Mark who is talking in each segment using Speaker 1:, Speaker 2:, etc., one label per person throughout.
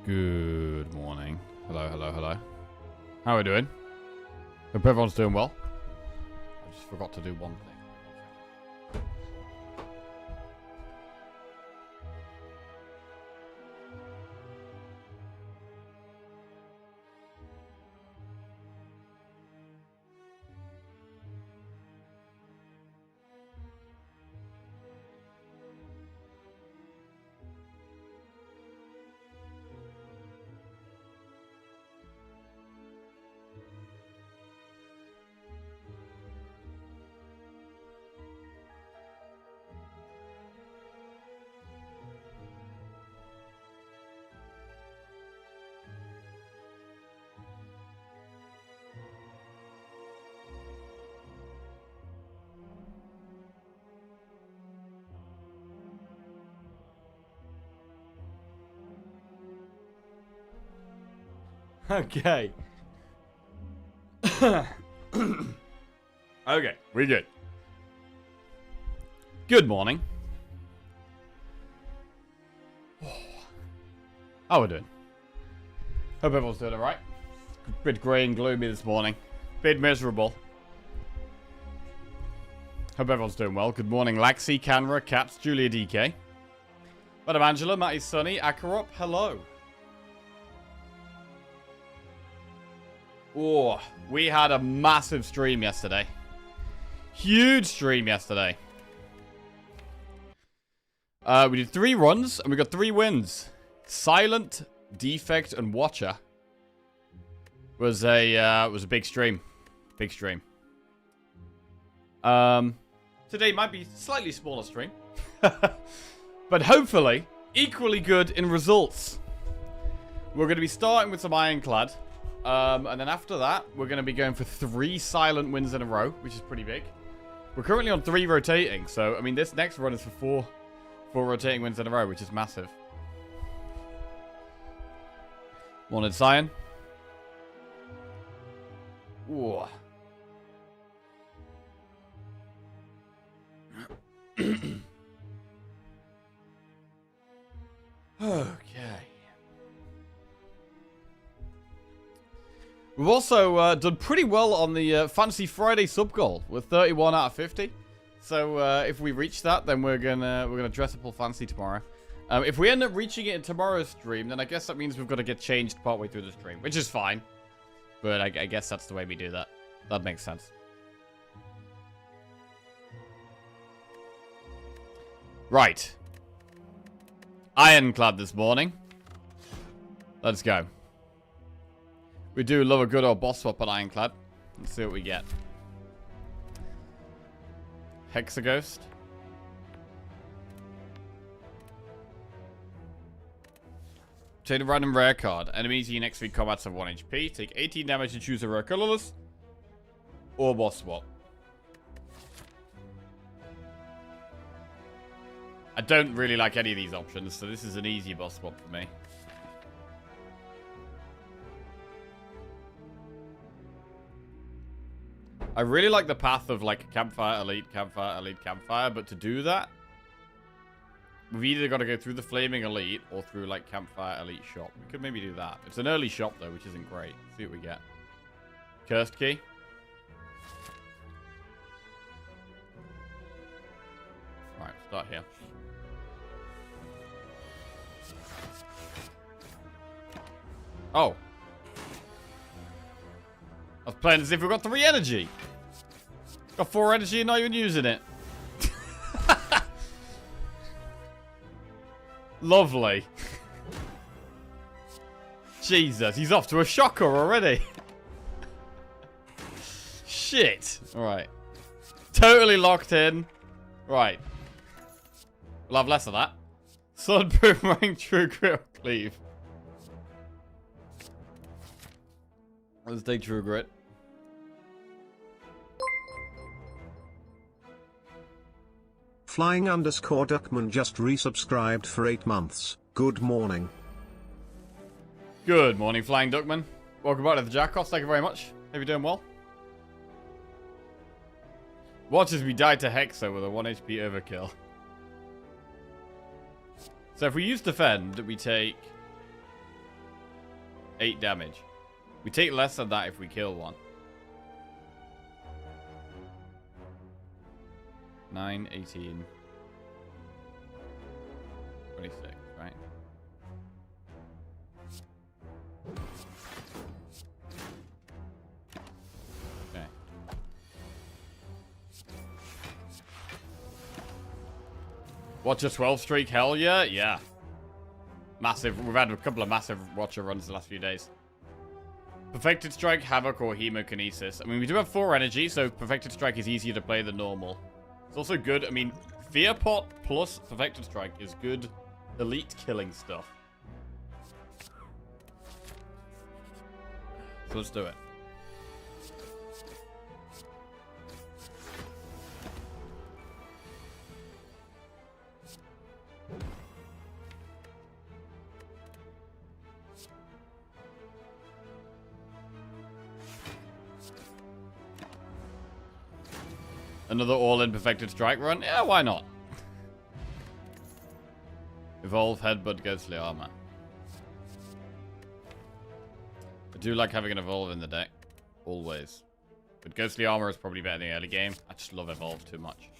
Speaker 1: Good morning. Hello, hello, hello. How are we doing? Hope everyone's doing well. I just forgot to do one thing. Okay. Okay, we're good. Good morning. How we doing? Hope everyone's doing alright. Bit grey and gloomy this morning. Bit miserable. Hope everyone's doing well. Good morning, Laxi, Canra, Cats, Julia DK. Madam Angela, Matty Sunny, Akarop, hello. Oh, we had a massive stream yesterday. Huge stream yesterday. We did 3 runs, and we got 3 wins. Silent, Defect, and Watcher. Was a big stream. Big stream. Today might be a slightly smaller stream. But hopefully, equally good in results. We're going to be starting with some Ironclad. And then after that, we're going to be going for 3 silent wins in a row, which is pretty big. We're currently on 3 rotating, so, I mean, this next run is for 4 rotating wins in a row, which is massive. Wanted Cyan. Ooh. Okay. We've also done pretty well on the Fancy Friday sub goal with 31 out of 50. So if we reach that, then we're gonna dress up all fancy tomorrow. If we end up reaching it in tomorrow's stream, then I guess that means we've got to get changed partway through the stream, which is fine. But I guess that's the way we do that. That makes sense. Right. Ironclad this morning. Let's go. We do love a good old boss swap on Ironclad. Let's see what we get. Hexaghost. Take a random rare card. Enemies in your next 3 combats have 1 HP. Take 18 damage and choose a rare colorless. Or boss swap. I don't really like any of these options, so this is an easy boss swap for me. I really like the path of, like, Campfire, Elite, Campfire, but to do that, we've either got to go through the Flaming Elite or through, like, Campfire, Elite shop. We could maybe do that. It's an early shop, though, which isn't great. Let's see what we get. Cursed Key. Right, start here. Oh. I was playing as if we got 3 energy. Got 4 energy and not even using it. Lovely. Jesus, he's off to a shocker already. Shit. Alright. Totally locked in. Right. We'll have less of that. Sun Boomerang, True Grit, Cleave. Let's take True Grit.
Speaker 2: Flying_Duckman just resubscribed for 8 months. Good morning.
Speaker 1: Good morning, Flying Duckman. Welcome back to the Jackoffs. Thank you very much. Hope you're doing well. Watch as we die to Hexo with a 1 HP overkill. So if we use Defend, we take 8 damage. We take less than that if we kill one. 9, 18, 26, right? Okay. Watcher 12 streak, hell yeah? Yeah. Massive. We've had a couple of massive Watcher runs the last few days. Perfected Strike, Havoc, or Hemokinesis. I mean, we do have 4 energy, so Perfected Strike is easier to play than normal. It's also good. I mean, Fear Pot plus Perfected Strike is good elite killing stuff. So let's do it. Another all-in Perfected Strike run? Yeah, why not? Evolve, Headbutt, Ghostly Armor. I do like having an Evolve in the deck. Always. But Ghostly Armor is probably better in the early game. I just love Evolve too much.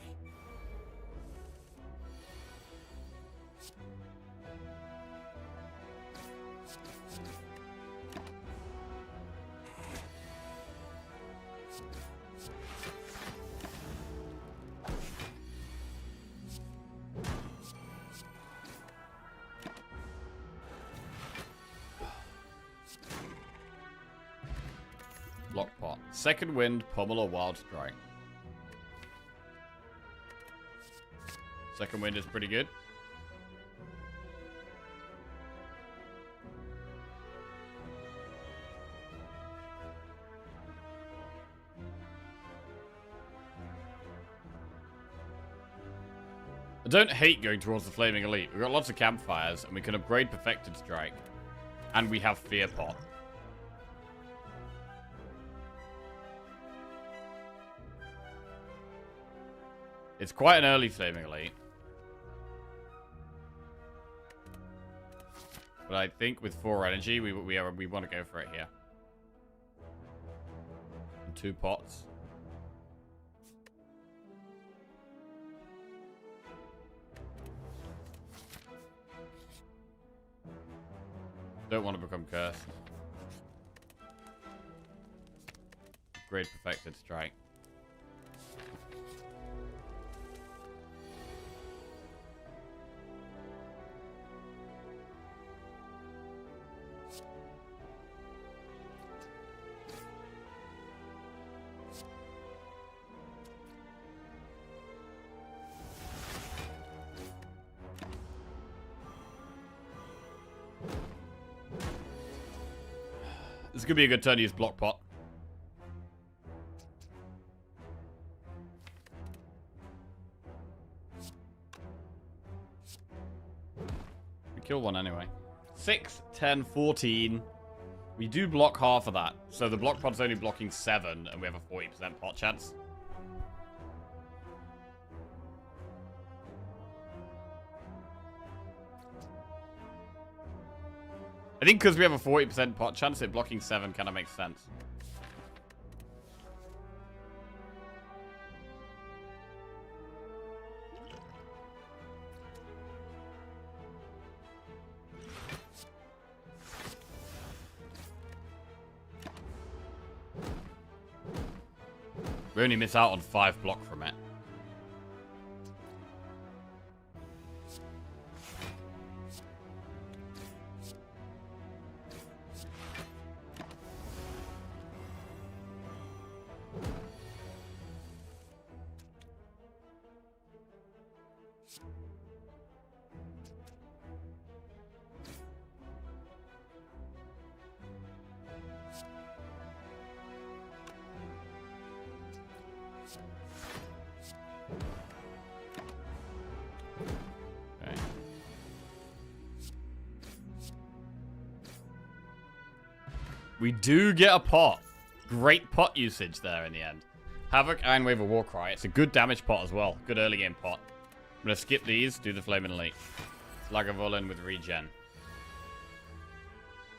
Speaker 1: Block Pot. Second Wind, Pummel, or Wild Strike. Second Wind is pretty good. I don't hate going towards the Flaming Elite. We've got lots of campfires, and we can upgrade Perfected Strike. And we have Fear Pot. It's quite an early Flaming Elite. But I think with 4 energy, we want to go for it here. And 2 pots. Don't want to become cursed. Great Perfected Strike. This could be a good turn to use Block Pot. We kill one anyway. 6, 10, 14. We do block half of that. So the Block Pot's only blocking 7, and we have a 40% pot chance. I think because we have a 40% pot chance, it blocking 7 kind of makes sense. We only miss out on 5 block from it. We do get a pot. Great pot usage there in the end. Havoc, Ironwave, or Warcry. It's a good damage pot as well. Good early game pot. I'm going to skip these, do the Flaming Elite. Lagavulin with regen.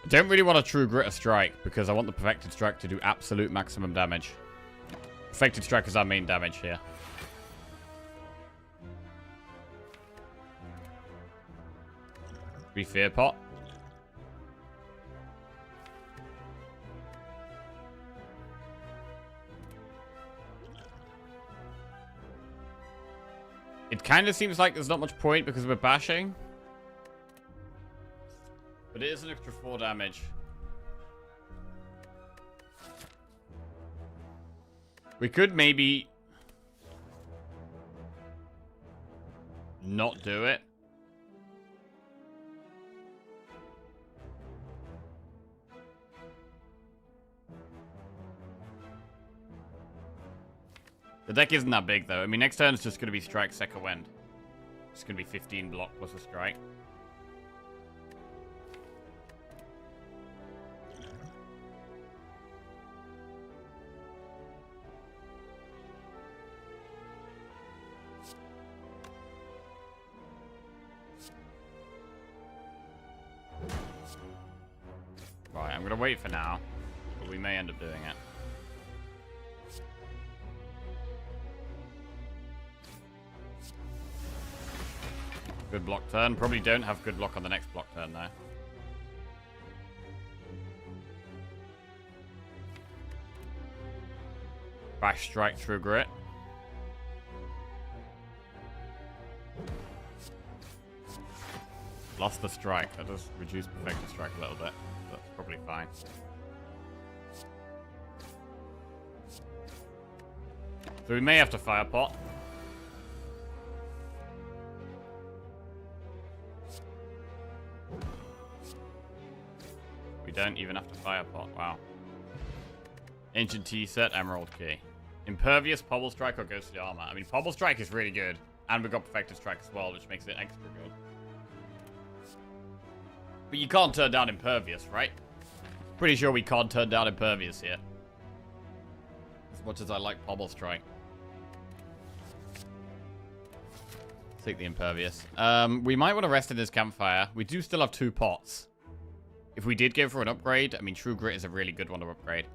Speaker 1: I don't really want a True Grit strike because I want the Perfected Strike to do absolute maximum damage. Perfected Strike is our main damage here. We Fear Pot. It kind of seems like there's not much point because we're bashing. But it is an extra 4 damage. We could maybe not do it. The deck isn't that big, though. I mean, next turn is just going to be Strike, Second Wind. It's going to be 15 block plus a Strike. Right, I'm going to wait for now. But we may end up doing it. Good block turn. Probably don't have good block on the next block turn, though. Bash Strike, True Grit. Lost the Strike. That does reduce Perfected Strike a little bit. That's probably fine. So we may have to Fire Pot. We don't even have to Fire Pot. Wow. Ancient Tea Set, Emerald Key. Impervious, Pobble Strike, or Ghostly Armor. I mean, Pobble Strike is really good. And we've got Perfected Strike as well, which makes it extra good. But you can't turn down Impervious, right? Pretty sure we can't turn down Impervious here. As much as I like Pobble Strike. Take the Impervious. We might want to rest in this campfire. We do still have 2 pots. If we did go for an upgrade, I mean, True Grit is a really good one to upgrade.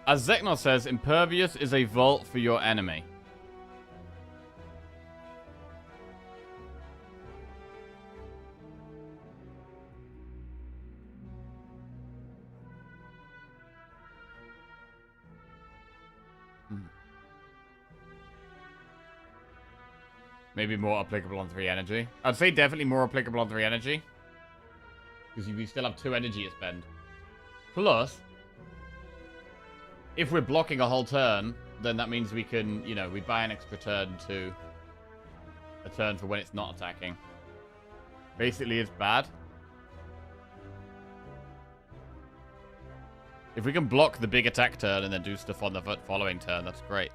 Speaker 1: As Zeknor says, Impervious is a vault for your enemy. Maybe more applicable on 3 energy. I'd say definitely more applicable on 3 energy. Because we still have 2 energy to spend. Plus, if we're blocking a whole turn, then that means we can, you know, we buy an extra turn to a turn for when it's not attacking. Basically, it's bad. If we can block the big attack turn and then do stuff on the following turn, that's great.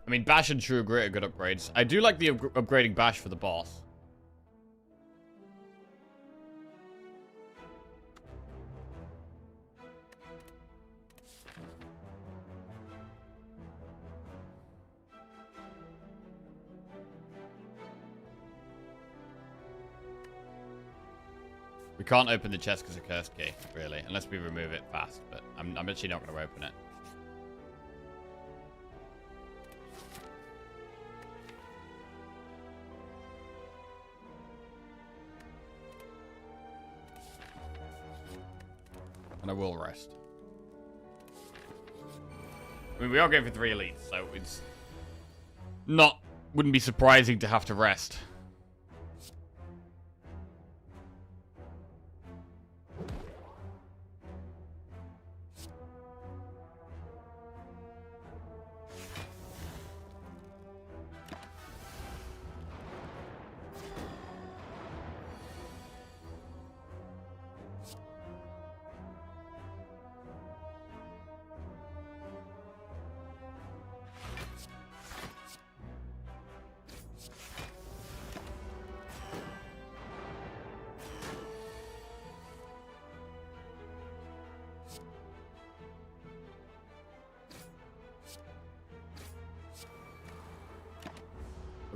Speaker 1: I mean, Bash and True Grit are good upgrades. I do like the upgrading Bash for the boss. We can't open the chest because of Cursed Key, really, unless we remove it fast, but I'm actually not going to open it. And I will rest. I mean, we are going for 3 elites, so it's wouldn't be surprising to have to rest.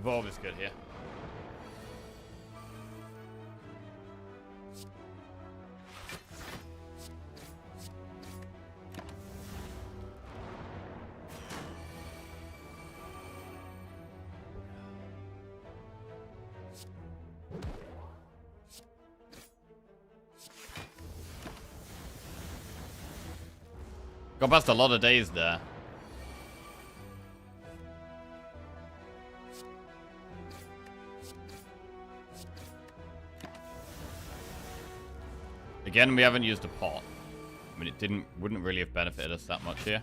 Speaker 1: Evolve is good here. Got past a lot of days there. Again, we haven't used a pot. I mean, it wouldn't really have benefited us that much here.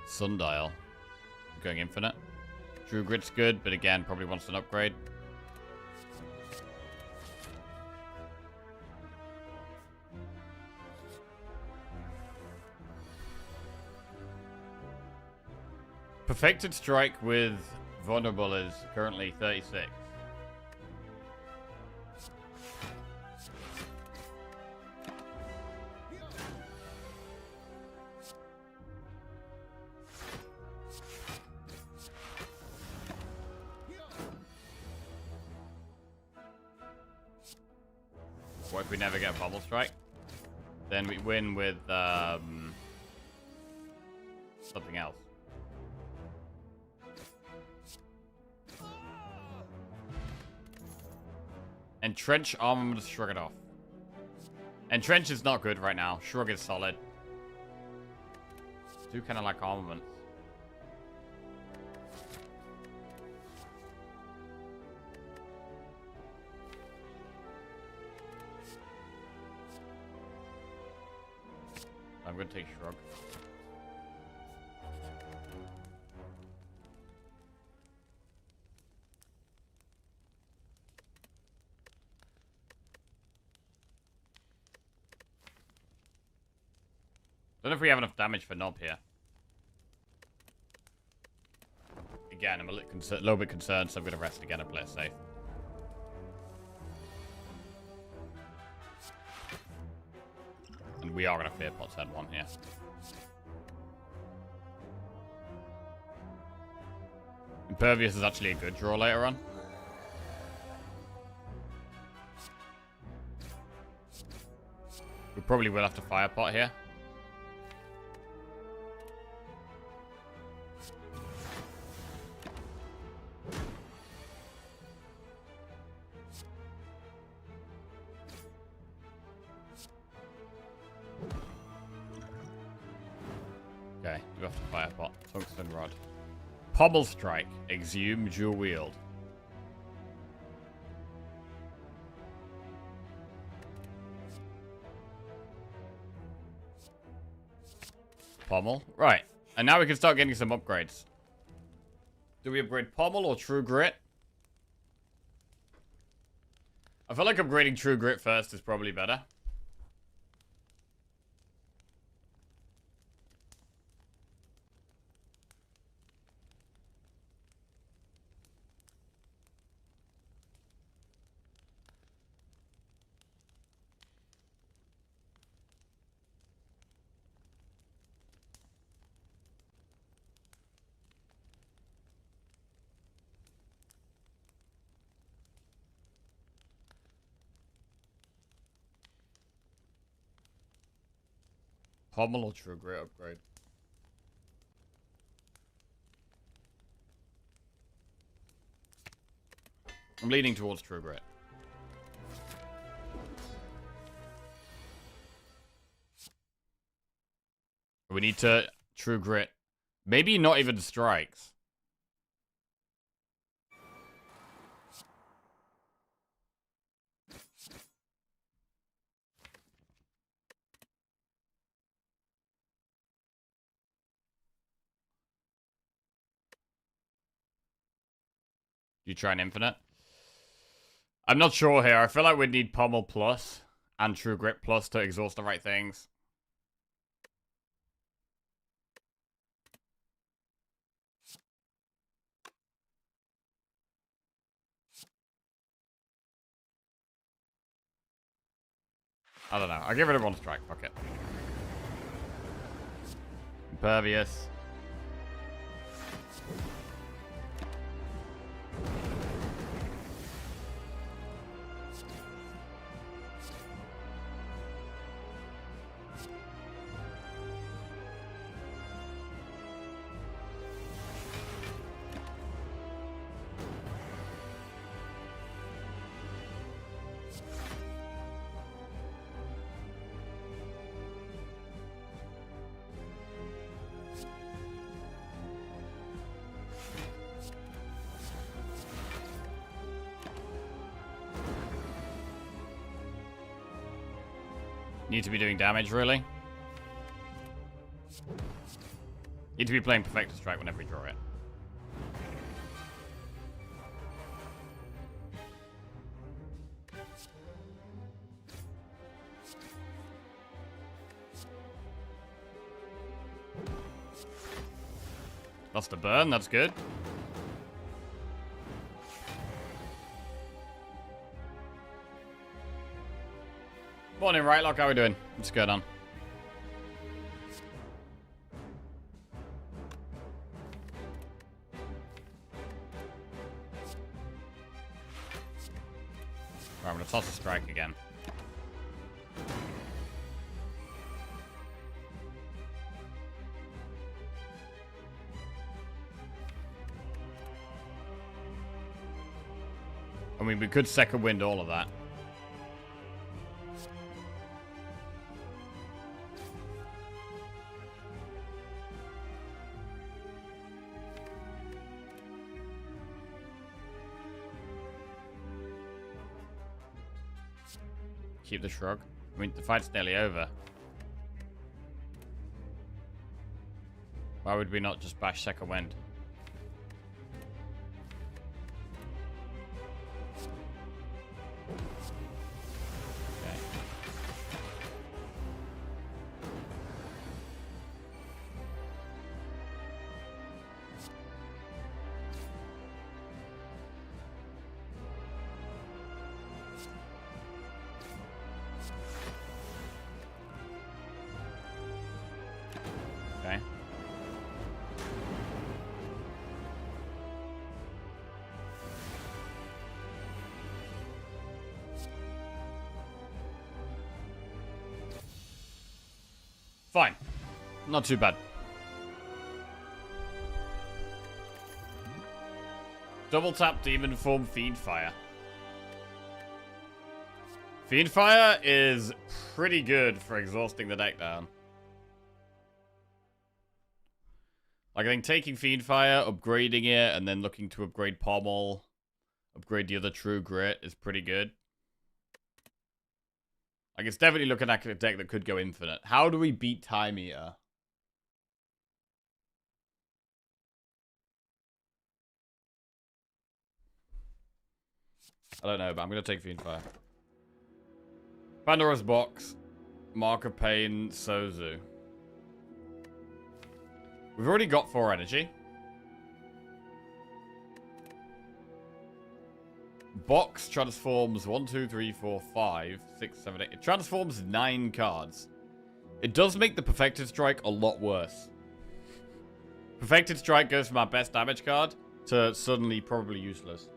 Speaker 1: Sundial. Going infinite. True Grit's good, but again, probably wants an upgrade. Perfected Strike with Vulnerable is currently 36. What if we never get a Bubble Strike? Then we win with something else. Entrench Armament to shrug it off. Entrench is not good right now. Shrug is solid. Do kind of like armaments. I'm going to take Shrug. Don't know if we have enough damage for Knob here. Again, I'm a little bit concerned, so I'm going to rest again and play it safe. And we are going to fear pot turn 1 here. Impervious is actually a good draw later on. We probably will have to fire pot here. Okay, you have to fire pot. Tungsten Rod. Pommel Strike. Exhume Dual Wield. Pommel. Right. And now we can start getting some upgrades. Do we upgrade Pommel or True Grit? I feel like upgrading True Grit first is probably better. Pommel or True Grit upgrade? I'm leaning towards True Grit. We need to True Grit. Maybe not even strikes. You try an infinite? I'm not sure here. I feel like we'd need Pommel Plus and True Grit Plus to exhaust the right things. I don't know. I'll give it a one strike. Fuck it. Impervious. Need to be doing damage, really? Need to be playing Perfected Strike whenever we draw it. Lost a burn, that's good. Morning, right? Look, how we doing? What's going on? Right, I'm gonna toss a strike again. I mean, we could second wind all of that. Keep the shrug. I mean, the fight's nearly over. Why would we not just bash second wind? Okay. Okay. Fine. Not too bad. Double tap Demon Form Fiend Fire. Fiend Fire is pretty good for exhausting the deck down. Like, I think taking Fiend Fire, upgrading it, and then looking to upgrade Pommel, upgrade the other True Grit is pretty good. Like, it's definitely looking like a deck that could go infinite. How do we beat Time Eater? I don't know, but I'm going to take Fiend Fire. Pandora's Box, Mark of Pain, Sozu. We've already got 4 energy. Box transforms 1, 2, 3, 4, 5, 6, 7, 8. It transforms 9 cards. It does make the Perfected Strike a lot worse. Perfected Strike goes from our best damage card to suddenly probably useless.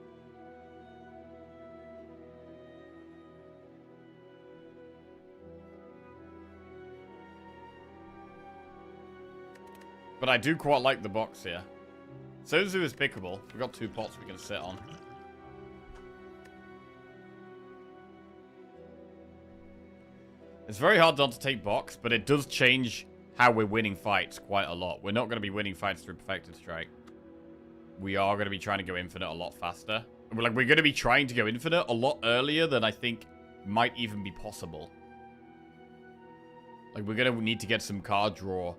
Speaker 1: But I do quite like the box here. Sozu is pickable. We've got 2 pots we can sit on. It's very hard not to take box, but it does change how we're winning fights quite a lot. We're not going to be winning fights through Perfected Strike. We are going to be trying to go infinite a lot faster. We're going to be trying to go infinite a lot earlier than I think might even be possible. Like, we're going to need to get some card draw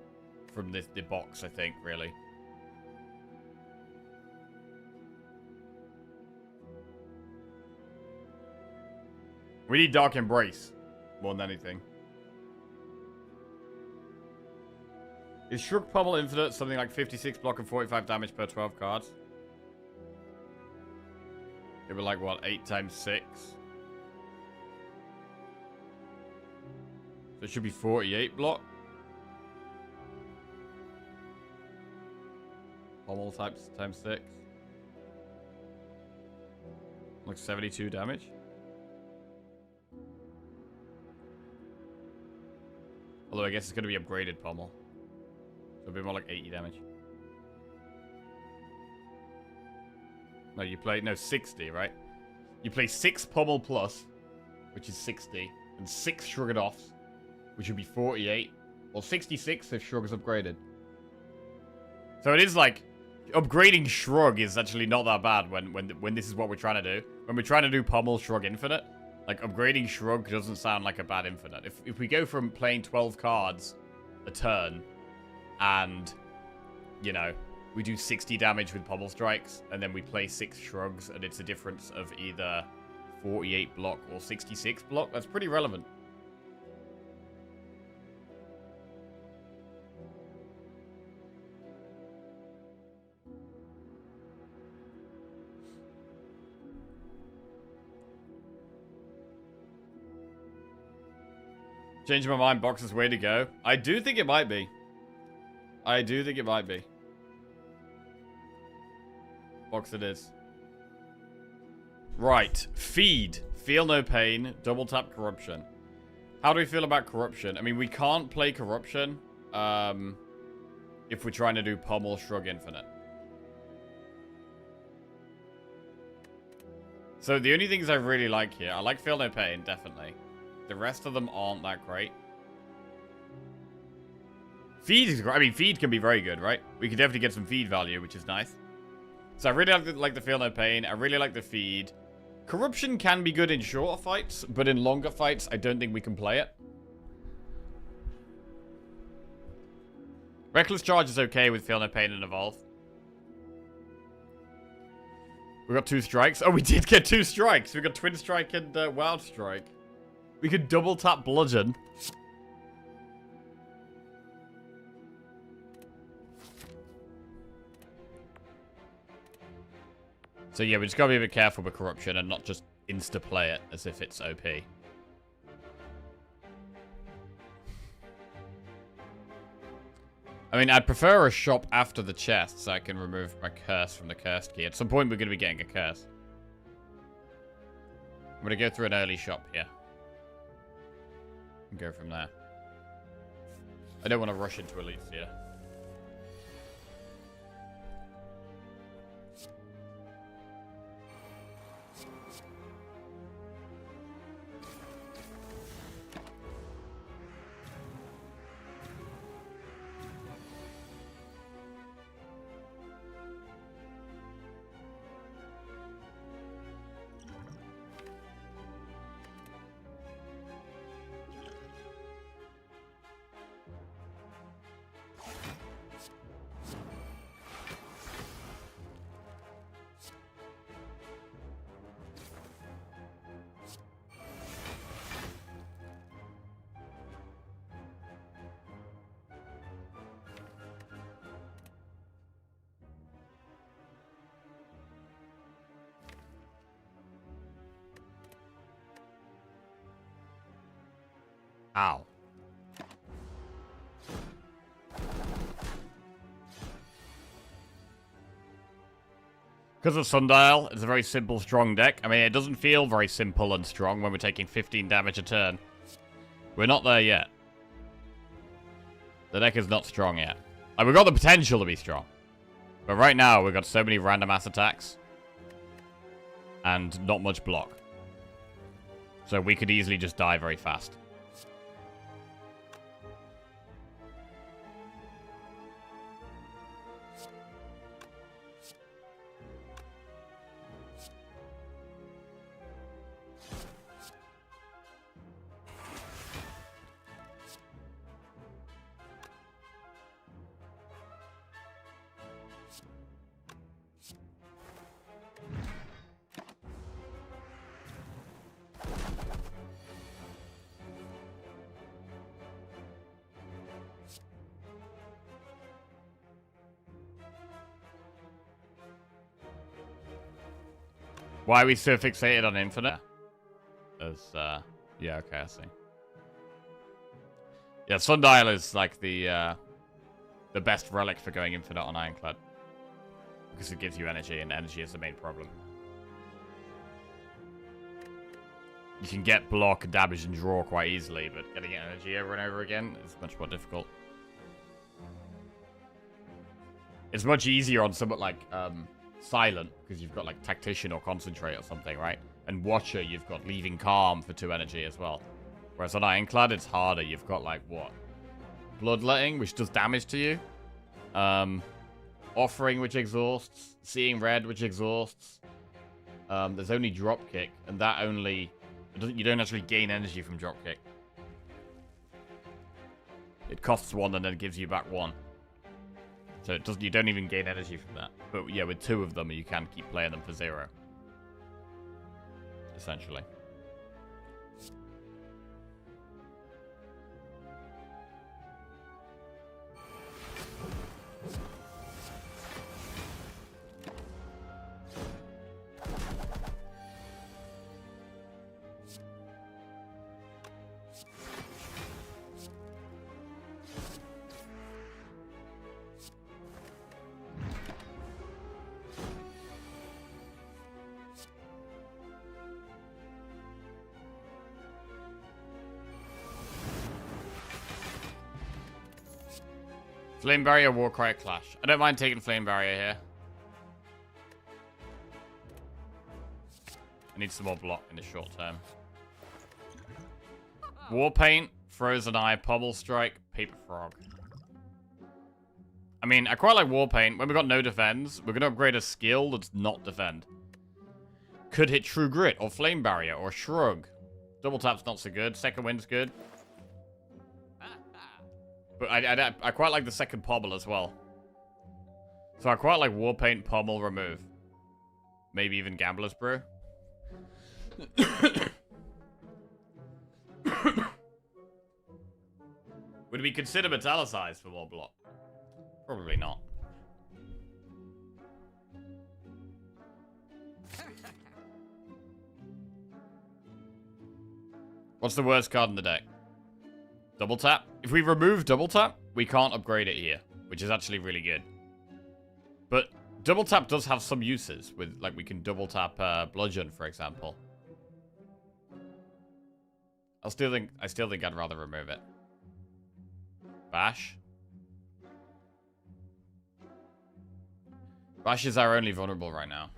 Speaker 1: from the box, I think, really. We need Dark Embrace more than anything. Is Shrug Pummel Infinite something like 56 block and 45 damage per 12 cards? It would like, what, 8 times 6? It should be 48 block. Pommel times 6. Like 72 damage. Although I guess it's going to be upgraded pommel. So it'll be more like 80 damage. No, you play... No, 60, right? You play 6 pommel plus, which is 60, and 6 Shrugged Offs, which would be 48. Or 66 if Shrug is upgraded. So it is like... Upgrading Shrug is actually not that bad when this is what we're trying to do. When we're trying to do pommel Shrug infinite, like upgrading Shrug doesn't sound like a bad infinite. If we go from playing 12 cards a turn and, you know, we do 60 damage with pommel strikes and then we play 6 Shrugs and it's a difference of either 48 block or 66 block, that's pretty relevant. Changing my mind, Boxer's way to go. I do think it might be. I do think it might be. Box it is. Right. Feed. Feel no pain. Double tap corruption. How do we feel about corruption? I mean, we can't play corruption if we're trying to do pommel Shrug infinite. So the only things I really like here, I like feel no pain, definitely. The rest of them aren't that great. Feed is great. I mean, feed can be very good, right? We can definitely get some feed value, which is nice. So I really like the feel no pain. I really like the feed. Corruption can be good in shorter fights, but in longer fights, I don't think we can play it. Reckless Charge is okay with feel no pain and evolve. We got 2 strikes. Oh, we did get 2 strikes. We got Twin Strike and Wild Strike. We could double tap Bludgeon. So yeah, we just gotta be a bit careful with corruption and not just insta-play it as if it's OP. I mean, I'd prefer a shop after the chest so I can remove my curse from the cursed key. At some point, we're gonna be getting a curse. I'm gonna go through an early shop here. And go from there. I don't want to rush into elites here. Ow. Because of Sundial, it's a very simple, strong deck. I mean, it doesn't feel very simple and strong when we're taking 15 damage a turn. We're not there yet. The deck is not strong yet. Like, we've got the potential to be strong. But right now, we've got so many random ass attacks. And not much block. So we could easily just die very fast. Why are we so fixated on infinite? As, yeah, okay, I see. Yeah, Sundial is like the best relic for going infinite on Ironclad. Because it gives you energy, and energy is the main problem. You can get block and damage and draw quite easily, but getting energy over and over again is much more difficult. It's much easier on somewhat like Silent, because you've got like Tactician or Concentrate or something, right? And Watcher, you've got Leaving Calm for 2 energy as well. Whereas on Ironclad, it's harder. You've got like, what? Bloodletting, which does damage to you. Offering, which exhausts. Seeing Red, which exhausts. There's only Dropkick, and that only... You don't actually gain energy from Dropkick. It costs 1 and then gives you back 1. So it doesn't, you don't even gain energy from that. But yeah, with 2 of them, you can keep playing them for 0. Essentially. Flame Barrier, Warcry, Clash. I don't mind taking Flame Barrier here. I need some more block in the short term. Warpaint, Frozen Eye, Pommel Strike, Paper Frog. I mean, I quite like Warpaint. When we've got no defense, we're going to upgrade a skill that's not defend. Could hit True Grit, or Flame Barrier, or Shrug. Double Tap's not so good. Second Wind's good. But I quite like the second Pommel as well. So I quite like Warpaint, Pommel, Remove. Maybe even Gambler's Brew. Would we consider Metallicized for more block? Probably not. What's the worst card in the deck? Double Tap. If we remove Double Tap, we can't upgrade it here, which is actually really good. But Double Tap does have some uses. With like we can Double Tap Bludgeon, for example. I still think I'd rather remove it. Bash. Bash is our only vulnerable right now.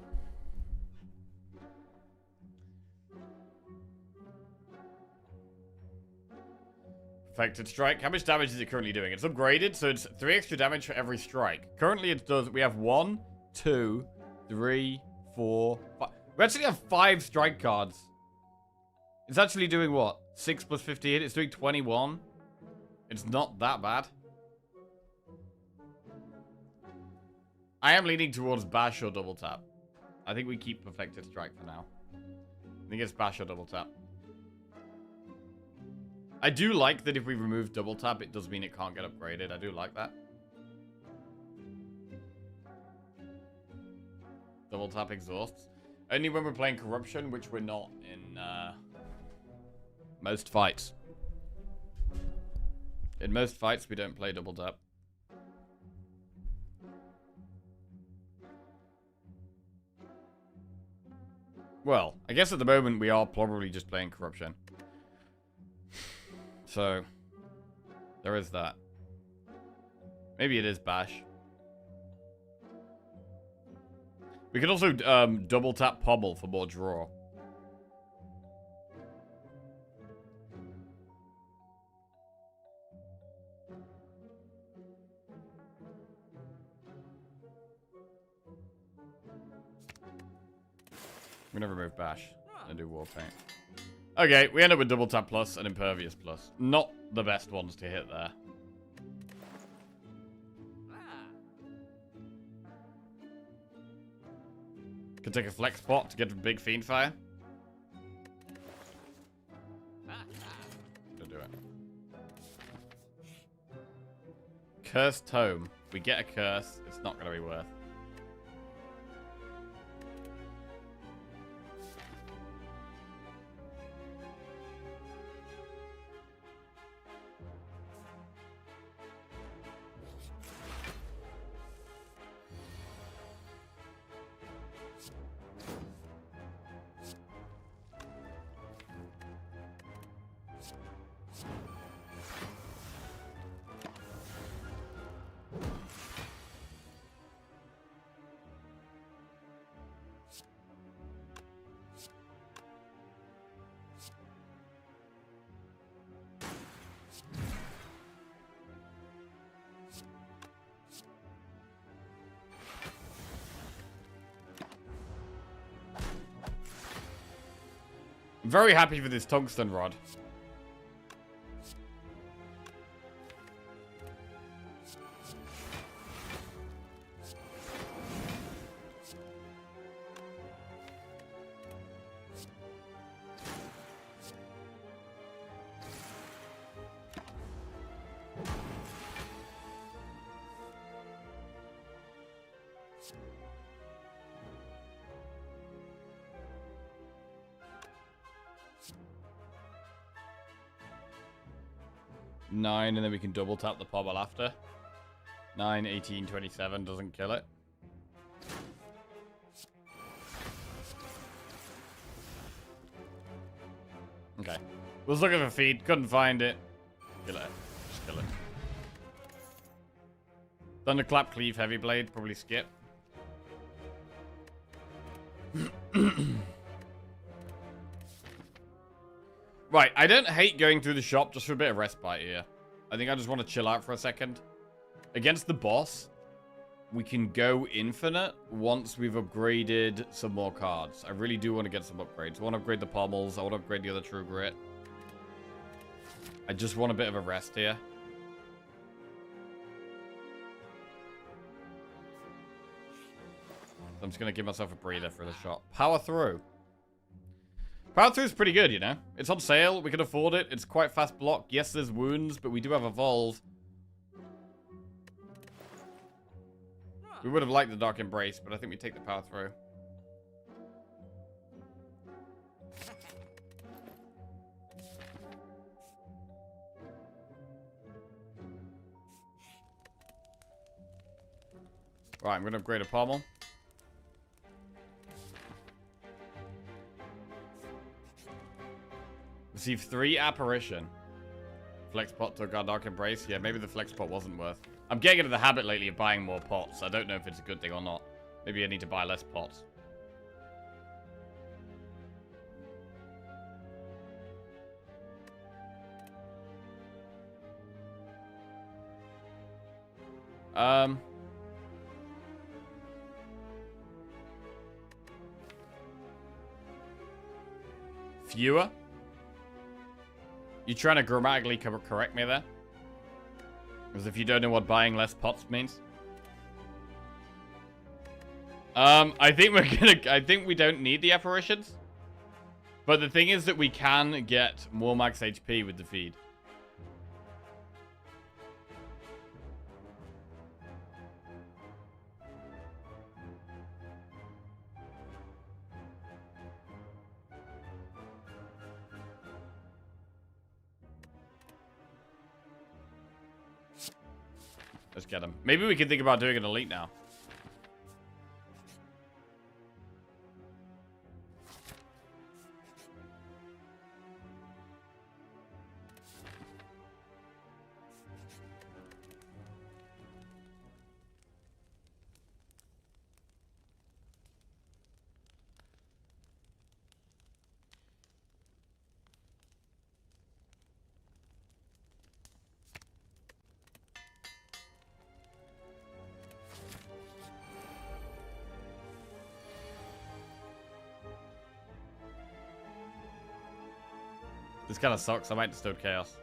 Speaker 1: Perfected Strike. How much damage is it currently doing? It's upgraded, so it's 3 extra damage for every strike. Currently it does... We have 1, 2, 3, 4, 5... We actually have 5 strike cards. It's actually doing what? 6 plus 58? It's doing 21. It's not that bad. I am leaning towards Bash or Double Tap. I think we keep Perfected Strike for now. I think it's Bash or Double Tap. I do like that if we remove Double Tap, it does mean it can't get upgraded. I do like that. Double Tap exhausts. Only when we're playing Corruption, which we're not in most fights. In most fights, we don't play Double Tap. Well, I guess at the moment we are probably just playing Corruption. So, there is that. Maybe it is Bash. We could also double tap Pommel for more draw. I'm gonna remove Bash and do Warpaint. Okay, we end up with Double Tap Plus and Impervious Plus. Not the best ones to hit there. Could take a Flex Pot to get a big Fiend Fire. Gonna do it. Cursed Tome. We get a curse. It's not gonna be worth. I'm very happy for this tungsten rod. Nine, and then we can double tap the pommel after. 9, 18, 27 doesn't kill it. Okay. Was looking for feed, couldn't find it. Kill it. Just kill it. Thunderclap, cleave, heavy blade, probably skip. Right, I don't hate going through the shop just for a bit of respite here. I think I just want to chill out for a second. Against the boss, we can go infinite once we've upgraded some more cards. I really do want to get some upgrades. I want to upgrade the pommels. I want to upgrade the other True Grit. I just want a bit of a rest here. So I'm just going to give myself a breather for the shop. Power through. Power through is pretty good, you know. It's on sale. We can afford it. It's quite fast block. Yes, there's wounds, but we do have evolve. We would have liked the Dark Embrace, but I think we take the power through. Right, I'm going to upgrade a pommel. Receive 3 apparition. Flex pot took our Dark Embrace. Yeah, maybe the flex pot wasn't worth. I'm getting into the habit lately of buying more pots. I don't know if it's a good thing or not. Maybe I need to buy less pots. Fewer? You trying to grammatically correct me there? As if you don't know what buying less pots means. I think we don't need the apparitions. But the thing is that we can get more max HP with the feed. Let's get him. Maybe we can think about doing an elite now. This kind of sucks. I might distilled chaos.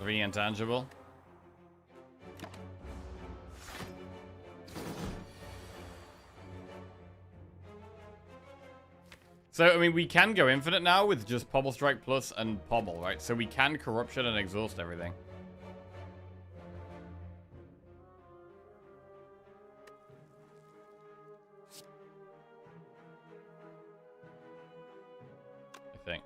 Speaker 1: Three intangible. So, I mean, we can go infinite now with just Pommel Strike Plus and Pommel, right? So we can Corruption and exhaust everything. I think.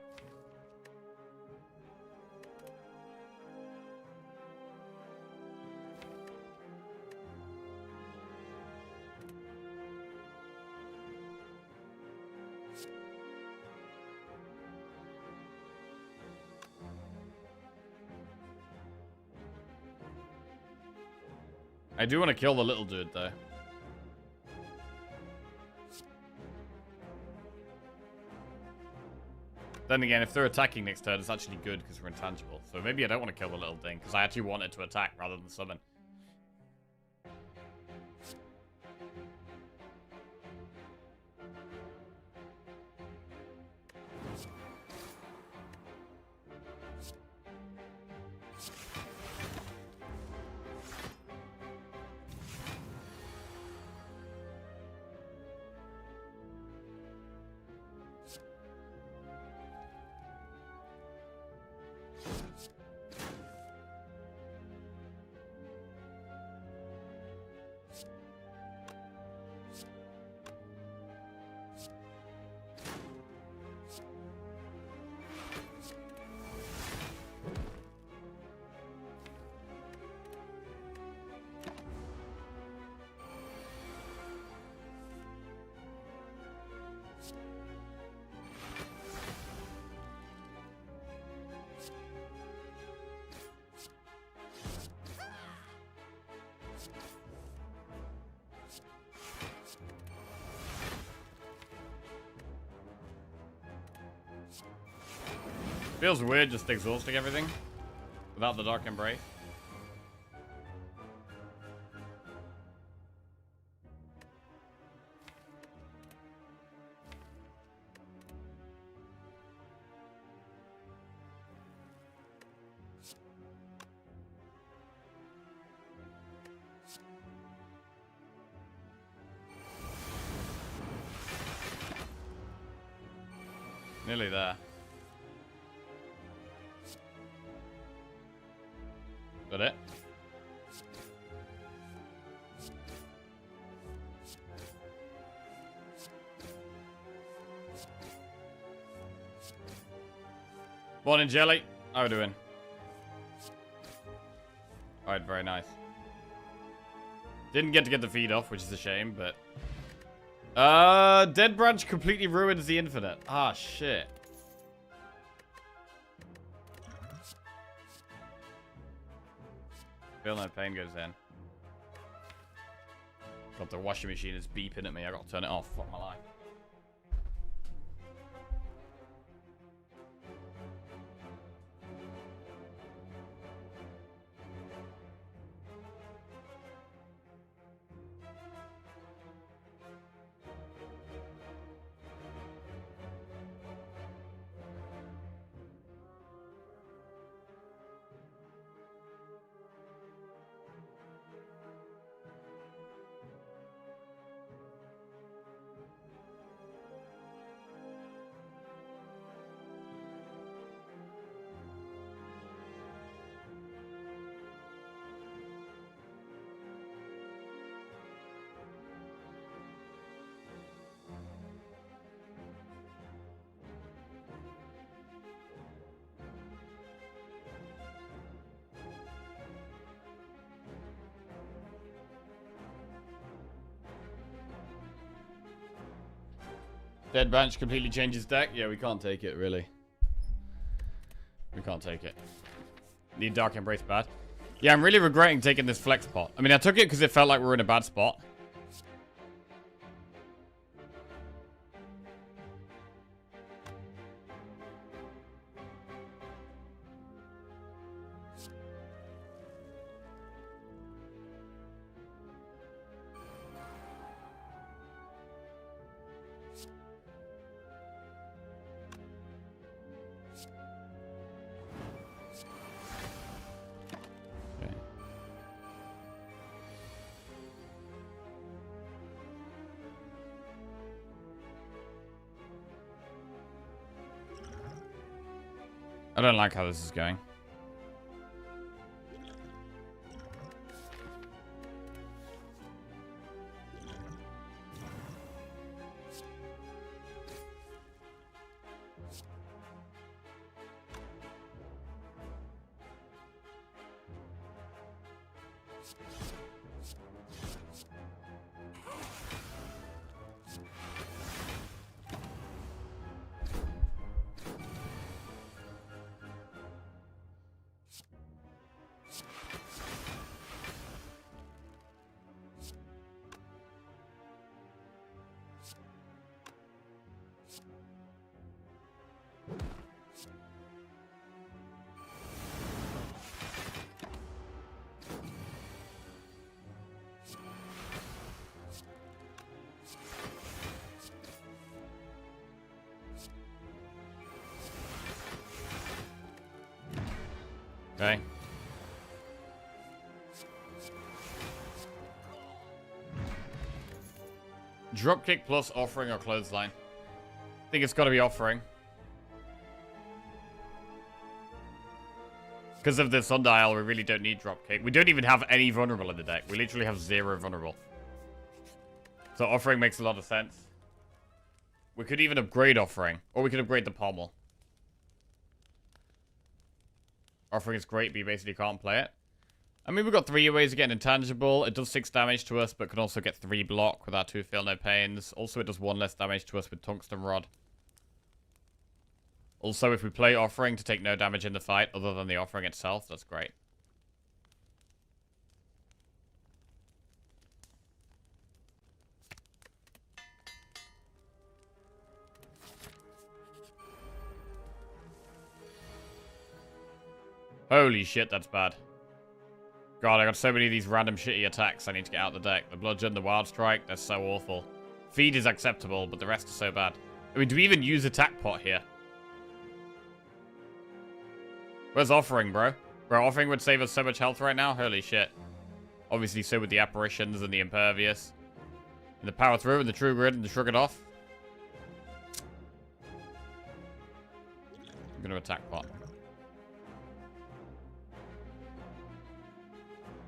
Speaker 1: I do want to kill the little dude, though. Then again, if they're attacking next turn, it's actually good because we're intangible. So maybe I don't want to kill the little thing because I actually want it to attack rather than summon. Feels weird just exhausting everything without the Dark Embrace. Nearly there. Got it. Morning, Jelly. How are we doing? Alright, very nice. Didn't get to get the feed off, which is a shame, but... Dead Branch completely ruins the Infinite. Ah, shit. Feel no pain goes in. God, the washing machine is beeping at me. I gotta turn it off. Fuck my life. Dead Branch completely changes deck. Yeah, we can't take it, really. We can't take it. Need Dark Embrace bad. Yeah, I'm really regretting taking this flex pot. I mean, I took it because it felt like we were in a bad spot. I don't like how this is going. Okay. Dropkick plus offering or clothesline. I think it's got to be offering. Because of the sundial, we really don't need dropkick. We don't even have any vulnerable in the deck. We literally have 0 vulnerable. So offering makes a lot of sense. We could even upgrade offering. Or we could upgrade the pommel. Offering is great, but you basically can't play it. I mean, we've got 3 ways of getting intangible. It does 6 damage to us, but can also get 3 block with our 2 feel no pains. Also, it does 1 less damage to us with tungsten rod. Also, if we play offering to take no damage in the fight, other than the offering itself, that's great. Holy shit, that's bad. God, I got so many of these random shitty attacks I need to get out of the deck. The Bludgeon, the Wild Strike, they're so awful. Feed is acceptable, but the rest is so bad. I mean, do we even use Attack Pot here? Where's Offering, bro? Bro, Offering would save us so much health right now. Holy shit. Obviously, so with the Apparitions and the Impervious. And the Power Through and the True Grid and the Shrug It Off. I'm going to Attack Pot.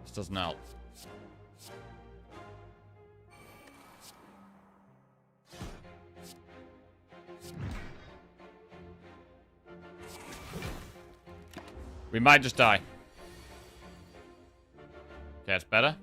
Speaker 1: This doesn't help. We might just die. Okay, it's better.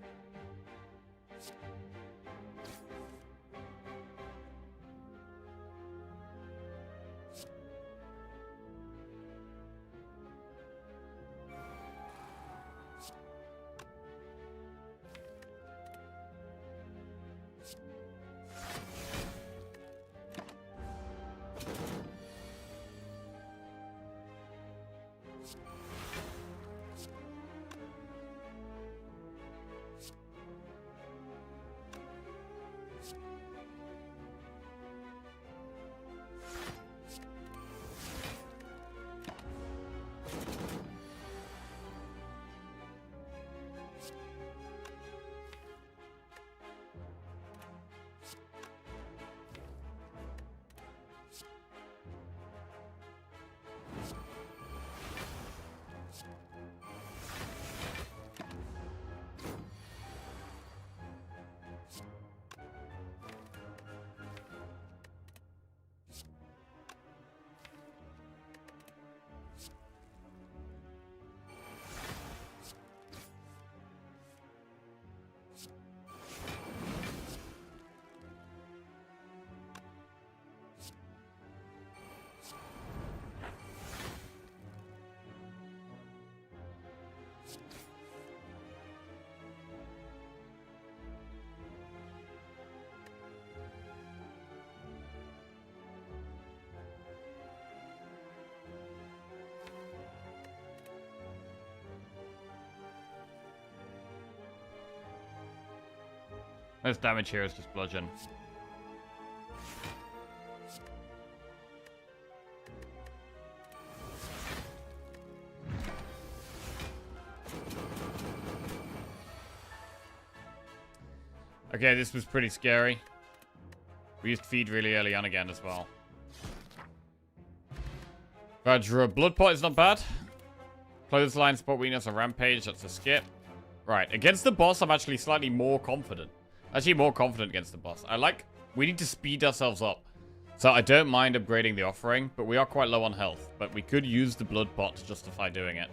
Speaker 1: Most damage here is just bludgeon. Okay, this was pretty scary. We used feed really early on again as well. Vajra Blood Pot is not bad. Clothesline, Spot Weakness, and Rampage, that's a skip. Right, against the boss, I'm actually slightly more confident. Actually more confident against the boss. We need to speed ourselves up. So I don't mind upgrading the offering, but we are quite low on health. But we could use the blood pot to justify doing it.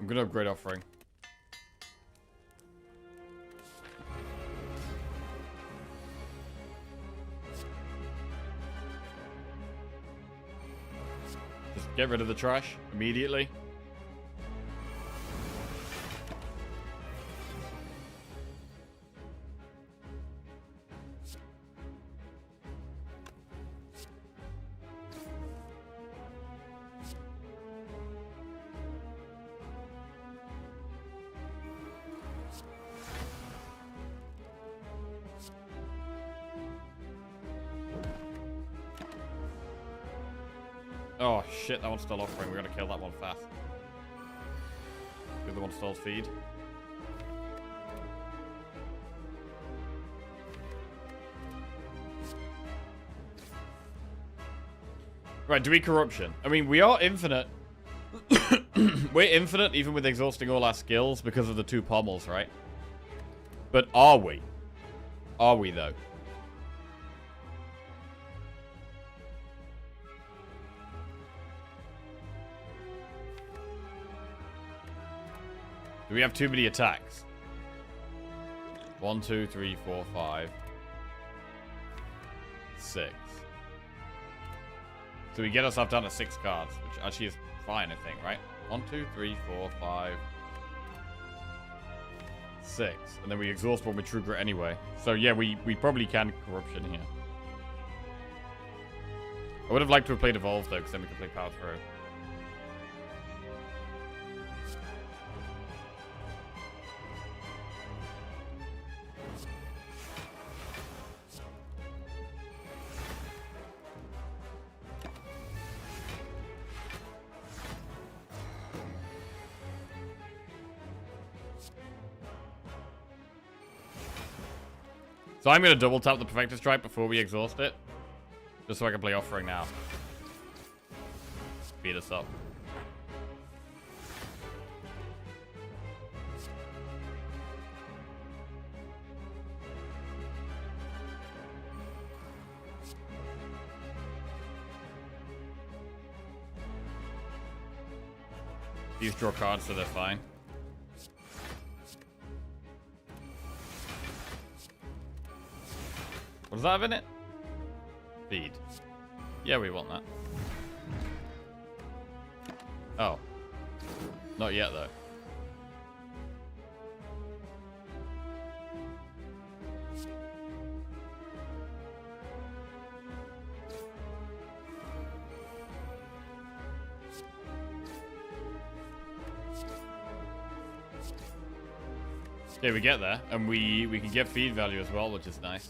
Speaker 1: I'm gonna upgrade offering. Get rid of the trash immediately. Oh, shit. That one's still offering. We gotta kill that one fast. The other one stalls feed. Right, do we corruption? I mean, we are infinite. We're infinite even with exhausting all our skills because of the 2 pommels, right? But are we? Are we, though? Do we have too many attacks? 1, 2, 3, 4, 5, 6. So we get ourselves down to 6 cards, which actually is fine, I think, right? 1, 2, 3, 4, 5, 6. And then we exhaust one with True Grit anyway. So yeah, we probably can corruption here. I would have liked to have played Evolve though, because then we could play Power Through. So I'm going to double tap the Perfector Strike before we exhaust it. Just so I can play Offering now. Speed us up. These draw cards, so they're fine. What does that have in it? Feed. Yeah, we want that. Oh. Not yet, though. Okay, we get there, and we can get feed value as well, which is nice.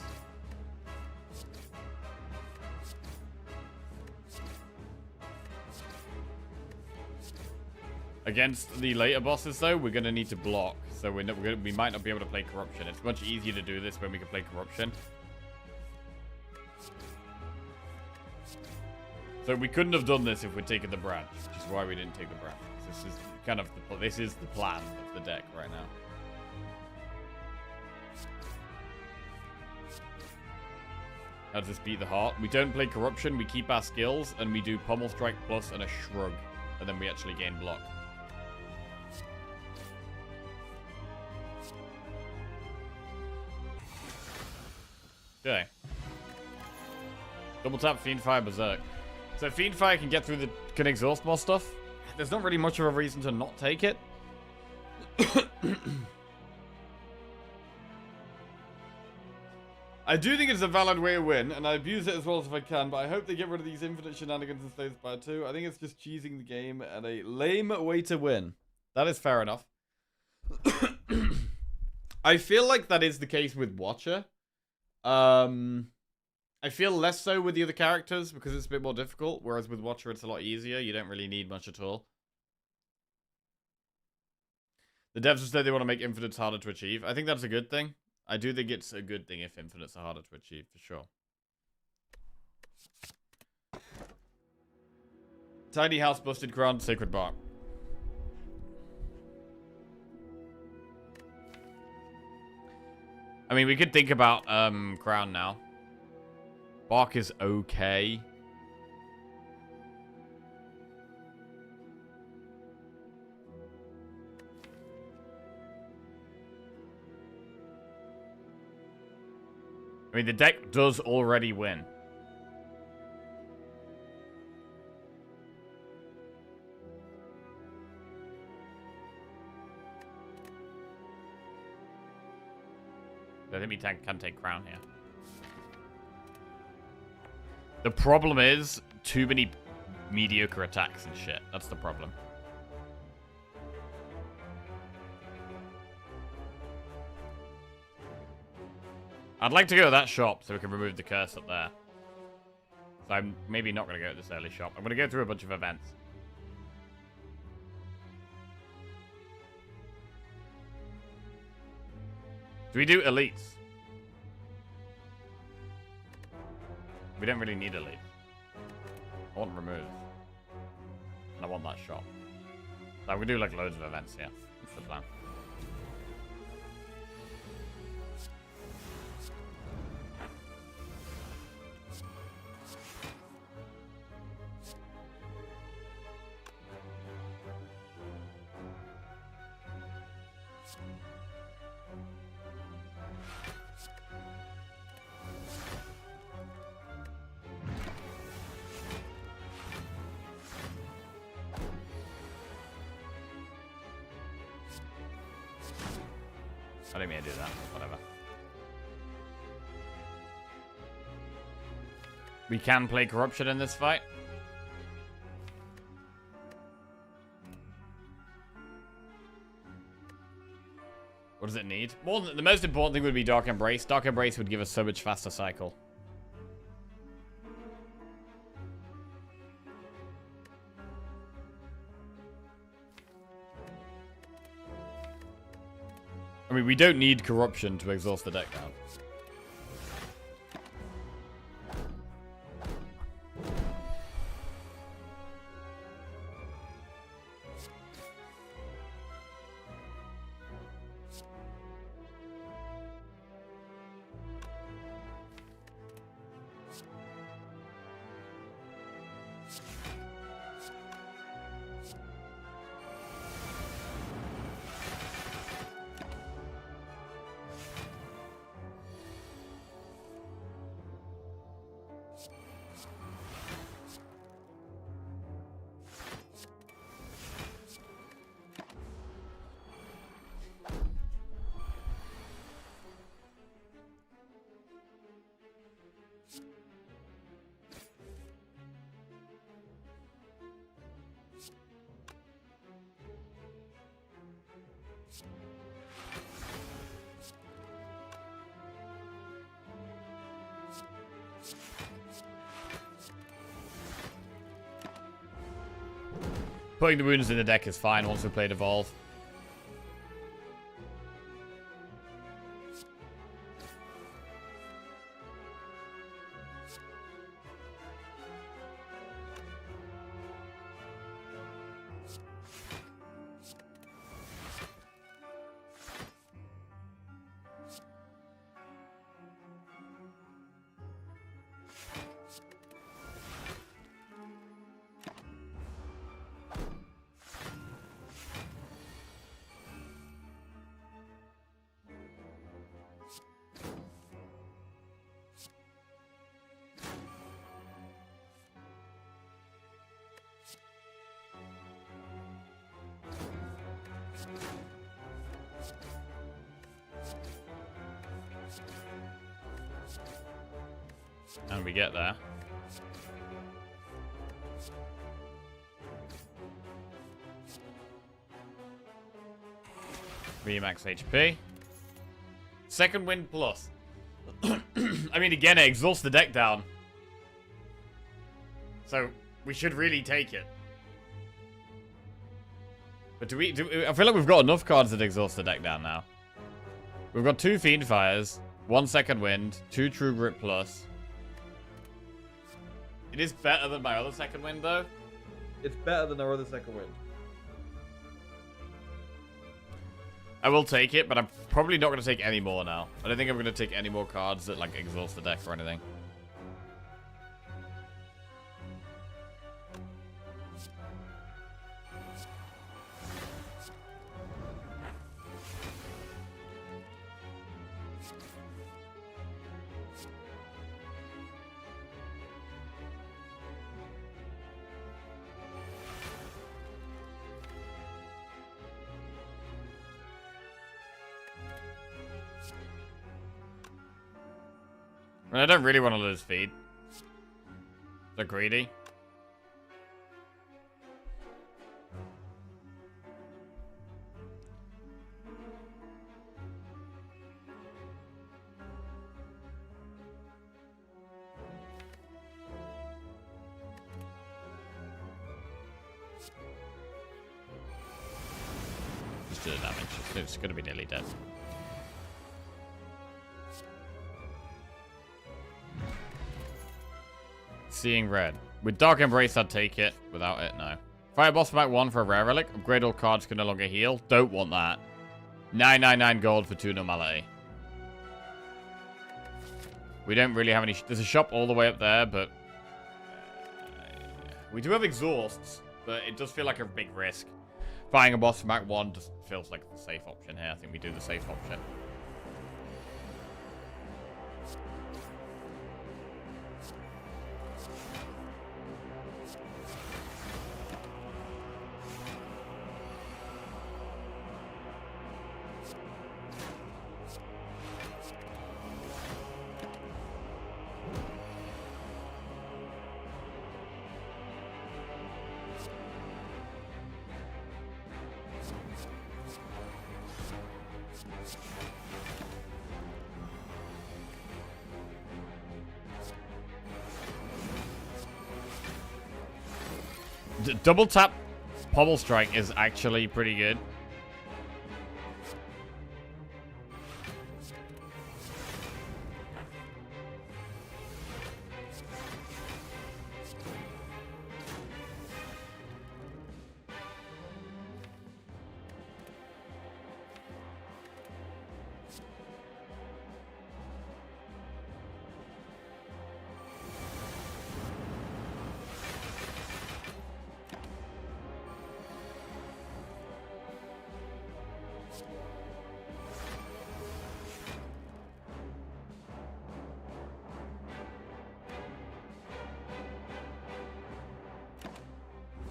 Speaker 1: Against the later bosses, though, we're going to need to block. So we might not be able to play Corruption. It's much easier to do this when we can play Corruption. So we couldn't have done this if we'd taken the branch, which is why we didn't take the branch. This is kind of this is the plan of the deck right now. How does this beat the heart? We don't play Corruption, we keep our skills, and we do Pommel Strike Plus and a Shrug. And then we actually gain block. Okay. Double tap Fiendfire Berserk. So Fiendfire can exhaust more stuff. There's not really much of a reason to not take it. I do think it's a valid way to win, and I abuse it as well as I can, but I hope they get rid of these infinite shenanigans in Slay the Spire 2. I think it's just cheesing the game and a lame way to win. That is fair enough. I feel like that is the case with Watcher. I feel less so with the other characters because it's a bit more difficult, whereas with Watcher it's a lot easier. You don't really need much at all. The devs have said they want to make infinites harder to achieve. I think that's a good thing. I do think it's a good thing if infinites are harder to achieve, for sure. Tiny House, Busted Crown, Sacred Bark. I mean, we could think about Crown now. Bark is okay. I mean, the deck does already win. I think we can take Crown here. The problem is too many mediocre attacks and shit. That's the problem. I'd like to go to that shop so we can remove the curse up there. So I'm maybe not going to go to this early shop. I'm going to go through a bunch of events. Do we do elites? We don't really need elites. I want remove. And I want that shop. So we do like loads of events here. That's the plan. I didn't mean to do that. Whatever. We can play corruption in this fight. What does it need? More than, the most important thing would be Dark Embrace. Dark Embrace would give us so much faster cycle. I mean, we don't need corruption to exhaust the deck down. Putting the wounds in the deck is fine once we played Evolve. And we get there. Max HP. Second wind plus. I mean, again, it exhausts the deck down. So, we should really take it. But I feel like we've got enough cards that exhaust the deck down now. We've got 2 Fiend Fires, 1 Second Wind, 2 True Grit Plus. It is better than my other Second Wind, though.
Speaker 3: It's better than our other Second Wind.
Speaker 1: I will take it, but I'm probably not going to take any more now. I don't think I'm going to take any more cards that, like, exhaust the deck or anything. I mean, I don't really want to lose feed. They're greedy. to the damage. It's going to be nearly dead. Seeing red. With Dark Embrace, I'd take it. Without it, no. Fire boss back 1 for a rare relic. Upgrade all cards can no longer heal. Don't want that. 999 gold for 2 normality. We don't really have any... There's a shop all the way up there, but... we do have exhausts, but it does feel like a big risk. Fighting a boss from Act 1 just feels like the safe option here. I think we do the safe option. Double tap Pommel Strike is actually pretty good.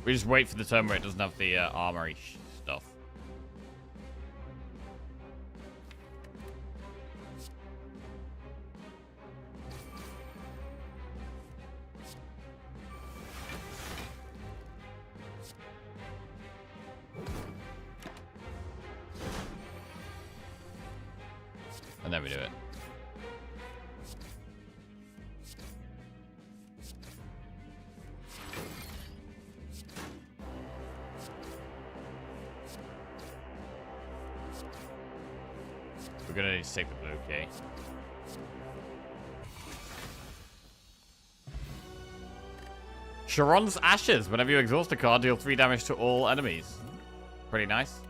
Speaker 1: We just wait for the turn where it doesn't have the armory stuff. And then we do it. We're gonna need to take the blue key. Sharon's Ashes. Whenever you exhaust a card, deal 3 damage to all enemies. Pretty nice.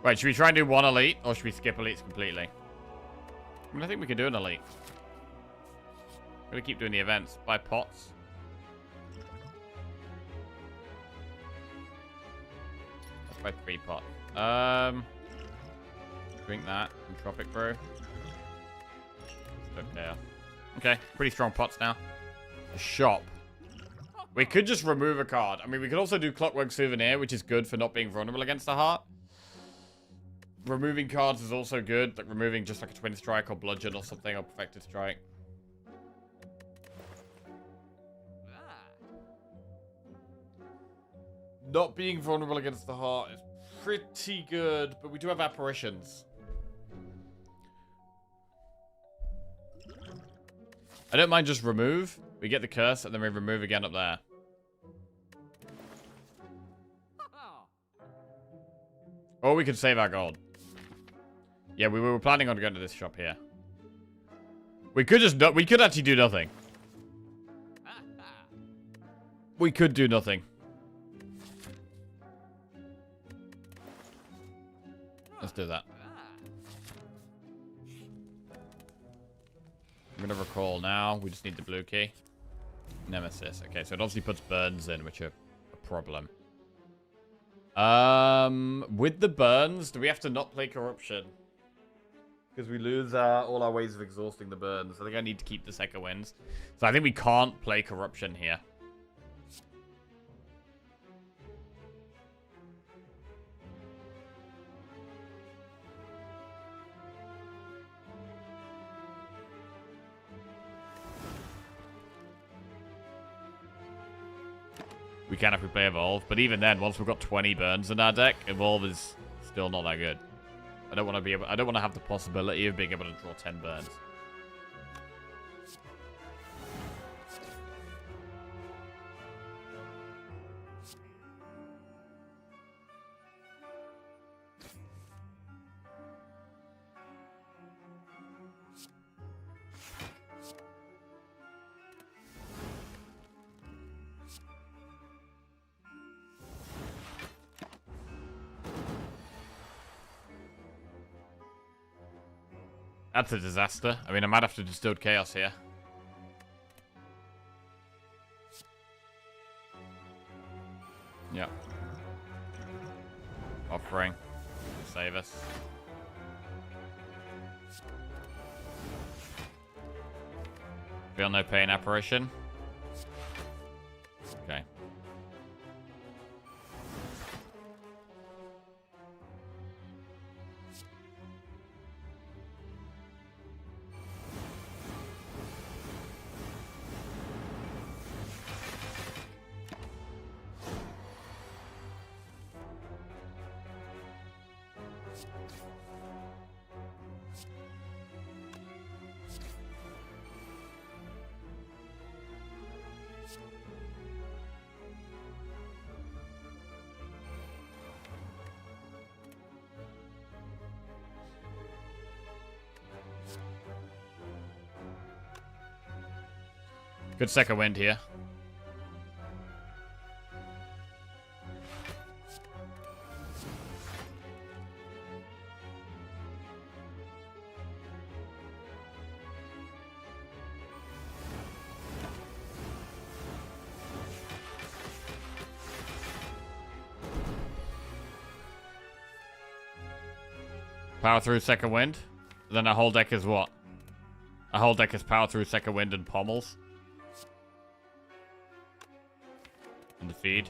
Speaker 1: Right, should we try and do 1 elite, or should we skip elites completely? I mean, I think we could do an elite. We're gonna keep doing the events. Buy pots. Let's buy 3 pots. Drink that. Entropic Brew. Okay. Okay, pretty strong pots now. A shop. We could just remove a card. I mean, we could also do Clockwork Souvenir, which is good for not being vulnerable against the heart. Removing cards is also good, like removing just like a Twin Strike or Bludgeon or something, or Perfected Strike. Not being vulnerable against the heart is pretty good, but we do have apparitions. I don't mind just remove. We get the curse, and then we remove again up there. Or we could save our gold. Yeah, we were planning on going to this shop here. We could just we could actually do nothing. We could do nothing. Let's do that. I'm gonna recall now. We just need the blue key. Nemesis. Okay, so it obviously puts burns in, which are a problem. With the burns, do we have to not play corruption? Because we lose all our ways of exhausting the burns. I think I need to keep the second wins. So I think we can't play corruption here. We can if we play Evolve, but even then, once we've got 20 burns in our deck, Evolve is still not that good. I don't want to be able. I don't want to have the possibility of being able to draw 10 burns. That's a disaster. I mean, I might have to Distilled Chaos here. Yep. Offering. Save us. Feel no pain apparition. Okay. Good second wind here. Power through second wind. Then a whole deck is what? A whole deck is power through second wind and pommels. And the feed.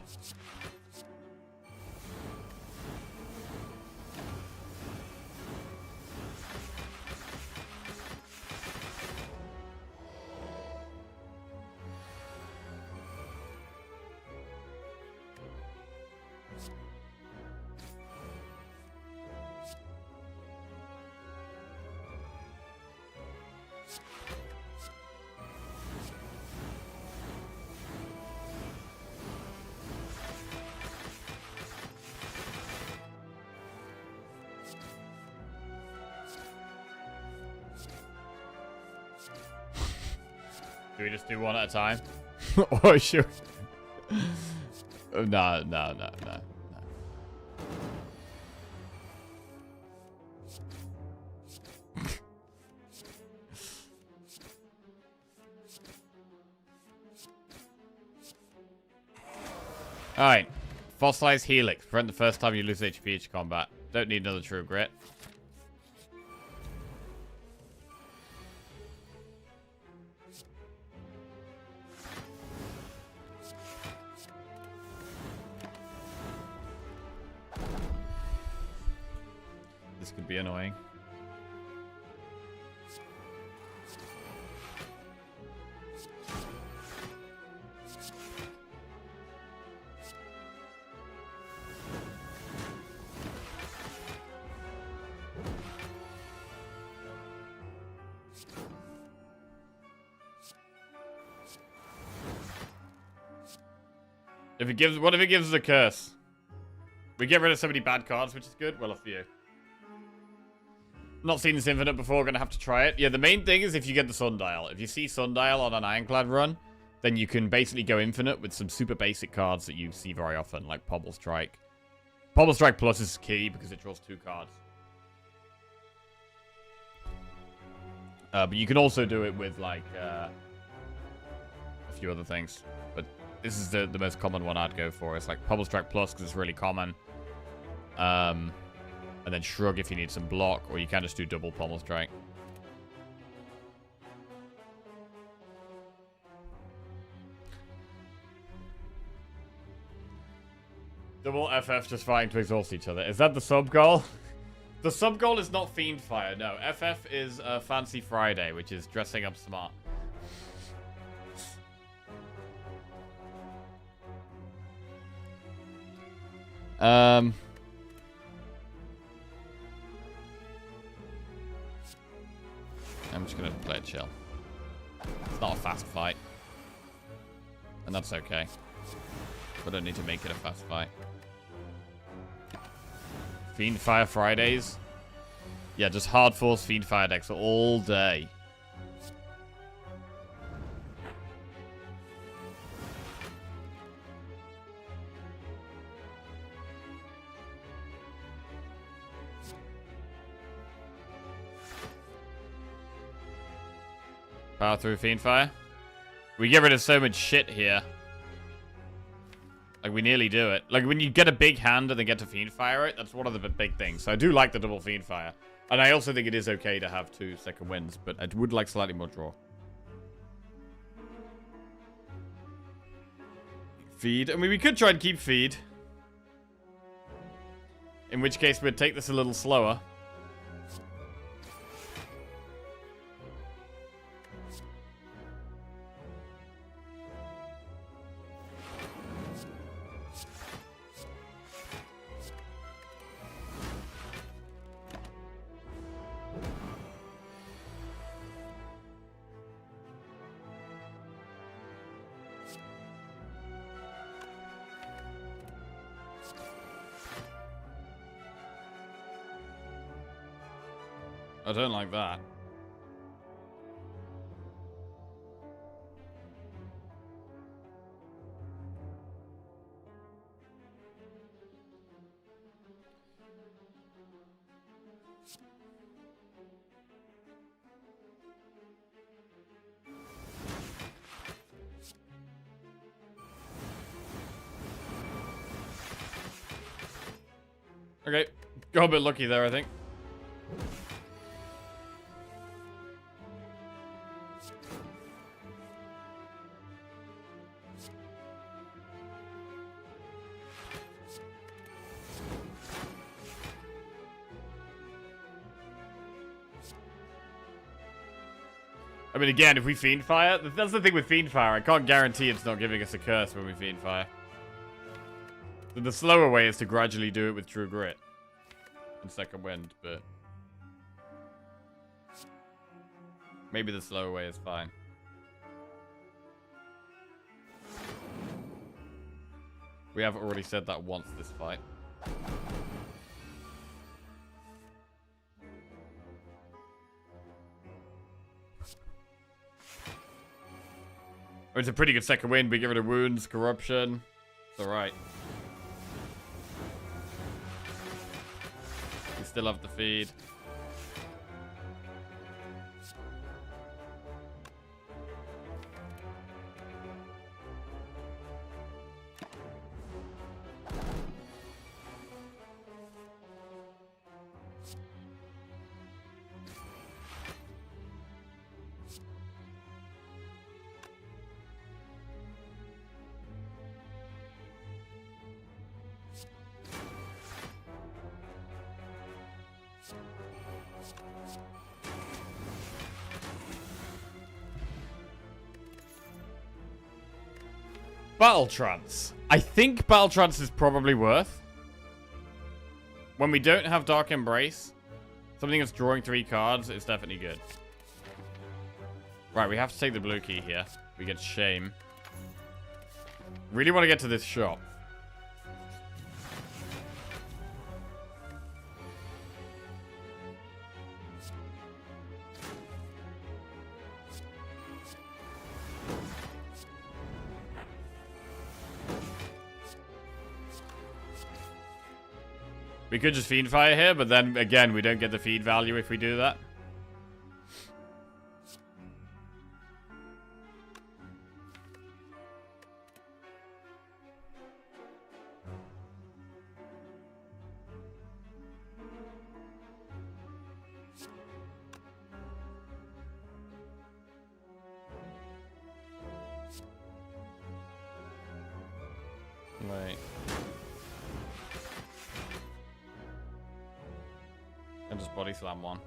Speaker 1: Do we just do one at a time? Or should we... No. Alright. Fossilized Helix. Prevent the first time you lose HP each combat. Don't need another True Grit. This could be annoying. If it gives, what if it gives us a curse? We get rid of so many bad cards, which is good. Well, a few. Not seen this infinite before, gonna have to try it. Yeah, the main thing is if you get the Sundial. If you see Sundial on an Ironclad run, then you can basically go infinite with some super basic cards that you see very often, like Pommel Strike. Pommel Strike Plus is key because it draws 2 cards. But you can also do it with, like, a few other things. But this is the most common one I'd go for. It's like Pommel Strike Plus because it's really common. And then Shrug if you need some block, or you can just do double Pommel Strike. Double FF just fighting to exhaust each other. Is that the sub-goal? The sub-goal is not Fiend Fire, no. FF is Fancy Friday, which is dressing up smart. I'm just gonna play it chill. It's not a fast fight. And that's okay. I don't need to make it a fast fight. Fiend Fire Fridays? Yeah, just hard force Fiend Fire decks all day. Power through Fiendfire. We get rid of so much shit here. Like, we nearly do it. Like, when you get a big hand and then get to Fiendfire it, that's one of the big things. So I do like the double Fiendfire. And I also think it is okay to have 2 second wins, but I would like slightly more draw. Feed. I mean, we could try and keep feed. In which case, we'd take this a little slower. I don't like that. Okay, got a bit lucky there, I think. I mean, again, if we Fiendfire, that's the thing with Fiendfire. I can't guarantee it's not giving us a curse when we Fiendfire. So the slower way is to gradually do it with True Grit and Second Wind, but maybe the slower way is fine. We have already said that once this fight. It's a pretty good second win. We get rid of wounds, corruption. It's alright. We still have the feed. Battle Trance. I think Battle Trance is probably worth. When we don't have Dark Embrace, something that's drawing 3 cards is definitely good. Right, we have to take the blue key here. We get Shame. Really want to get to this shop. We could just Fiendfire here, but then, again, we don't get the feed value if we do that. Wait. And just body slam one.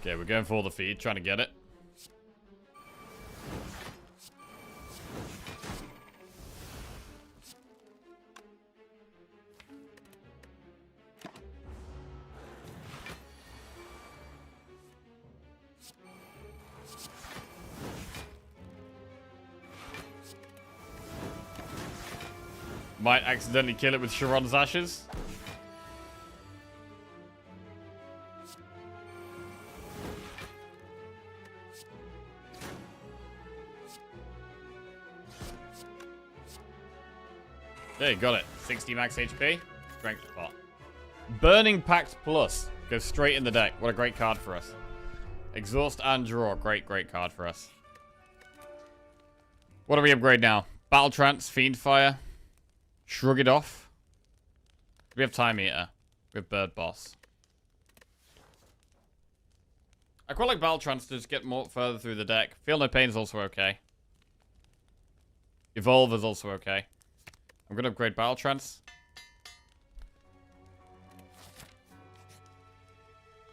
Speaker 1: Okay, we're going for the feed, trying to get it. Might accidentally kill it with Sharon's ashes. There, you got it. 60 max HP. Strength pot. Burning Pact Plus. Goes straight in the deck. What a great card for us. Exhaust and draw. Great, great card for us. What do we upgrade now? Battle Trance, Fiend Fire. Shrug it off. We have Time Eater. We have Bird Boss. I quite like Battle Trance to just get more further through the deck. Feel No Pain is also okay. Evolve is also okay. I'm going to upgrade Battle Trance.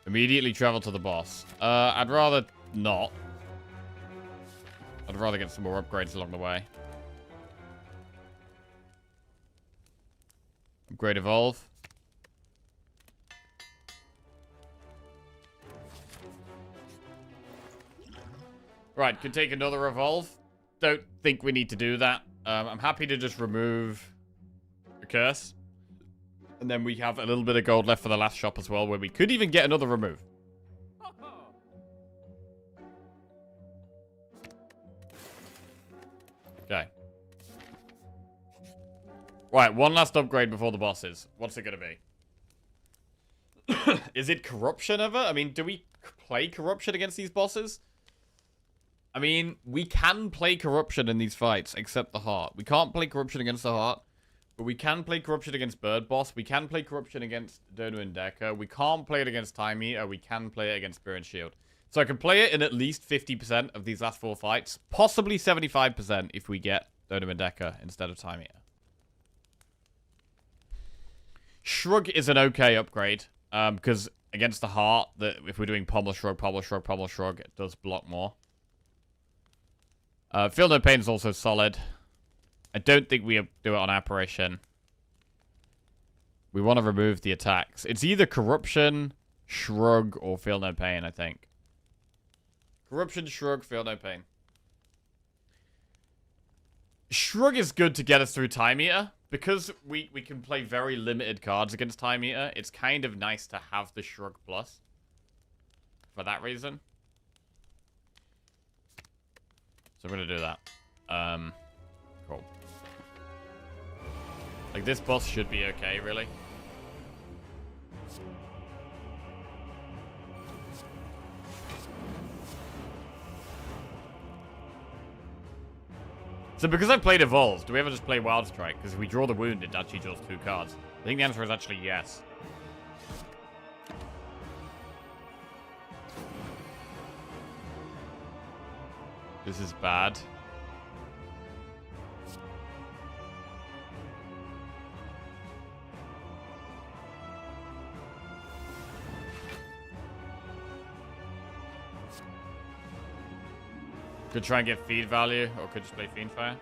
Speaker 1: Immediately travel to the boss. I'd rather not. I'd rather get some more upgrades along the way. Upgrade Evolve. Right, can take another Evolve. Don't think we need to do that. I'm happy to just remove the curse. And then we have a little bit of gold left for the last shop as well, where we could even get another remove. Okay. Right, one last upgrade before the bosses. What's it going to be? Is it Corruption ever? I mean, do we play Corruption against these bosses? I mean, we can play Corruption in these fights, except the Heart. We can't play Corruption against the Heart, but we can play Corruption against Bird Boss. We can play Corruption against Dono and Decker. We can't play it against Time Eater. We can play it against Spear and Shield. So I can play it in at least 50% of these last 4 fights. Possibly 75% if we get Dono and Decker instead of Time Eater. Shrug is an okay upgrade, because against the Heart, if we're doing Pommel Shrug, Pommel Shrug, Pommel Shrug, it does block more. Feel No Pain is also solid. I don't think we do it on Apparition. We want to remove the attacks. It's either Corruption, Shrug, or Feel No Pain, I think. Corruption, Shrug, Feel No Pain. Shrug is good to get us through Time Eater. Because we can play very limited cards against Time Eater, it's kind of nice to have the Shrug Plus. For that reason. So I'm going to do that. Cool. Like, this boss should be okay, really. So because I played Evolve, do we ever just play Wild Strike? Because if we draw the wound, it actually draws 2 cards. I think the answer is actually yes. This is bad. Could try and get feed value, or could just play Fiend Fire.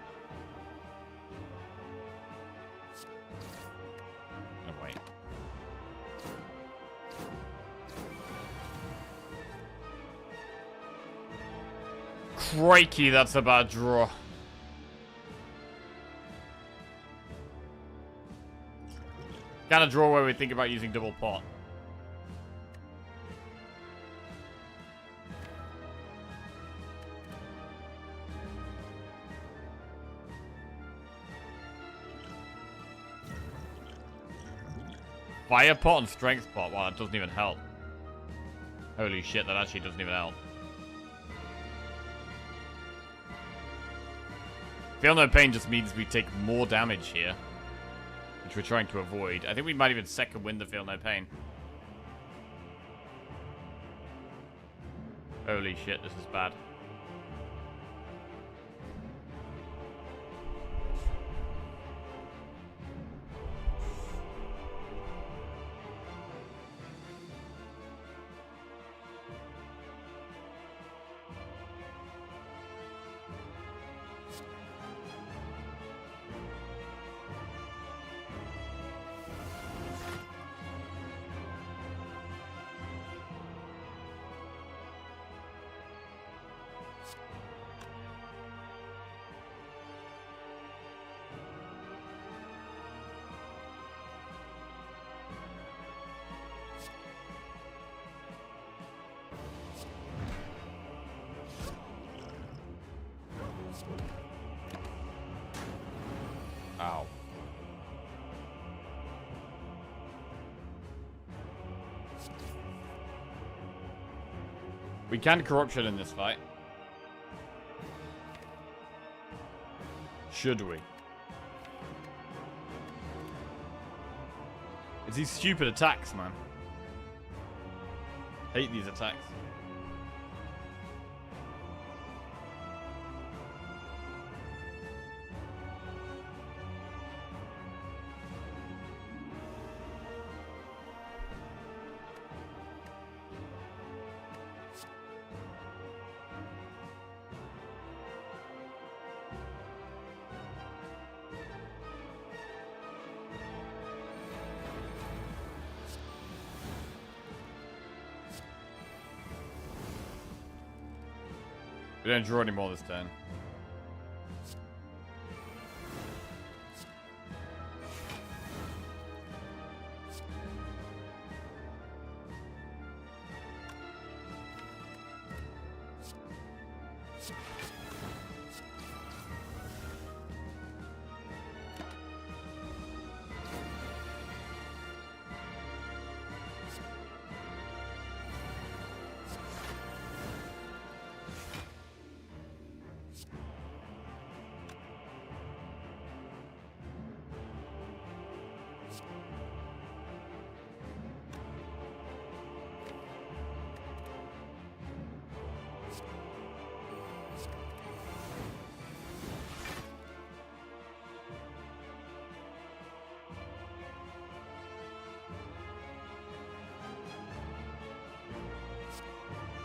Speaker 1: Oh, wait. Crikey, that's a bad draw. Kind of draw where we think about using double pot. Fire pot and strength pot. Wow, that doesn't even help. Holy shit, that actually doesn't even help. Feel No Pain just means we take more damage here, which we're trying to avoid. I think we might even second win the Feel No Pain. Holy shit, this is bad. We can corruption in this fight. Should we? It's these stupid attacks, man. Hate these attacks. We don't draw anymore this turn.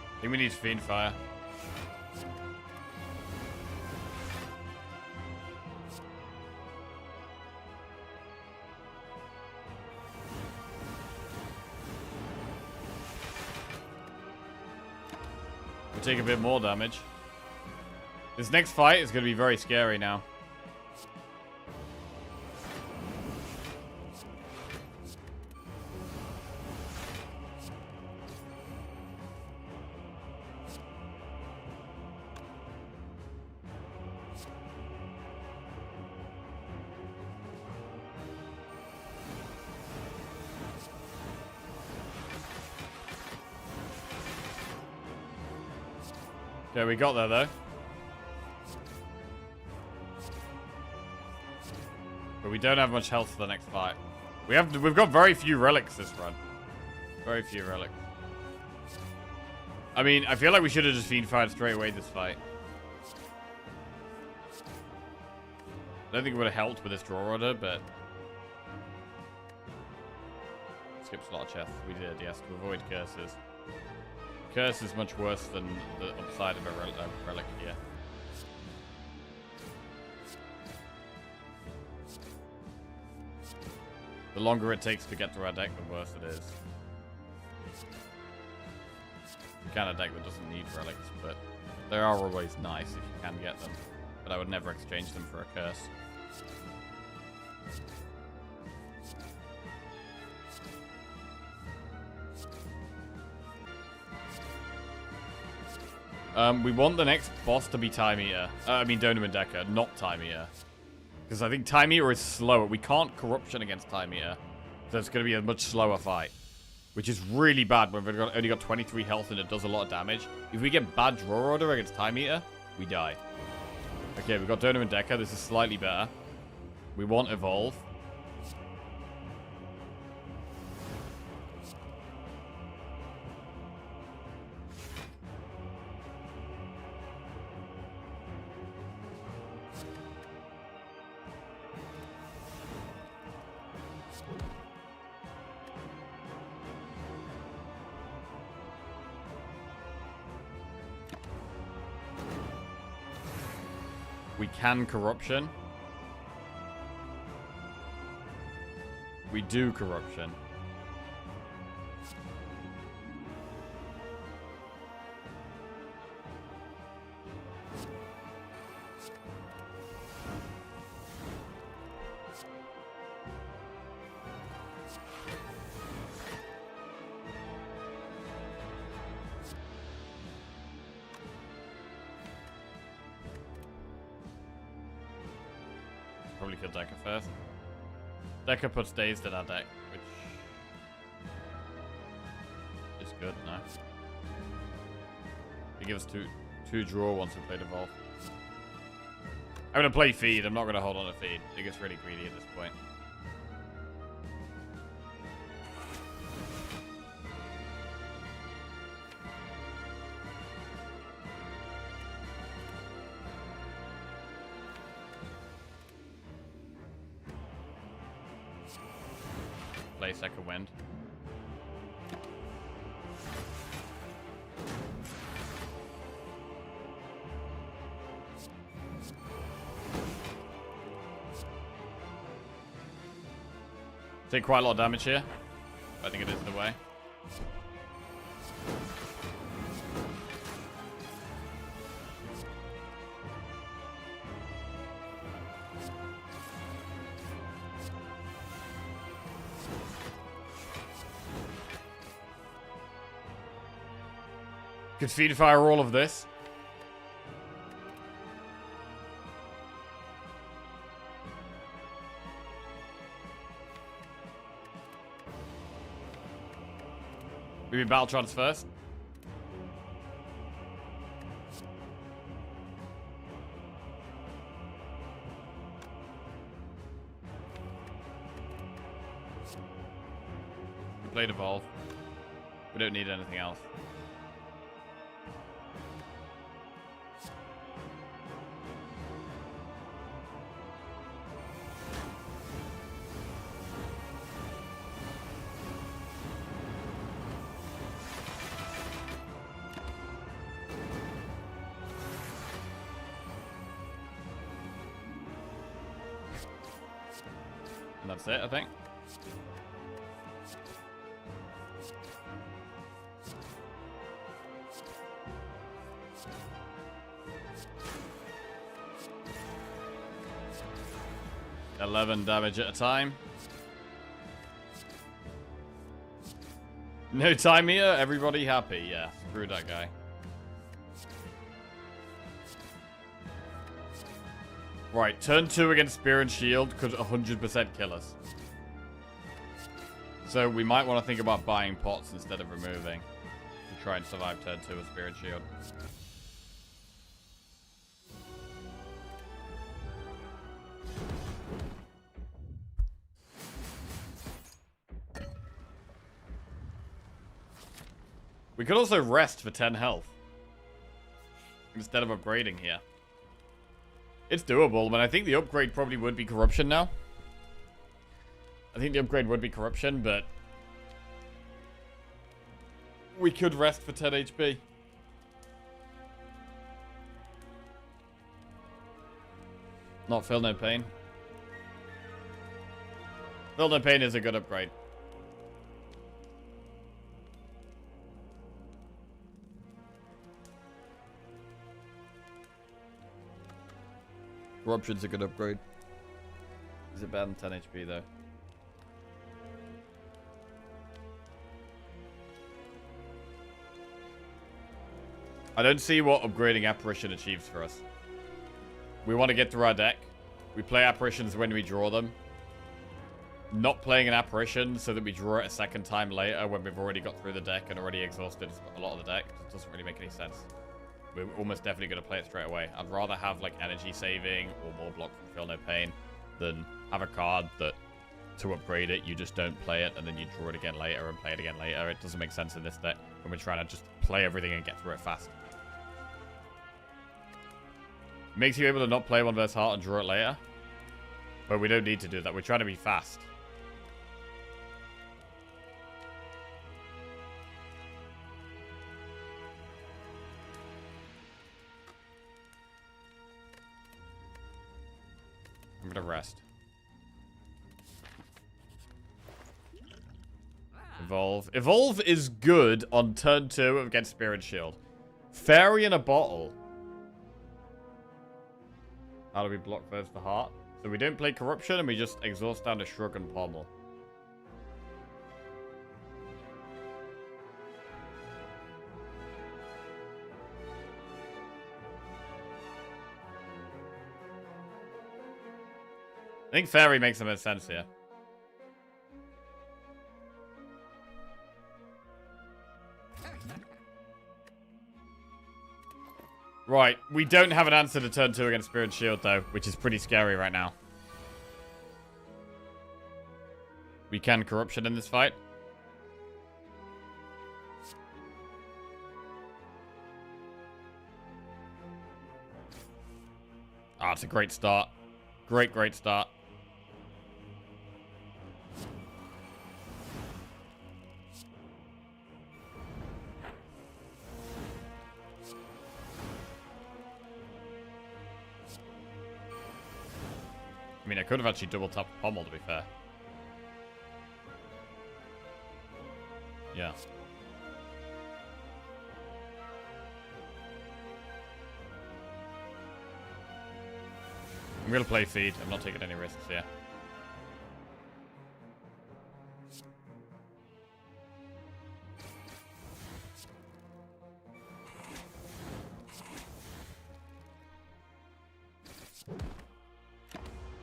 Speaker 1: I think we need Fiend Fire. We take a bit more damage. This next fight is going to be very scary now. Okay, we got there though. But we don't have much health for the next fight. We've got very few relics this run. Very few relics. I mean, I feel like we should have just Fiend Fired straight away this fight. I don't think it would have helped with this draw order, but skip slot chest. We did, yes, to avoid curses. Curse is much worse than the upside of a relic here. The longer it takes to get to our deck, the worse it is. The kind of deck that doesn't need relics, but they are always nice if you can get them. But I would never exchange them for a curse. We want the next boss to be Time Eater. I mean, Donum and Decker, not Time Eater. Because I think Time Eater is slower. We can't Corruption against Time Eater. So it's going to be a much slower fight. Which is really bad when we've only got 23 health and it does a lot of damage. If we get bad draw order against Time Eater, we die. Okay, we've got Donum and Decker. This is slightly better. We want Evolve. We can Corruption. We do Corruption. Probably kill Decker first. Decker puts Dazed in our deck, which is good, nice. It gives us two draw once we play Devolve. I'm gonna play Feed. I'm not gonna hold on to Feed. It gets really greedy at this point. Play Second Wind. Take quite a lot of damage here. I think it is the way. Could feed fire all of this. Maybe Battle Trance first. We played Evolve. We don't need anything else. And that's it, I think. $11 damage at a time. No time here, everybody happy. Yeah, screw that guy. Right, turn 2 against Spear and Shield could 100% kill us. So we might want to think about buying pots instead of removing to try and survive turn 2 with Spear and Shield. We could also rest for 10 health instead of upgrading here. It's doable, but I think the upgrade probably would be Corruption now. I think the upgrade would be Corruption, but we could rest for 10 HP. Not Feel No Pain. Feel No Pain is a good upgrade. Corruption's a good upgrade. Is it better than 10 HP though? I don't see what upgrading Apparition achieves for us. We want to get through our deck. We play Apparitions when we draw them. Not playing an Apparition so that we draw it a second time later when we've already got through the deck and already exhausted a lot of the deck. It doesn't really make any sense. We're almost definitely going to play it straight away. I'd rather have like energy saving or more block from Feel No Pain than have a card that to upgrade it you just don't play it and then you draw it again later and play it again later. It doesn't make sense in this deck when we're trying to just play everything and get through it fast. Makes you able to not play one versus heart and draw it later. But we don't need to do that. We're trying to be fast. I'm gonna rest. Evolve. Evolve is good on turn 2 against Spirit Shield. Fairy in a bottle. How do we block versus the heart? So we don't play Corruption and we just exhaust down to Shrug and Pommel. I think Fairy makes the most sense here. Right, we don't have an answer to turn 2 against Spirit Shield, though, which is pretty scary right now. We can Corruption in this fight. Ah, it's a great start. Great start. I mean, I could have actually double tapped Pommel, to be fair. Yeah. I'm gonna play Feed. I'm not taking any risks here.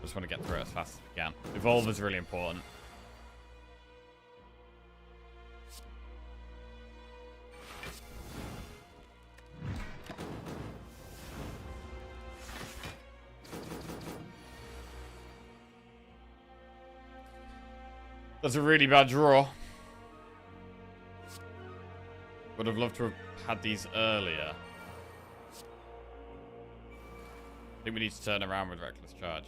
Speaker 1: Just want to get through it as fast as we can. Evolve is really important. That's a really bad draw. Would have loved to have had these earlier. I think we need to turn around with Reckless Charge.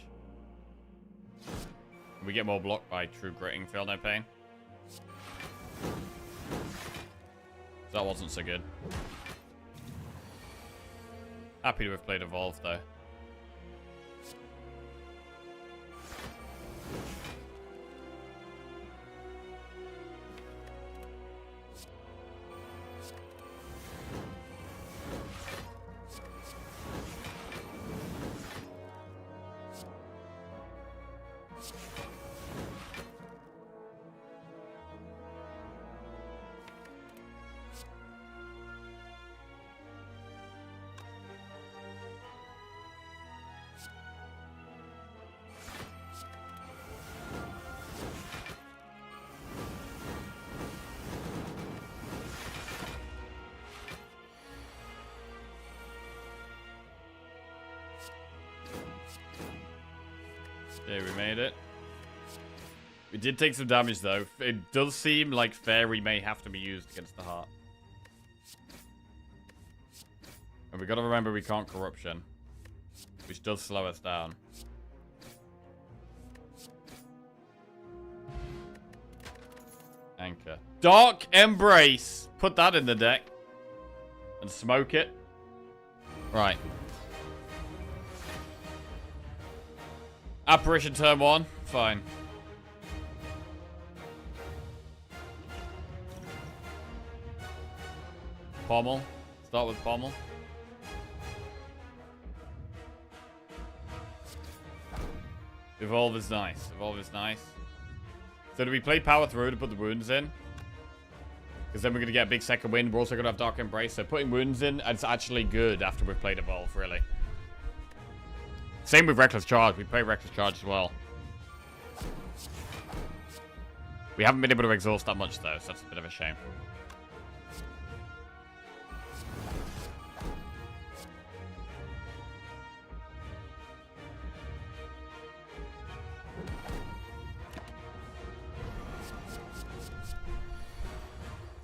Speaker 1: We get more blocked by True Gritting, Feel No Pain. That wasn't so good. Happy to have played Evolve, though. Yeah, we made it. We did take some damage, though. It does seem like Fairy may have to be used against the Heart. And we gotta remember we can't Corruption, which does slow us down. Anchor. Dark Embrace! Put that in the deck. And smoke it. Right. Apparition turn 1. Fine. Pommel. Start with Pommel. Evolve is nice. Evolve is nice. So do we play Power Through to put the wounds in? Because then we're going to get a big second wind. We're also going to have Dark Embrace. So putting wounds in, it's actually good after we've played Evolve, really. Same with Reckless Charge. We play Reckless Charge as well. We haven't been able to exhaust that much, though, so that's a bit of a shame.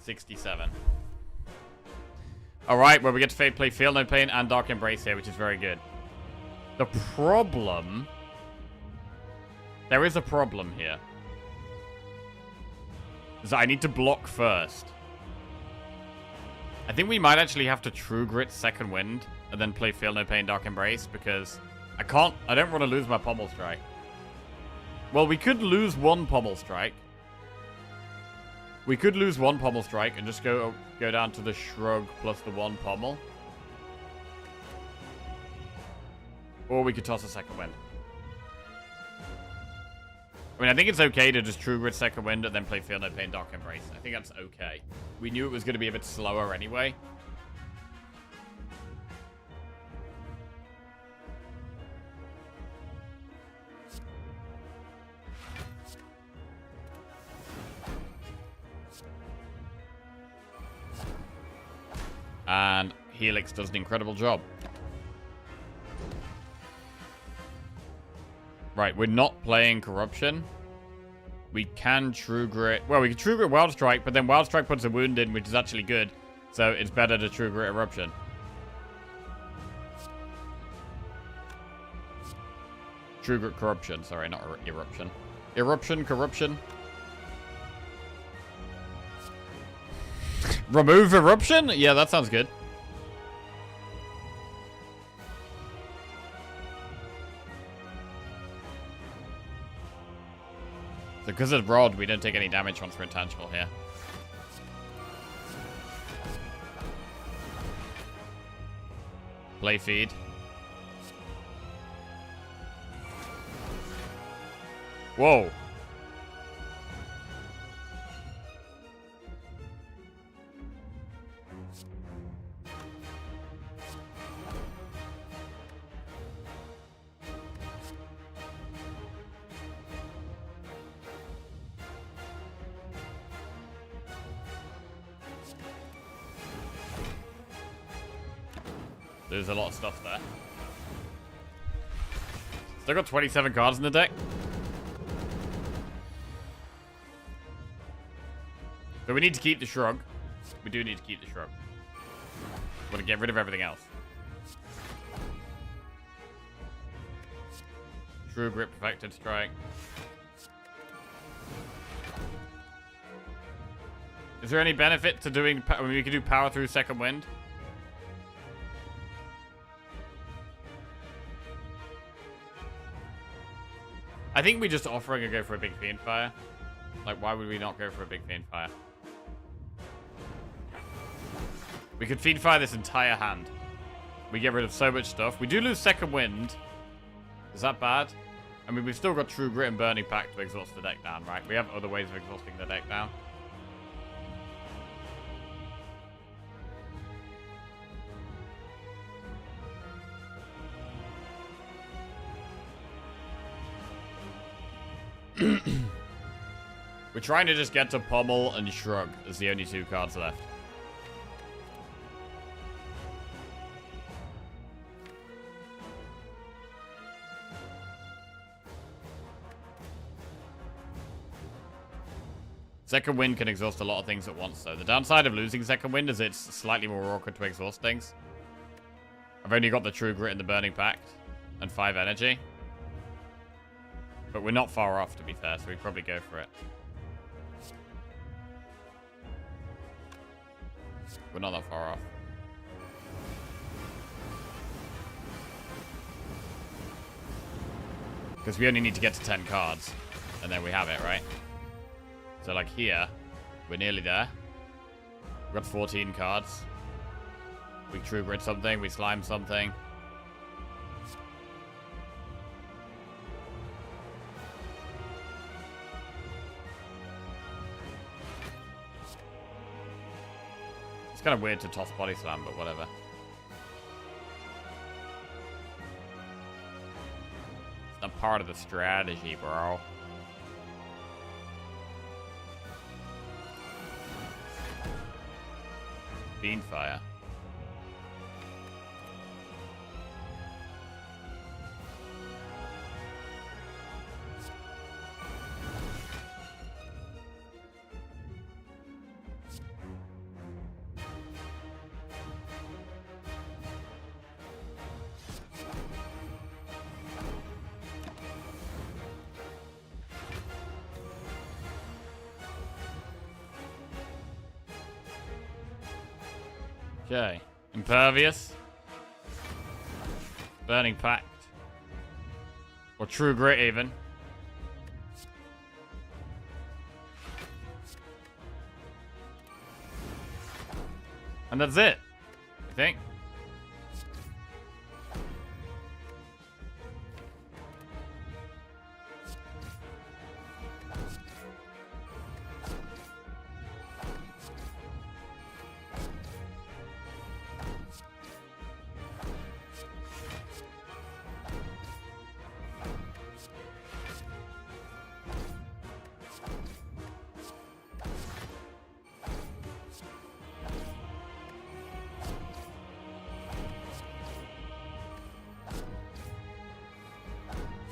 Speaker 1: $67. Alright, well, we get to play Feel No Pain and Dark Embrace here, which is very good. The problem... There is a problem here. Is that I need to block first. I think we might actually have to True Grit Second Wind and then play Feel No Pain, Dark Embrace because I don't want to lose my Pommel Strike. Well, we could lose one Pommel Strike. We could lose one Pommel Strike and just go down to the Shrug plus the one Pommel. Or we could toss a Second Wind. I mean, I think it's okay to just True Grit Second Wind and then play Feel No Pain, Dark Embrace. I think that's okay. We knew it was going to be a bit slower anyway. And Helix does an incredible job. Right, we're not playing Corruption. We can True Grit. Well, we can True Grit Wild Strike, but then Wild Strike puts a wound in, which is actually good. So it's better to True Grit Eruption. True Grit Corruption. Sorry, not Eruption. Eruption, Corruption. Remove Eruption? Yeah, that sounds good. So because of Rod, we don't take any damage once we're intangible here. Play feed. Whoa. There's a lot of stuff there. Still got 27 cards in the deck. So we need to keep the Shrug. We do need to keep the Shrug. Want to get rid of everything else. True Grip, Perfected Strike. Is there any benefit to doing... I mean, we could do Power through Second Wind. I think we just offering a go for a big Fiend Fire. Like, why would we not go for a big Fiend Fire? We could Fiend Fire this entire hand. We get rid of so much stuff. We do lose Second Wind. Is that bad? I mean, we've still got True Grit and Burning Pact to exhaust the deck down, right? We have other ways of exhausting the deck down. We're trying to just get to Pummel and Shrug as the only two cards left. Second Wind can exhaust a lot of things at once, though. The downside of losing Second Wind is it's slightly more awkward to exhaust things. I've only got the True Grit and the Burning Pact and 5 energy. But we're not far off, to be fair, so we'd probably go for it. We're not that far off. Because we only need to get to 10 cards. And then we have it, right? So, like, here, we're nearly there. We've got 14 cards. We True Grit something, we Slime something. It's kind of weird to toss Body Slam, but whatever. It's not part of the strategy, bro. Fiend Fire. Okay. Impervious. Burning Pact. Or True Grit, even. And that's it, I think.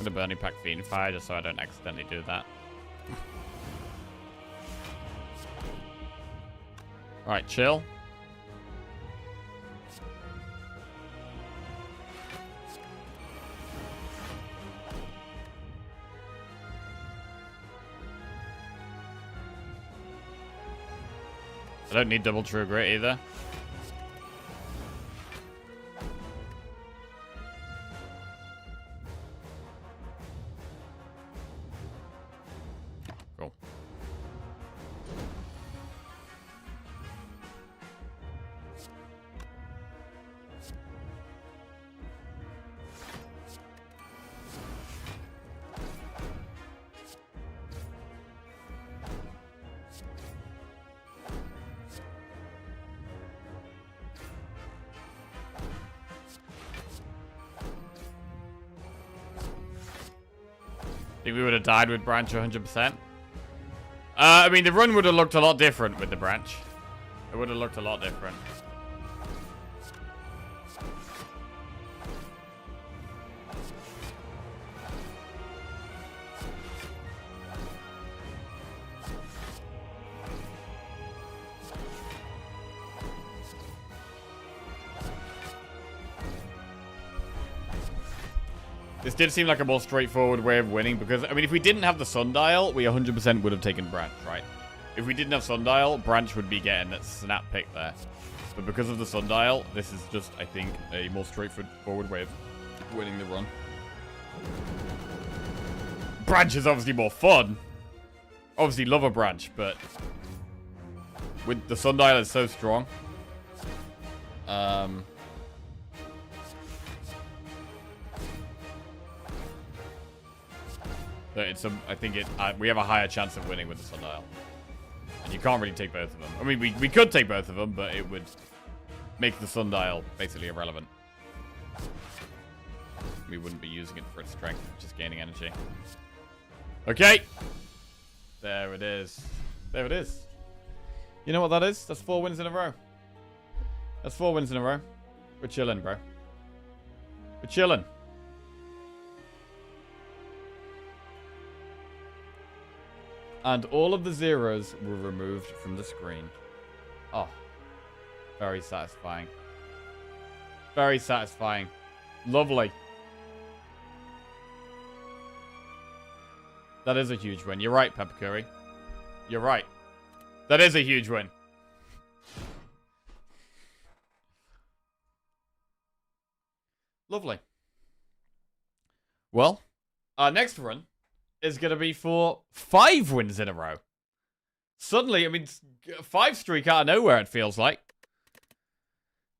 Speaker 1: I'm gonna Burning Pack Fiend Fire just so I don't accidentally do that. Alright, chill. I don't need double True Grit either. Cool. Think we would have died with Branch 100%. I mean, the run would have looked a lot different with the Branch. It would have looked a lot different. This did seem like a more straightforward way of winning because, I mean, if we didn't have the Sundial, we 100% would have taken Branch, right? If we didn't have Sundial, Branch would be getting that snap pick there. But because of the Sundial, this is just, I think, a more straightforward way of winning the run. Branch is obviously more fun. Obviously love a Branch, but with the Sundial is so strong. I think we have a higher chance of winning with the Sundial. And you can't really take both of them. I mean, we could take both of them, but it would make the Sundial basically irrelevant. We wouldn't be using it for its strength, just gaining energy. Okay. There it is. There it is. You know what that is? That's 4 wins in a row. That's 4 wins in a row. We're chilling, bro. We're chilling. And all of the zeros were removed from the screen. Oh. Very satisfying. Very satisfying. Lovely. That is a huge win. You're right, Pepper Curry. You're right. That is a huge win. Lovely. Well, our next run is going to be for 5 wins in a row. Suddenly, I mean, 5 streak out of nowhere, it feels like.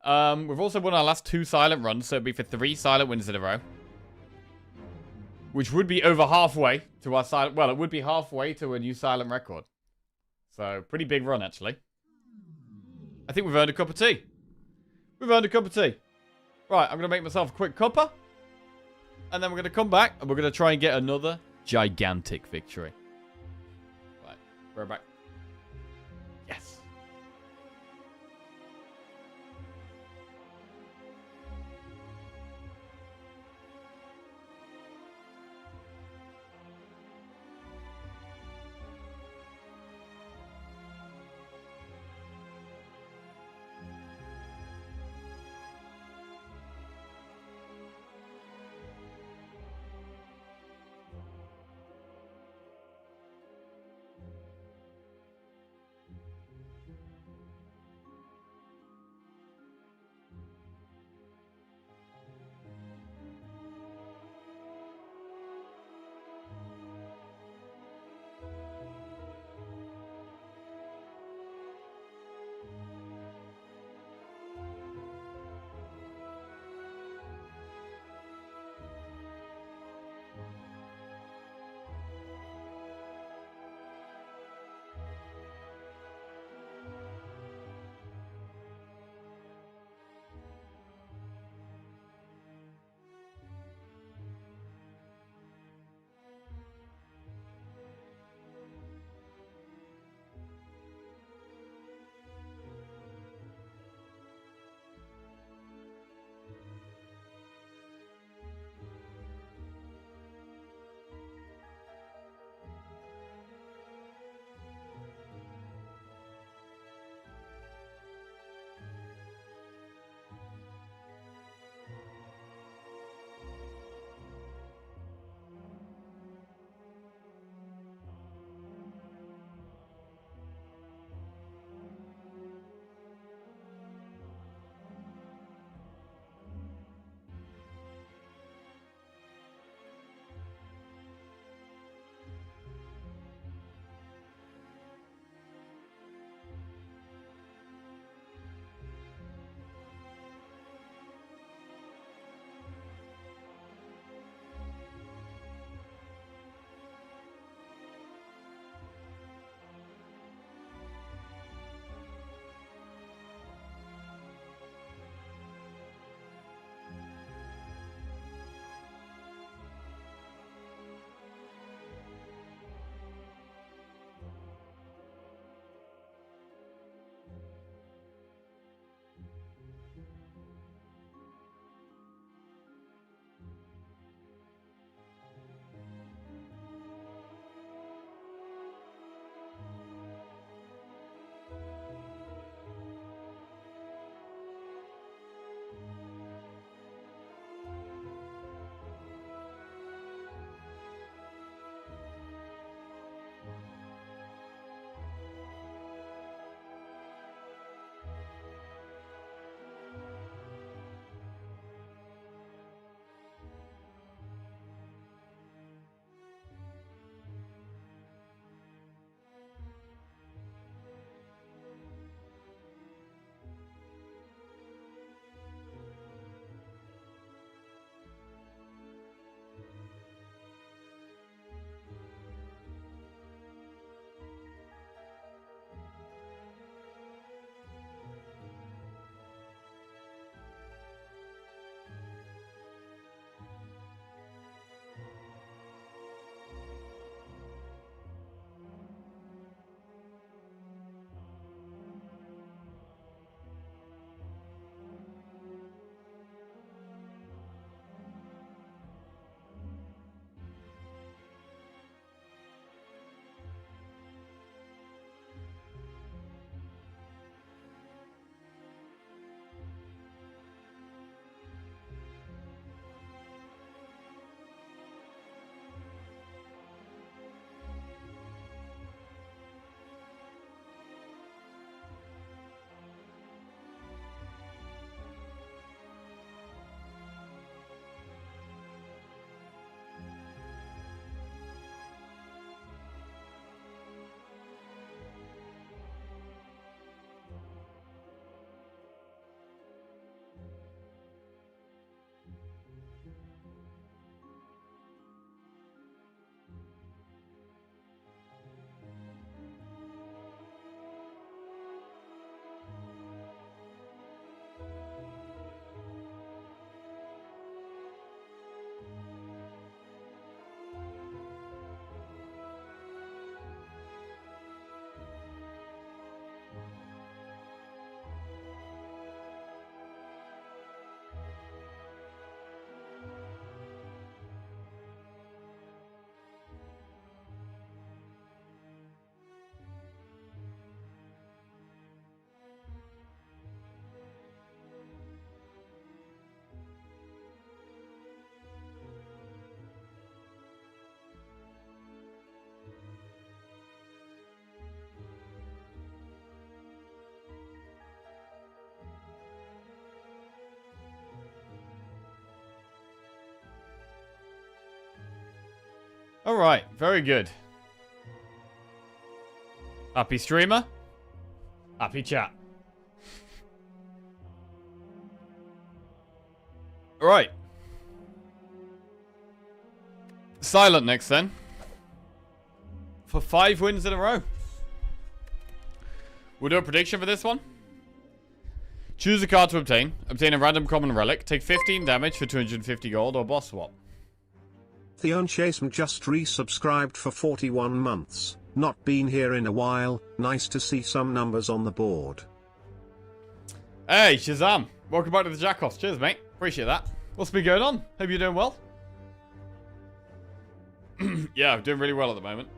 Speaker 1: We've also won our last 2 silent runs, so it'd be for 3 silent wins in a row. Which would be over halfway to our silent... Well, it would be halfway to a new silent record. So, pretty big run, actually. I think we've earned a cup of tea. We've earned a cup of tea. Right, I'm going to make myself a quick cuppa. And then we're going to come back, and we're going to try and get another gigantic victory. Right, we're back. Yes. Alright, very good. Happy streamer. Happy chat. Alright. Silent next then. For 5 wins in a row. We'll do a prediction for this one. Choose a card to obtain. Obtain a random common relic. Take 15 damage for 250 gold or boss swap.
Speaker 2: Theon Chasem just resubscribed for 41 months. Not been here in a while. Nice to see some numbers on the board.
Speaker 1: Hey, Shazam. Welcome back to the Jackoffs. Cheers, mate. Appreciate that. What's been going on? Hope you're doing well. Yeah, I'm doing really well at the moment.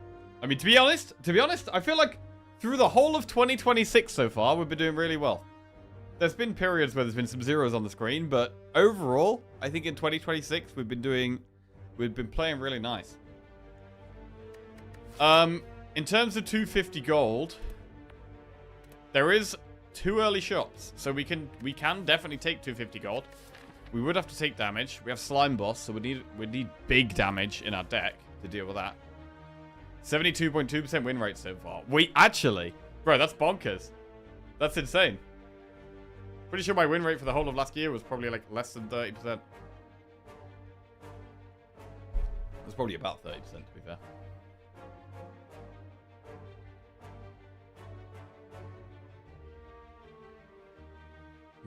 Speaker 1: I mean, to be honest, I feel like through the whole of 2026 so far, we've been doing really well. There's been periods where there's been some zeros on the screen, but overall, I think in 2026 we've been playing really nice. In terms of 250 gold, there is 2 early shots, so we can definitely take 250 gold. We would have to take damage. We have Slime Boss, so we need big damage in our deck to deal with that. 72.2% win rate so far. Wait, actually, bro, that's bonkers. That's insane. Pretty sure my win rate for the whole of last year was probably like less than 30%. It was probably about 30%, to be fair.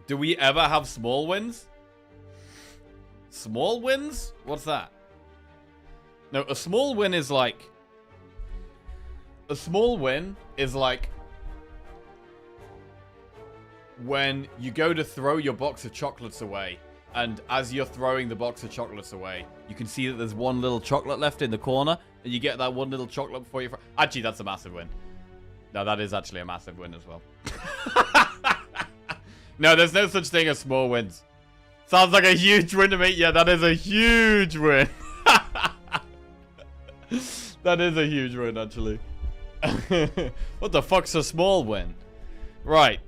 Speaker 1: Do we ever have small wins? Small wins? What's that? No, a small win is like... A small win is like... when you go to throw your box of chocolates away, and as you're throwing the box of chocolates away, you can see that there's one little chocolate left in the corner, and you get that one little chocolate before you... Actually, that's a massive win. No, that is actually a massive win as well. No, there's no such thing as small wins. Sounds like a huge win to me. Yeah, that is a huge win. That is a huge win, actually. What the fuck's a small win? Right.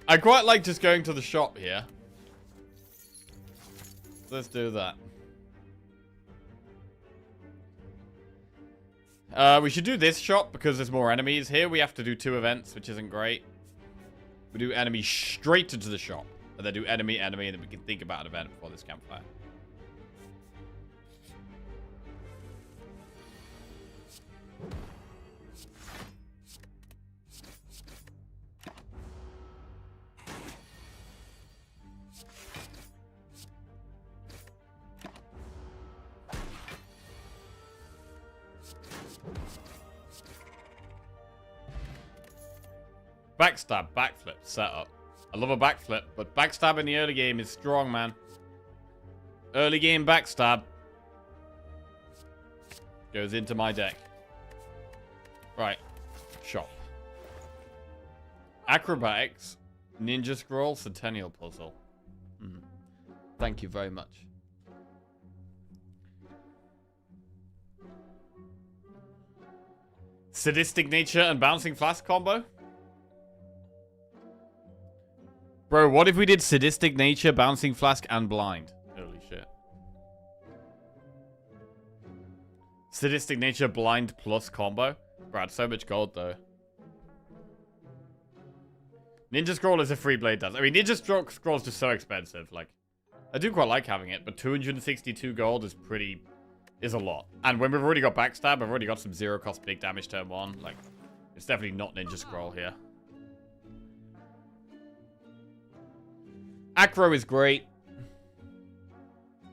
Speaker 1: I quite like just going to the shop here. Let's do that. We should do this shop because there's more enemies. Here we have to do 2 events, which isn't great. We do enemy straight into the shop. And then do enemy, and then we can think about an event before this campfire. Backstab, backflip, setup. I love a backflip, but backstab in the early game is strong, man. Early game backstab goes into my deck. Right. Shop. Acrobatics, Ninja Scroll, Centennial Puzzle. Thank you very much. Sadistic Nature and Bouncing Flask combo? Bro, what if we did Sadistic Nature, Bouncing Flask, and Blind? Holy shit. Sadistic Nature, Blind plus combo? Brad, so much gold, though. Ninja Scroll is a free blade dance. I mean, Ninja Scroll is just so expensive. Like, I do quite like having it, but 262 gold is a lot. And when we've already got Backstab, I've already got some zero-cost big damage turn 1. Like, it's definitely not Ninja Scroll here. Acro is great.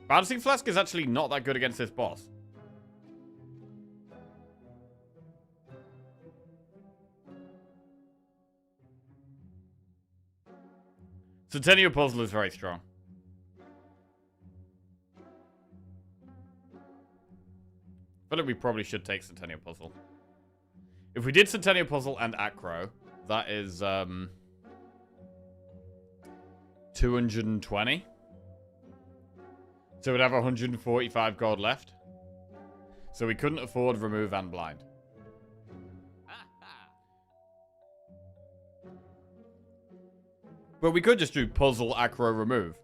Speaker 1: Bouncing Flask is actually not that good against this boss. Centennial Puzzle is very strong. I feel like we probably should take Centennial Puzzle. If we did Centennial Puzzle and Acro, that is, 220. So we'd have 145 gold left. So we couldn't afford Remove and Blind. But we could just do Puzzle, Acro, Remove.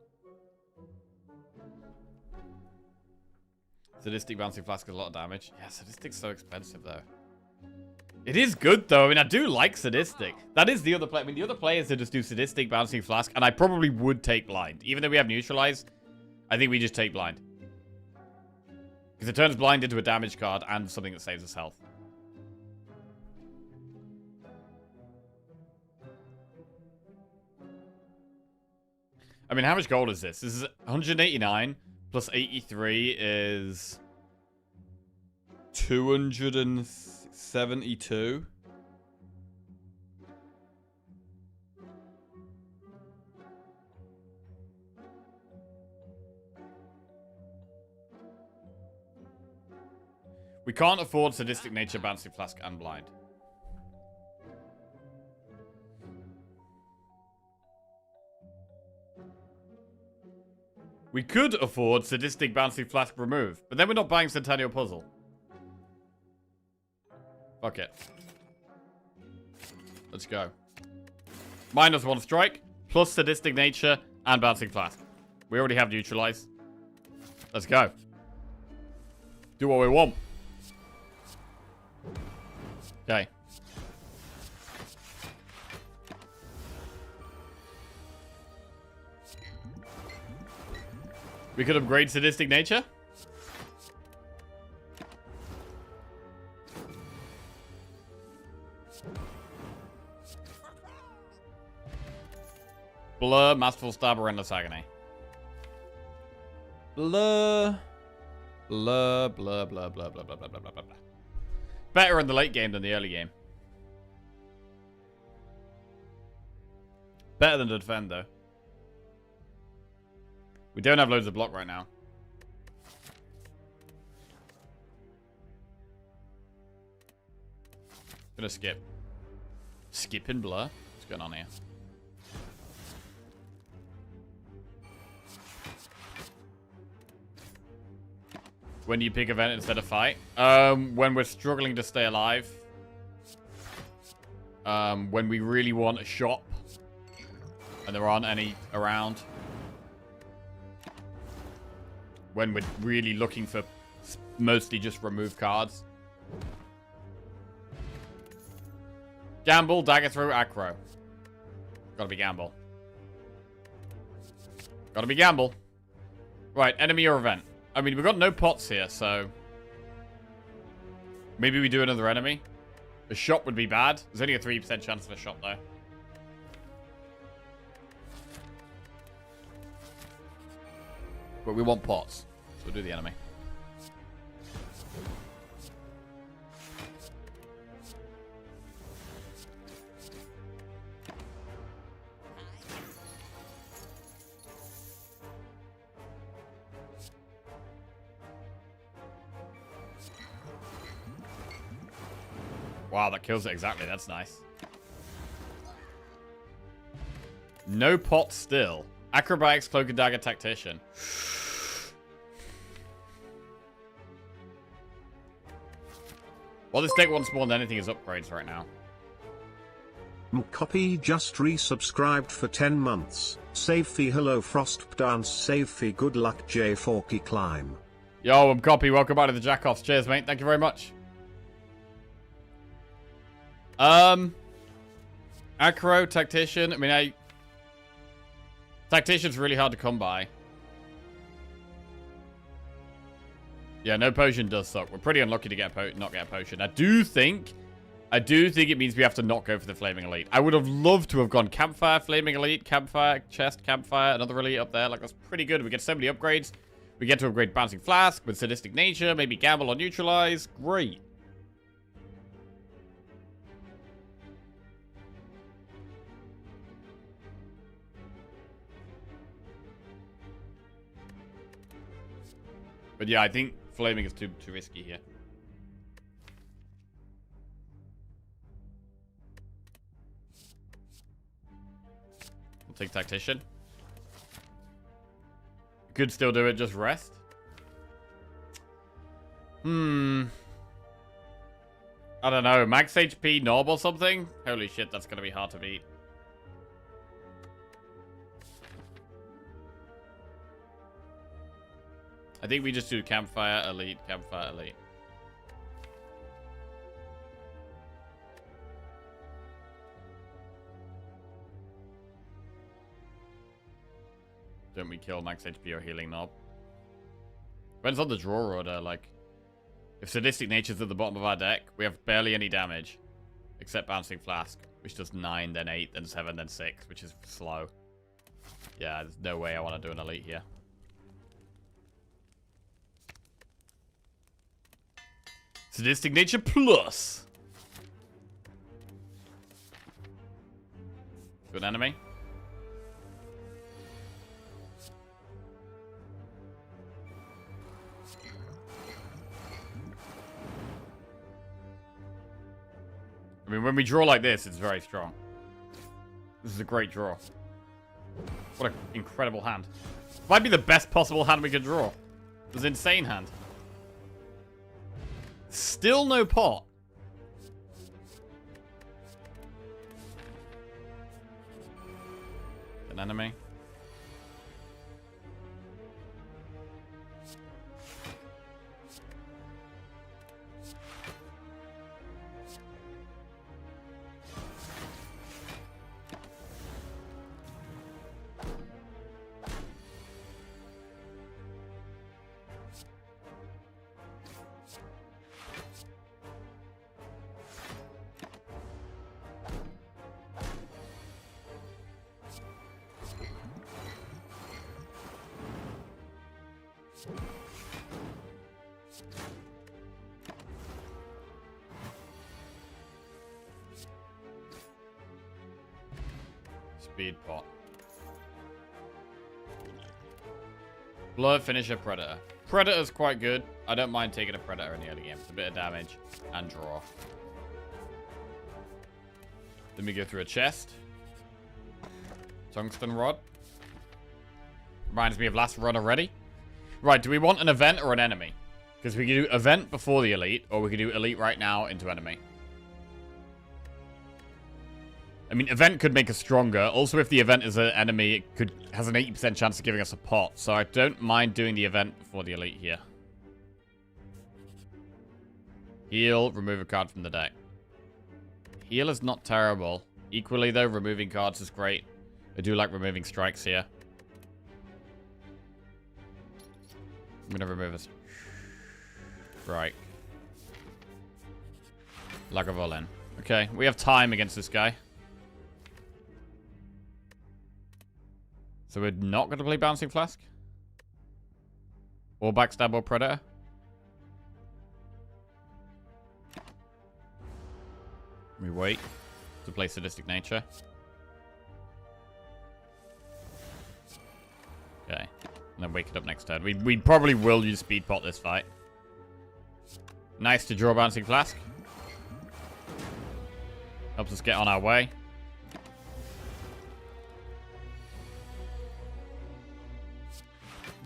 Speaker 1: Sadistic Bouncing Flask is a lot of damage. Yeah, Sadistic's so expensive, though. It is good, though. I mean, I do like Sadistic. That is the other play. I mean, the other players that just do Sadistic, Bouncing Flask, and I probably would take Blind. Even though we have Neutralize, I think we just take Blind. Because it turns Blind into a damage card and something that saves us health. I mean, how much gold is this? This is 189 plus 83 is 272. We can't afford Sadistic Nature, Bouncing Flask, and Blind. We could afford Sadistic Bouncing Flask Remove, but then we're not buying Centennial Puzzle. Fuck it. Let's go. -1 strike, plus Sadistic Nature, and Bouncing Flask. We already have Neutralize. Let's go. Do what we want. Okay. We could upgrade Sadistic Nature. Blur, Masterful Stab, or Endless Agony. Blur. Blur, blur, blur, blur, blur, blur, blur, blur, blur, blur. Better in the late game than the early game. Better than the defend, though. We don't have loads of block right now. Gonna skip. Skipping Blur? What's going on here? When do you pick event instead of fight? When we're struggling to stay alive. When we really want a shop. And there aren't any around. When we're really looking for mostly just remove cards. Gamble, Dagger Throw, Acro. Gotta be Gamble. Gotta be Gamble. Right, enemy or event. I mean, we've got no pots here, so... maybe we do another enemy. A shop would be bad. There's only a 3% chance of a shop, though. But we want pots. So we'll do the enemy. Wow, that kills it exactly. That's nice. No pot still. Acrobatics, Cloak and Dagger, Tactician. What this deck wants more than anything is upgrades right now.
Speaker 2: Mcopy just resubscribed for 10 months. Save fee hello Frost Dance, save fee good luck J Forky Climb.
Speaker 1: Yo, Mcopy, welcome back to the Jackoffs. Cheers, mate. Thank you very much. Acro, Tactician. I mean, Tactician's really hard to come by. Yeah, no potion does suck. We're pretty unlucky to get not get a potion. I do think it means we have to not go for the Flaming Elite. I would have loved to have gone Campfire, Flaming Elite, Campfire, Chest, Campfire, another Elite up there. Like, that's pretty good. We get so many upgrades. We get to upgrade Bouncing Flask with Sadistic Nature, maybe Gamble or Neutralize. Great. But yeah, I think Flaming is too risky here. We'll take Tactician. Could still do it, just rest. I don't know. Max HP Knob or something? Holy shit, that's going to be hard to beat. I think we just do campfire, elite, campfire, elite. Don't we kill max HP or healing knob? Depends on the draw order, like... If Sadistic Nature's at the bottom of our deck, we have barely any damage. Except Bouncing Flask, which does 9, then 8, then 7, then 6, which is slow. Yeah, there's no way I want to do an elite here. Sadistic Nature Plus! Good enemy. I mean, when we draw like this, it's very strong. This is a great draw. What an incredible hand. Might be the best possible hand we could draw. This insane hand. Still no pot. An enemy. Speed pot. Blood Finisher Predator. Predator's quite good. I don't mind taking a Predator in the early game. It's a bit of damage and draw. Then we go through a chest. Tungsten Rod. Reminds me of last run already. Right, do we want an event or an enemy? Because we can do event before the elite, or we can do elite right now into enemy. I mean, event could make us stronger. Also, if the event is an enemy, it has an 80% chance of giving us a pot. So I don't mind doing the event before the elite here. Heal, remove a card from the deck. Heal is not terrible. Equally, though, removing cards is great. I do like removing strikes here. I'm going to remove a strike. Lagavulin. Okay, we have time against this guy. So we're not going to play Bouncing Flask? Or Backstab or Predator? We wait to play Sadistic Nature. Okay. And then wake it up next turn. We probably will use Speed Pot this fight. Nice to draw Bouncing Flask. Helps us get on our way.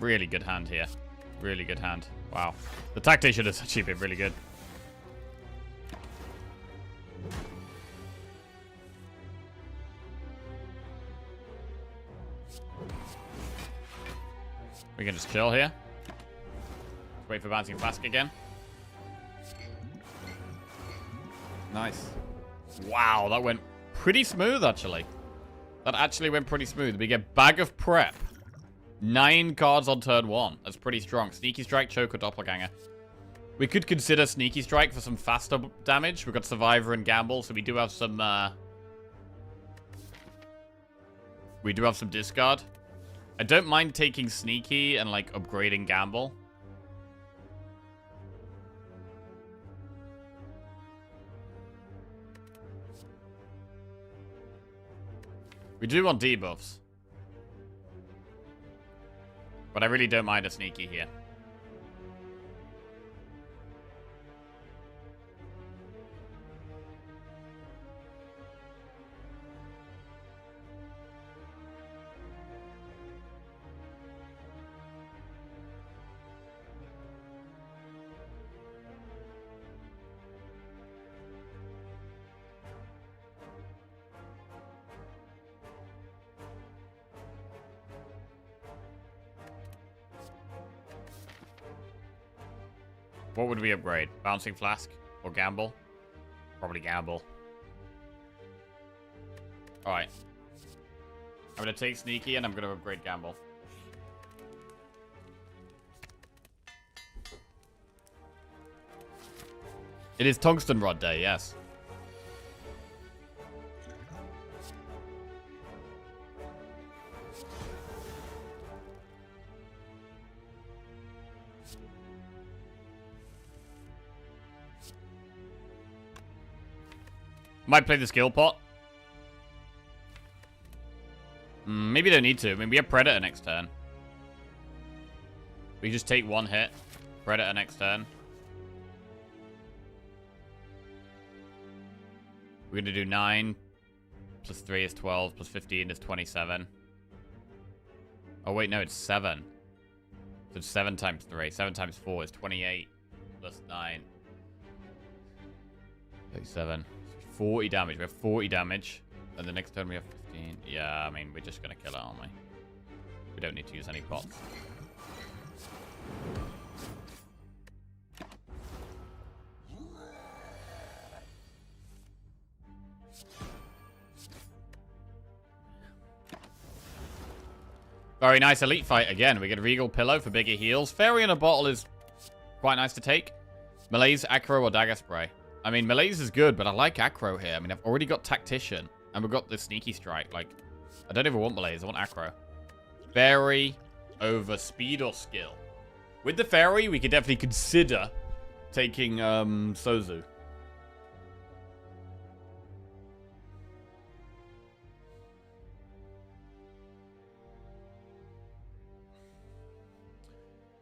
Speaker 1: Really good hand here. Really good hand. Wow. The Tactician has actually been really good. We can just chill here. Wait for Bouncing Flask again. Nice. Wow, that went pretty smooth, actually. That actually went pretty smooth. We get Bag of Prep. 9 cards on turn 1. That's pretty strong. Sneaky Strike, Choke, or Doppelganger. We could consider Sneaky Strike for some faster damage. We've got Survivor and Gamble, so we do have some... we do have some discard. I don't mind taking Sneaky and, like, upgrading Gamble. We do want debuffs. But I really don't mind a Sneaky here. What would we upgrade? Bouncing Flask or Gamble? Probably Gamble. Alright. I'm going to take Sneaky and I'm going to upgrade Gamble. It is Tungsten Rod Day, yes. Might play the skill pot. Maybe don't need to. I mean, we have Predator next turn. We just take one hit. Predator next turn. We're going to do 9. Plus 3 is 12. Plus 15 is 27. Oh, wait, no, it's 7. So it's 7 times 3. 7 times 4 is 28. Plus 9. 37. 40 damage. We have 40 damage. And the next turn we have 15. Yeah, I mean, we're just going to kill it, aren't we? We don't need to use any pots. Very nice elite fight again. We get Regal Pillow for bigger heals. Fairy in a bottle is quite nice to take. Malaise, Acro, or Dagger Spray. I mean, Malaise is good, but I like Acro here. I mean, I've already got Tactician, and we've got the Sneaky Strike. Like, I don't even want Malaise. I want Acro. Fairy over Speed or Skill. With the Fairy, we could definitely consider taking Sozu.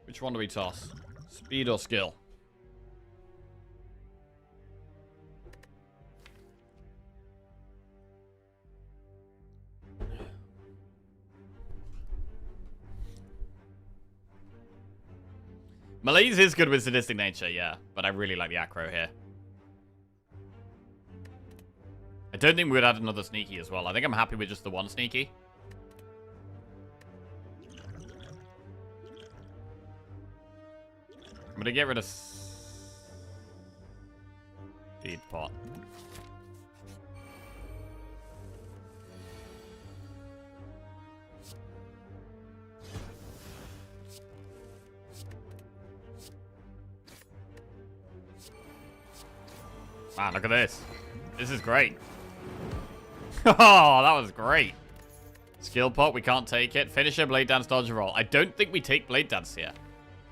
Speaker 1: Which one do we toss? Speed or Skill? Malaise is good with Sadistic Nature, yeah. But I really like the Acro here. I don't think we would add another Sneaky as well. I think I'm happy with just the one Sneaky. I'm going to get rid of Speed Pot. Man, look at this. This is great. Oh, that was great. Skill pot, we can't take it. Finisher, Blade Dance, Dodge, Roll. I don't think we take Blade Dance here.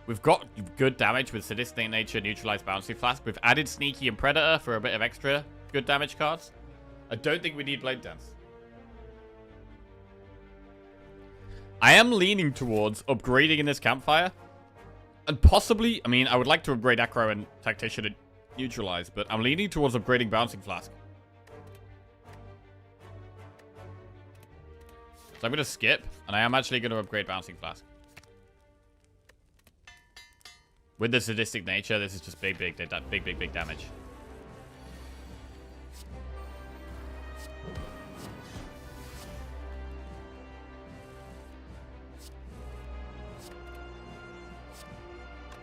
Speaker 1: We've got good damage with Sadistic Nature, Neutralize, Bouncy Flask. We've added Sneaky and Predator for a bit of extra good damage cards. I don't think we need Blade Dance. I am leaning towards upgrading in this campfire. And possibly, I mean, I would like to upgrade Acro and Tactician and Neutralize, but I'm leaning towards upgrading Bouncing Flask. So I'm going to skip, and I am actually going to upgrade Bouncing Flask. With the Sadistic Nature, this is just big damage.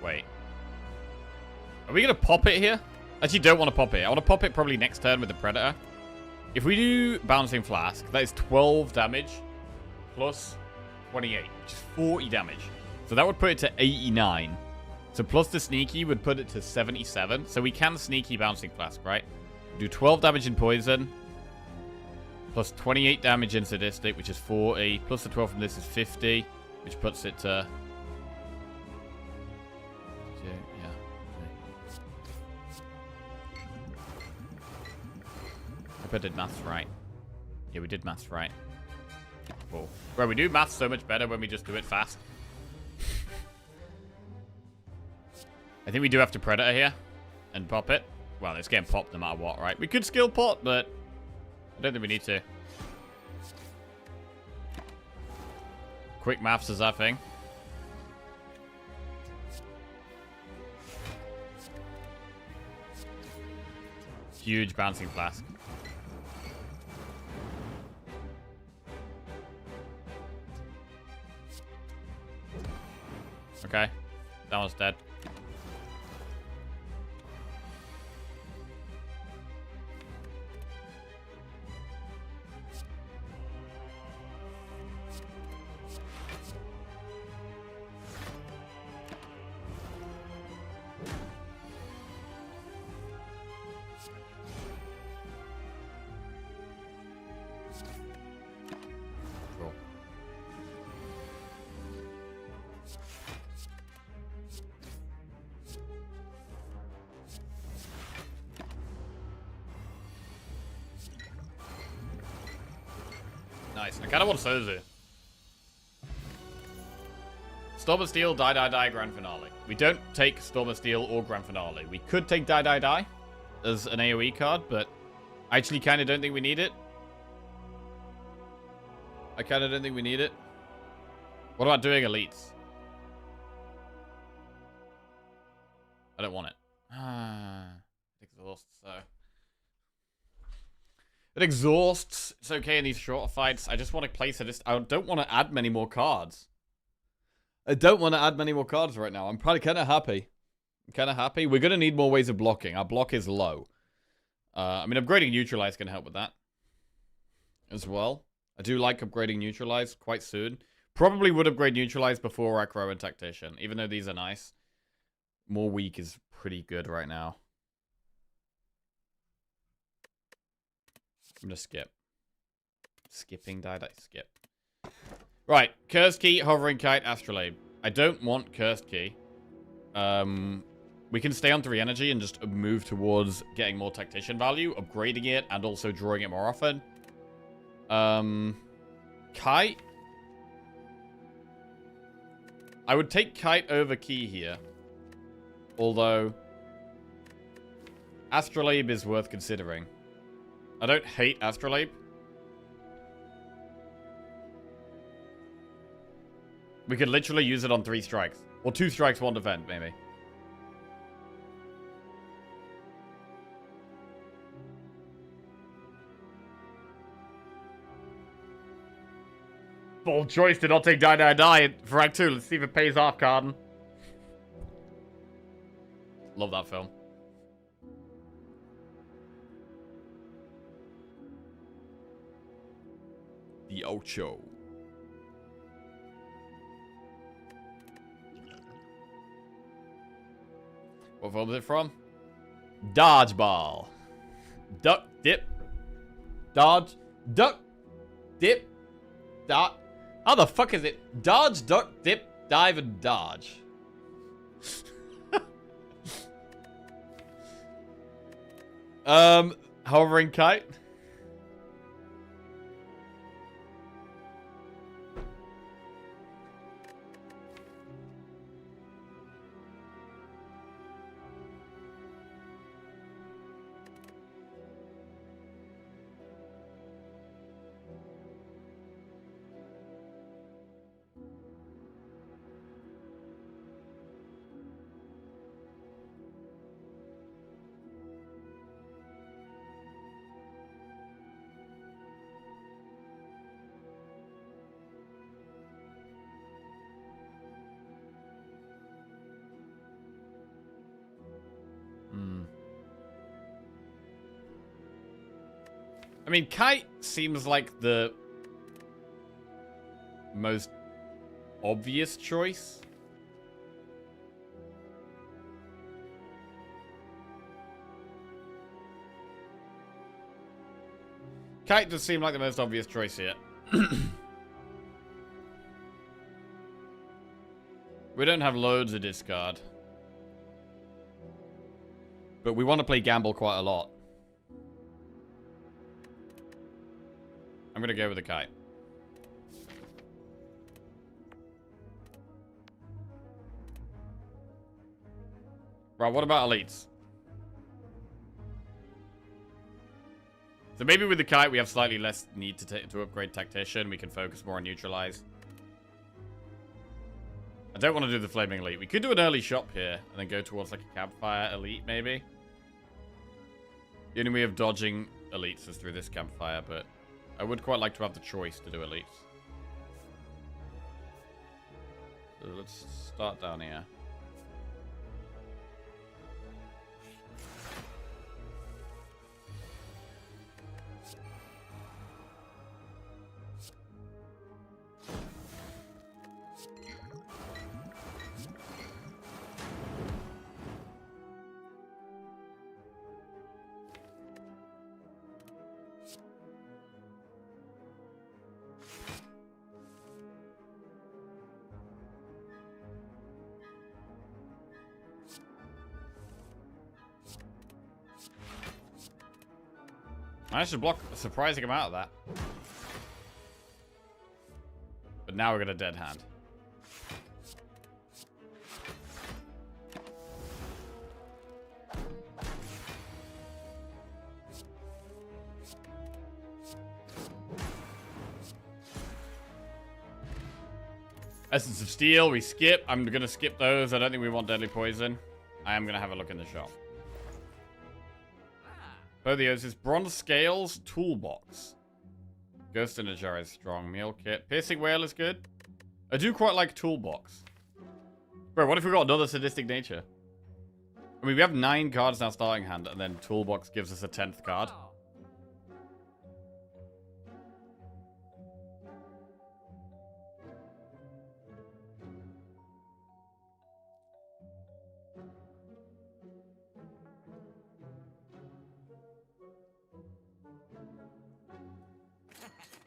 Speaker 1: Wait. Are we going to pop it here? Actually, don't want to pop it. I want to pop it probably next turn with the Predator. If we do Bouncing Flask, that is 12 damage plus 28, which is 40 damage. So that would put it to 89. So plus the Sneaky would put it to 77. So we can Sneaky Bouncing Flask, right? Do 12 damage in Poison. Plus 28 damage in Sadistic, which is 40. Plus the 12 from this is 50, which puts it to... I bet I did maths right. Yeah, we did maths right. Cool. Bro, we do maths so much better when we just do it fast. I think we do have to Predator here and pop it. Well, it's getting popped no matter what, right? We could skill pot, but I don't think we need to. Quick maths is our thing. Huge Bouncing Flask. Okay. That one's dead. Nice. I kind of want Sozu. Storm of Steel, Die Die Die, Grand Finale. We don't take Storm of Steel or Grand Finale. We could take Die Die Die as an AoE card, but I actually kind of don't think we need it. I kind of don't think we need it. What about doing elites? I don't want it. It exhausts, so. It exhausts. It's okay in these shorter fights. I just want to place it. I don't want to add many more cards. I don't want to add many more cards right now. I'm probably kind of happy. I'm kind of happy. We're going to need more ways of blocking. Our block is low. I mean, upgrading Neutralize can help with that as well. I do like upgrading Neutralize quite soon. Probably would upgrade Neutralize before Acro and Tactician, even though these are nice. More weak is pretty good right now. I'm going to skip. Skipping, die, skip. Right, Cursed Key, Hovering Kite, Astrolabe. I don't want Cursed Key. We can stay on 3 energy and just move towards getting more Tactician value, upgrading it, and also drawing it more often. Kite. I would take Kite over Key here. Although, Astrolabe is worth considering. I don't hate Astrolabe. We could literally use it on 3 strikes. Or 2 strikes, 1 defend, maybe. Bold choice to not take Die Die Die for Act 2. Let's see if it pays off, Carden. Love that film. The Ocho. What film is it from? Dodgeball. Duck, dip. Dodge, duck, dip, dot. How the fuck is it? Dodge, duck, dip, dive, and dodge. Hovering Kite. I mean, Kite seems like the most obvious choice. Kite does seem like the most obvious choice here. We don't have loads of discard. But we want to play Gamble quite a lot. I'm going to go with the Kite. Right, what about elites? So maybe with the Kite we have slightly less need to upgrade Tactician. We can focus more on Neutralize. I don't want to do the Flaming Elite. We could do an early shop here and then go towards like a Campfire Elite maybe. The only way of dodging elites is through this Campfire, but I would quite like to have the choice to do elites. So let's start down here. I managed to block a surprising amount of that. But now we're gonna dead hand. Essence of Steel, we skip. I'm gonna skip those. I don't think we want Deadly Poison. I am gonna have a look in the shop. Bodiosis, Bronze Scales, Toolbox. Ghost in a Jar is strong. Meal Kit. Piercing Whale is good. I do quite like Toolbox. Bro, what if we got another Sadistic Nature? I mean, we have 9 cards now starting hand, and then Toolbox gives us a 10th card.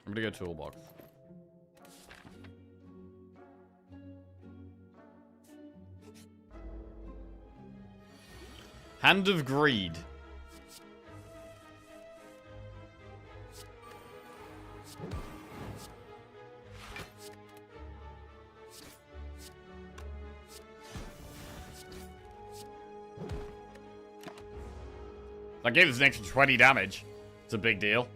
Speaker 1: I'm gonna go Toolbox. Hand of Greed. That gave us an extra 20 damage. It's a big deal.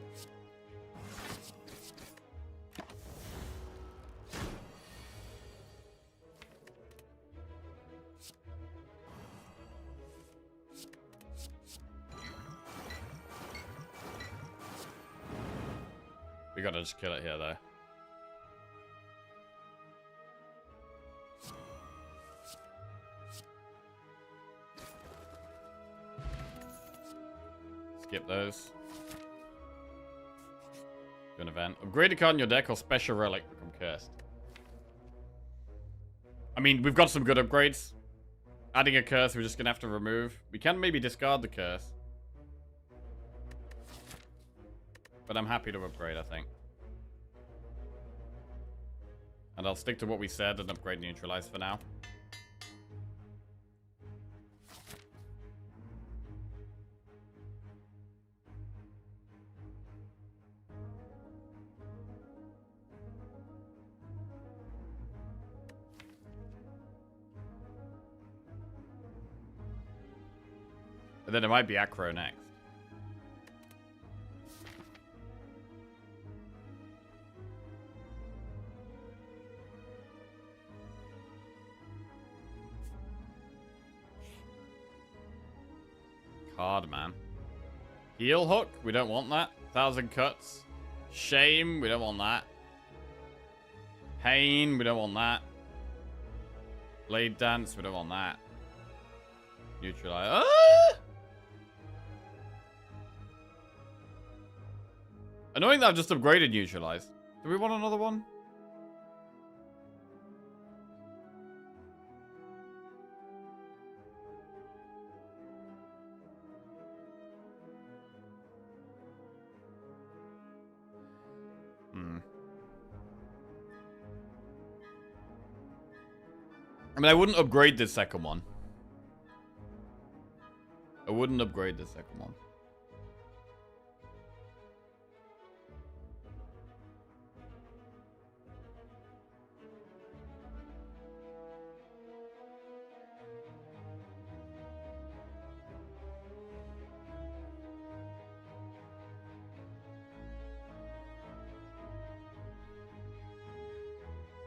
Speaker 1: We gotta just kill it here, though. Skip those. Do an event. Upgrade a card in your deck or special relic become cursed. I mean, we've got some good upgrades. Adding a curse, we're just gonna have to remove. We can maybe discard the curse. But I'm happy to upgrade, I think. And I'll stick to what we said and upgrade Neutralize for now. And then it might be Acro next. Card, man. Heel Hook, we don't want that. 1,000 Cuts. Shame, we don't want that. Pain, we don't want that. Blade Dance, we don't want that. Neutralize. Ah! Annoying that I've just upgraded Neutralize. Do we want another one? I mean, I wouldn't upgrade this second one. I wouldn't upgrade this second one.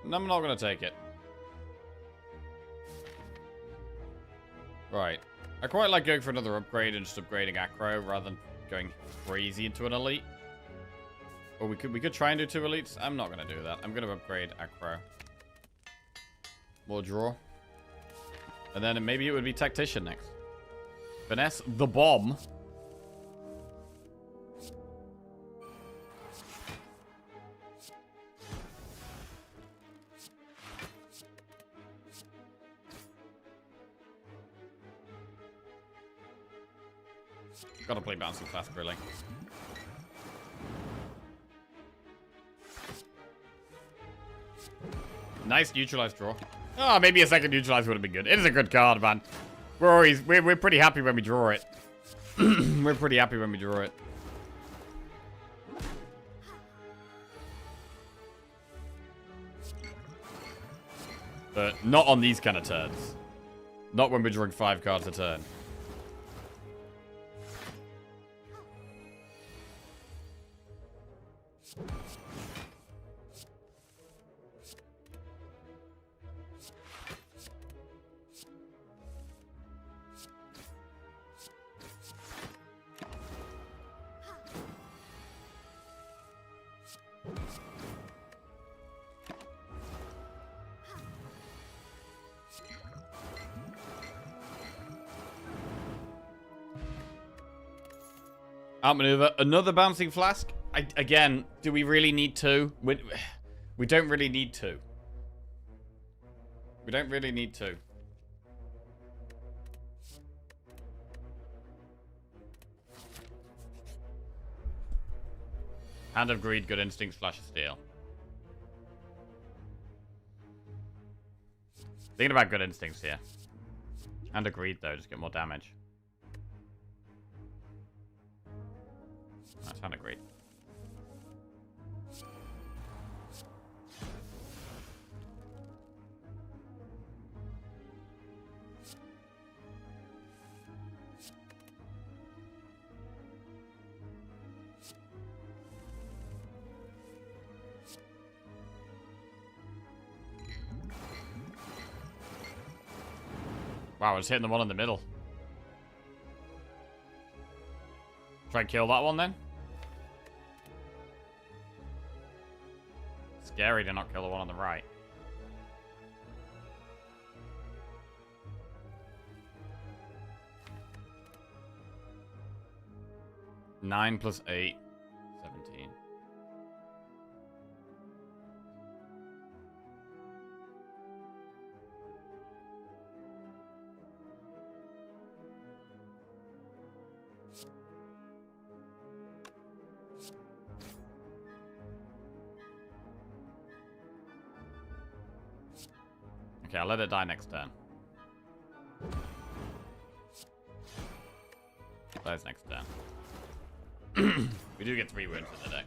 Speaker 1: No, I'm not going to take it. Right. I quite like going for another upgrade and just upgrading Acro rather than going crazy into an elite. Or we could try and do 2 elites. I'm not going to do that. I'm going to upgrade Acro. More draw. And then maybe it would be Tactician next. Finesse the Bomb. Gotta play Bouncing Fast, really. Nice Neutralize draw. Oh, maybe a second Neutralize would have been good. It is a good card, man. We're pretty happy when we draw it. We're pretty happy when we draw it. But not on these kind of turns. Not when we're drawing 5 cards a turn. Outmaneuver. Another bouncing flask? Again, do we really need to? We don't really need to. We don't really need to. Hand of Greed, Good Instincts, Flash of Steel. Thinking about Good Instincts here. Hand of Greed, though, just get more damage. That's Hand of Greed. Wow, I was hitting the one in the middle. Try and kill that one then. Scary to not kill the one on the right. Nine plus 8. 17. Okay, I'll let it die next turn. Dies next turn. We do get 3 wounds in the deck.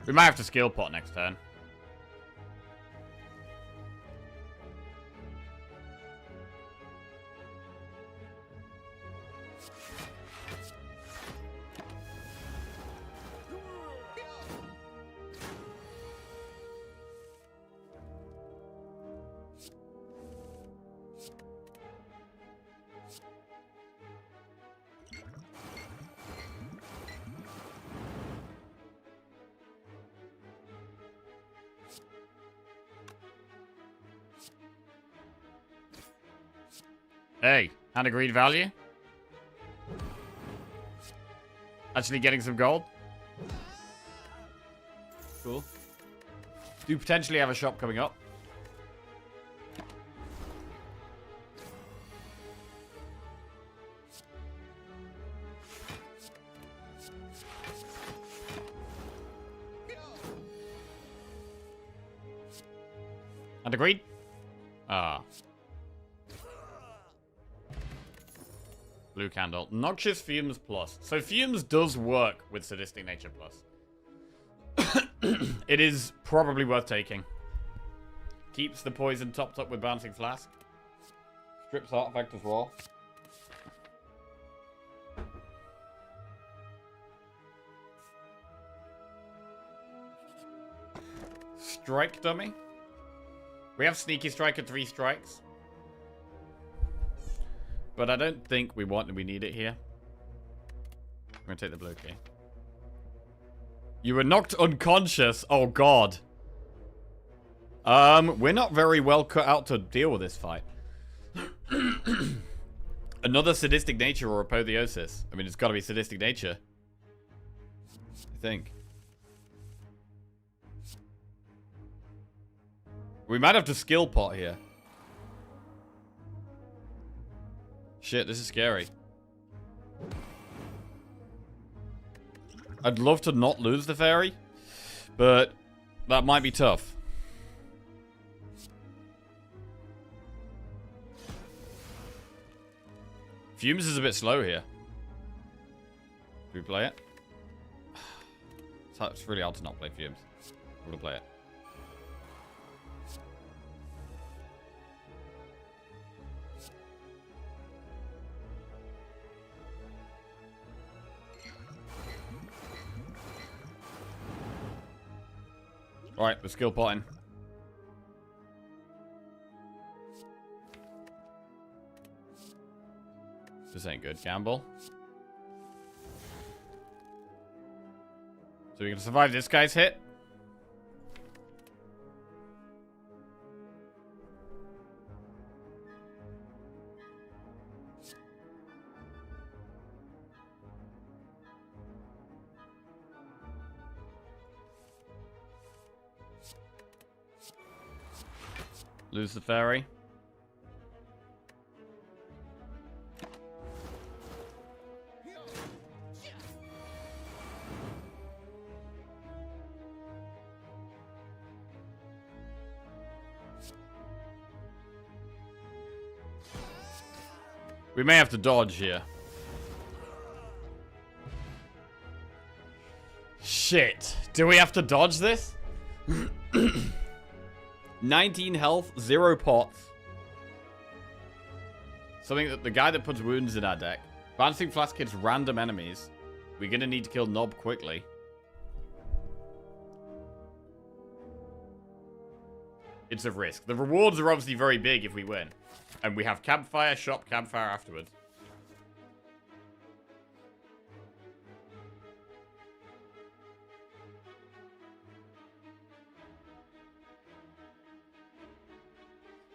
Speaker 1: We might have to skill pot next turn. Hey, Hand of Greed value. Actually getting some gold. Cool. Do potentially have a shop coming up. Hand of Greed. Ah. Blue candle. Noxious Fumes Plus. So Fumes does work with Sadistic Nature Plus. It is probably worth taking. Keeps the poison topped up with Bouncing Flask. Strips Artifact as well. Strike Dummy. We have Sneaky Strike at 3 strikes. But I don't think we need it here. I'm gonna take the blue key. You were knocked unconscious. Oh god. We're not very well cut out to deal with this fight. Another Sadistic Nature or Apotheosis. I mean, it's gotta be Sadistic Nature. I think. We might have to skill pot here. Shit, this is scary. I'd love to not lose the fairy. But that might be tough. Fumes is a bit slow here. Do we play it? It's really hard to not play Fumes. We're gonna play it. Alright, we're skill potting. This ain't good, Campbell. So we can survive this guy's hit. Lose the fairy. We may have to dodge here. Shit. Do we have to dodge this? 19 health, 0 pots. Something that the guy that puts wounds in our deck. Bouncing Flask hits random enemies. We're gonna need to kill Nob quickly. It's a risk. The rewards are obviously very big if we win. And we have Campfire, Shop, Campfire afterwards.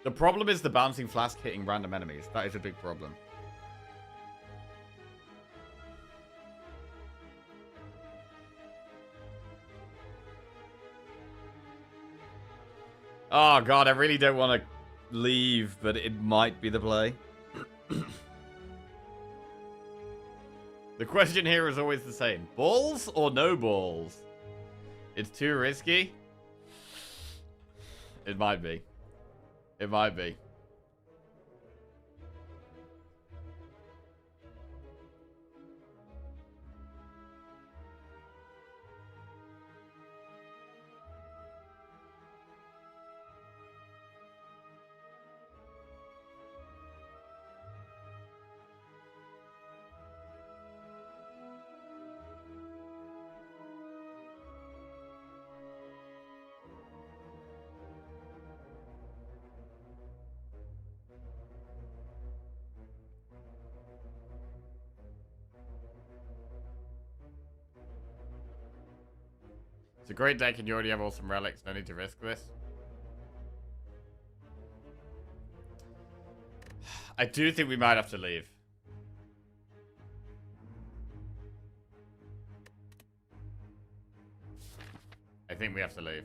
Speaker 1: The problem is the Bouncing Flask hitting random enemies. That is a big problem. Oh god, I really don't want to leave, but it might be the play. The question here is always the same. Balls or no balls? It's too risky? It might be. It might be. It's a great deck and you already have awesome relics. No need to risk this. I do think we might have to leave. I think we have to leave.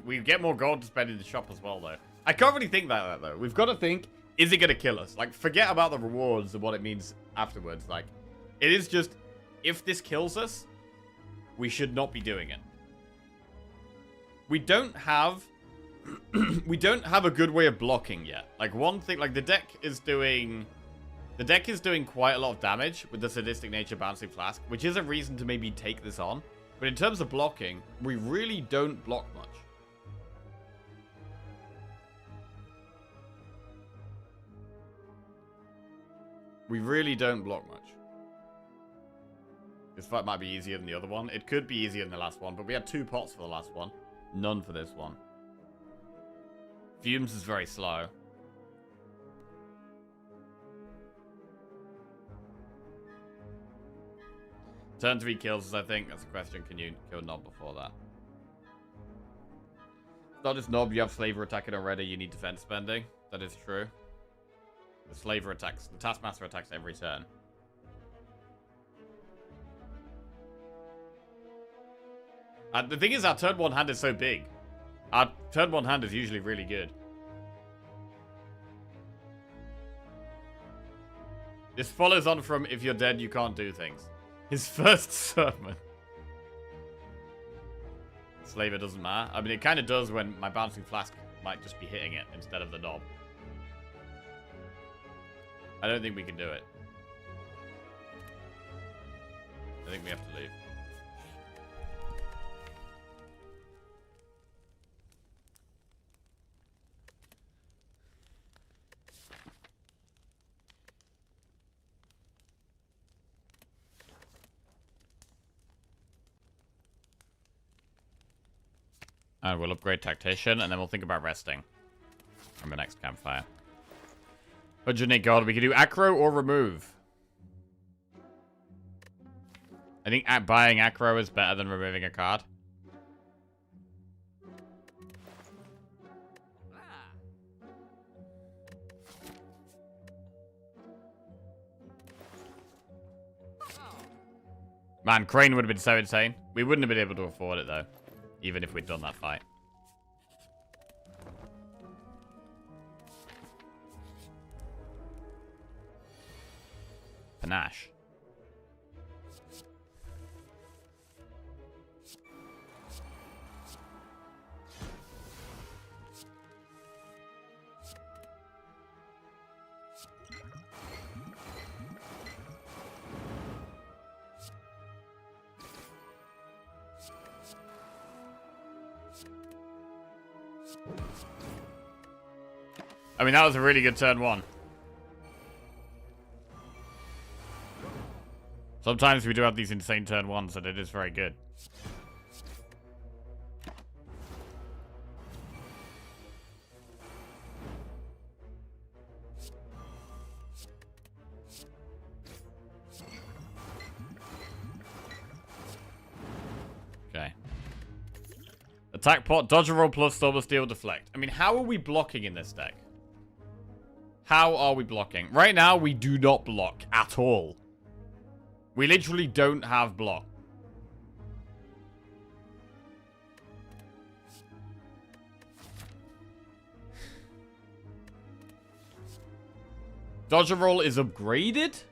Speaker 1: We get more gold to spend in the shop as well, though. I can't really think like that, though. We've got to think, is it going to kill us? Like, forget about the rewards and what it means afterwards. Like, it is just, if this kills us, we should not be doing it. We don't have... we don't have a good way of blocking yet. Like, one thing, like, the deck is doing quite a lot of damage with the Sadistic Nature Bouncing Flask, which is a reason to maybe take this on. But in terms of blocking, we really don't block much. We really don't block much. This fight might be easier than the other one. It could be easier than the last one, but we had 2 pots for the last one. None for this one. Fumes is very slow. Turn 3 kills us, I think. That's a question. Can you kill Nob before that? It's not just Nob. You have Slaver attacking already. You need defense spending. That is true. The Slaver attacks. The Taskmaster attacks every turn. The thing is, our turn 1 hand is so big. Our turn 1 hand is usually really good. This follows on from if you're dead, you can't do things. His first sermon. Slaver doesn't matter. I mean, it kind of does when my bouncing flask might just be hitting it instead of the knob. I don't think we can do it. I think we have to leave. And we'll upgrade Tactician, and then we'll think about resting from the next campfire. 108 gold. We can do Acro or Remove. I think buying Acro is better than removing a card. Man, Crane would have been so insane. We wouldn't have been able to afford it, though. Even if we'd done that fight. Panache. I mean, that was a really good turn one. Sometimes we do have these insane turn ones, and it is very good. Okay. Attack pot, dodge a roll plus, Stormer Steel, deflect. I mean, how are we blocking in this deck? How are we blocking? Right now, we do not block at all. We literally don't have block. Dodge roll is upgraded.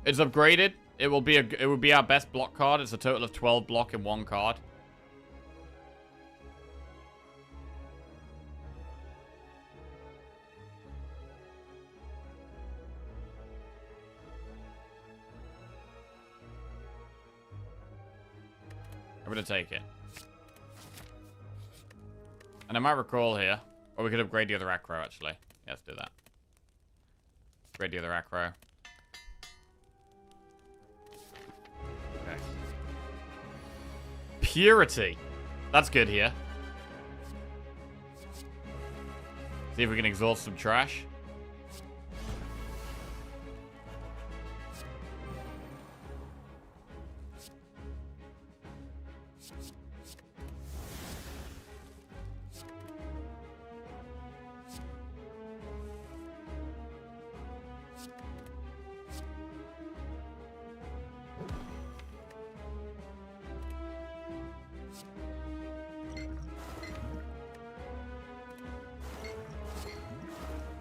Speaker 1: It's upgraded. It will be our best block card. It's a total of 12 block in one card. I'm going to take it. And I might recall here. Or we could upgrade the other acro, actually. Yeah, let's do that. Upgrade the other acro. Okay. Purity. That's good here. See if we can exhaust some trash.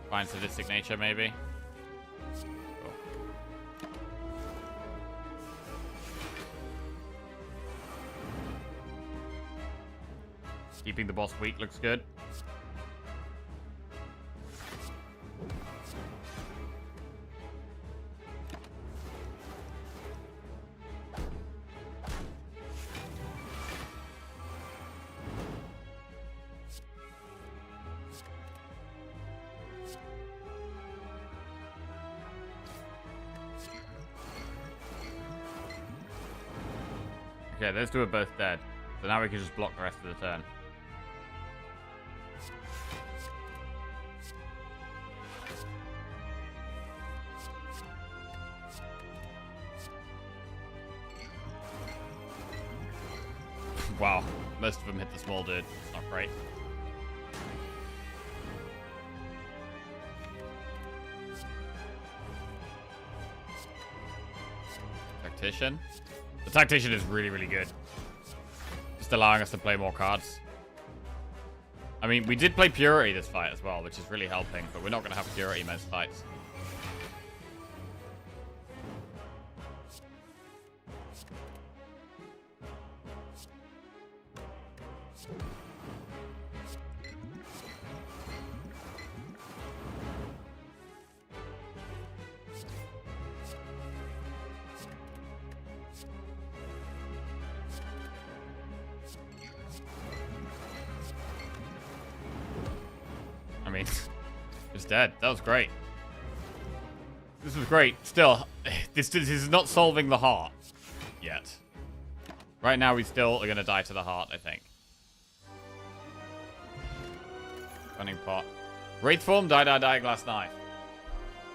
Speaker 1: Find sadistic nature, maybe. Cool. Keeping the boss weak looks good. Okay, those two are both dead. So now we can just block the rest of the turn. Wow, most of them hit the small dude. It's not great. Tactician. The Tactician is really, really good. Just allowing us to play more cards. I mean, we did play Purity this fight as well, which is really helping, but we're not going to have Purity most fights. I mean, it's dead. That was great. This was great. Still, this is not solving the heart yet. Right now, we still are going to die to the heart, I think. Running pot. Wraith form, die, glass knife.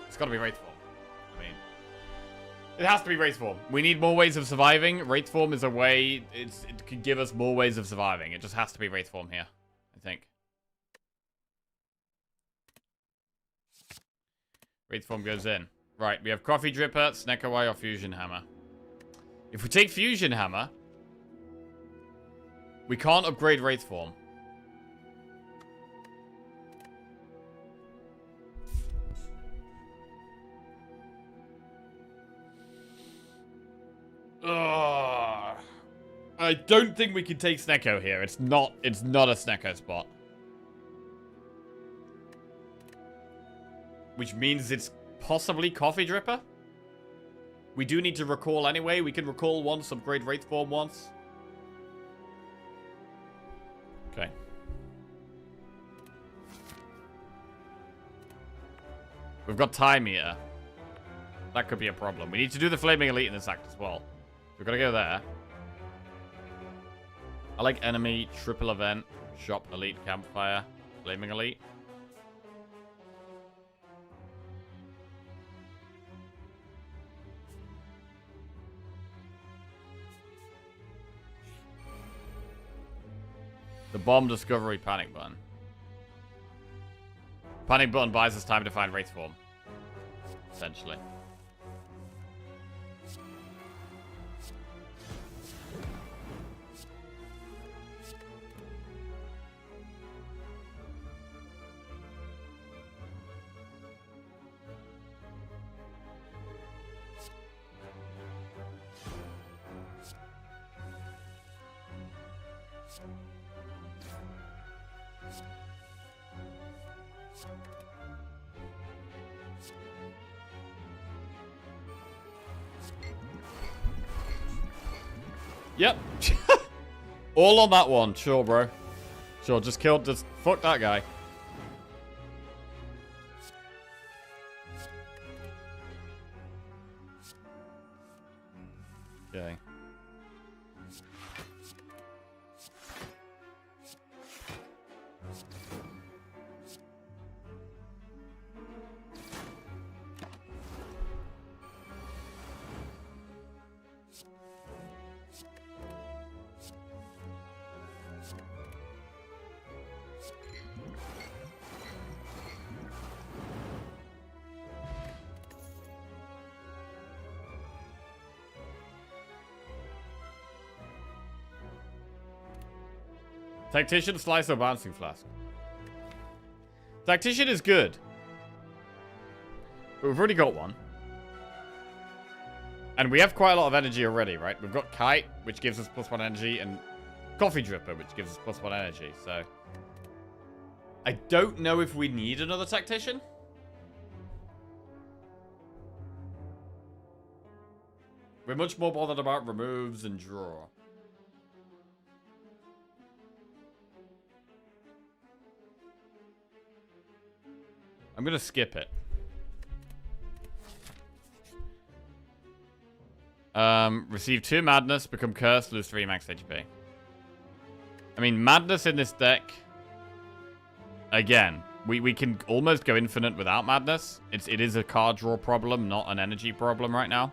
Speaker 1: It's got to be Wraith form. I mean, it has to be Wraith form. We need more ways of surviving. Wraith form is a way, it can give us more ways of surviving. It just has to be Wraith form here, I think. Wraith form goes in. Right, we have Coffee Dripper, Snake Away, or Fusion Hammer. If we take Fusion Hammer, we can't upgrade Wraith form. Ugh. I don't think we can take Snecko here. It's not a Snecko spot. Which means it's possibly Coffee Dripper. We do need to recall anyway. We can recall once, upgrade Wraith form once. Okay. We've got Time Meter. That could be a problem. We need to do the Flaming Elite in this act as well. We've got to go there. I like Enemy, Triple Event, Shop, Elite, Campfire, Flaming Elite. The Bomb, Discovery, Panic Button. Panic Button buys us time to find Wraith form. Essentially. Yep. All on that one. Sure, bro. Sure, just fuck that guy. Okay. Tactician, Slice, or Bouncing Flask. Tactician is good. But we've already got one. And we have quite a lot of energy already, right? We've got Kite, which gives us +1 energy, and Coffee Dripper, which gives us +1 energy, so... I don't know if we need another Tactician. We're much more bothered about removes and draw. I'm gonna skip it. Receive 2 Madness, become cursed, lose 3 max HP. I mean, Madness in this deck... Again, we can almost go infinite without Madness. It is a card draw problem, not an energy problem right now.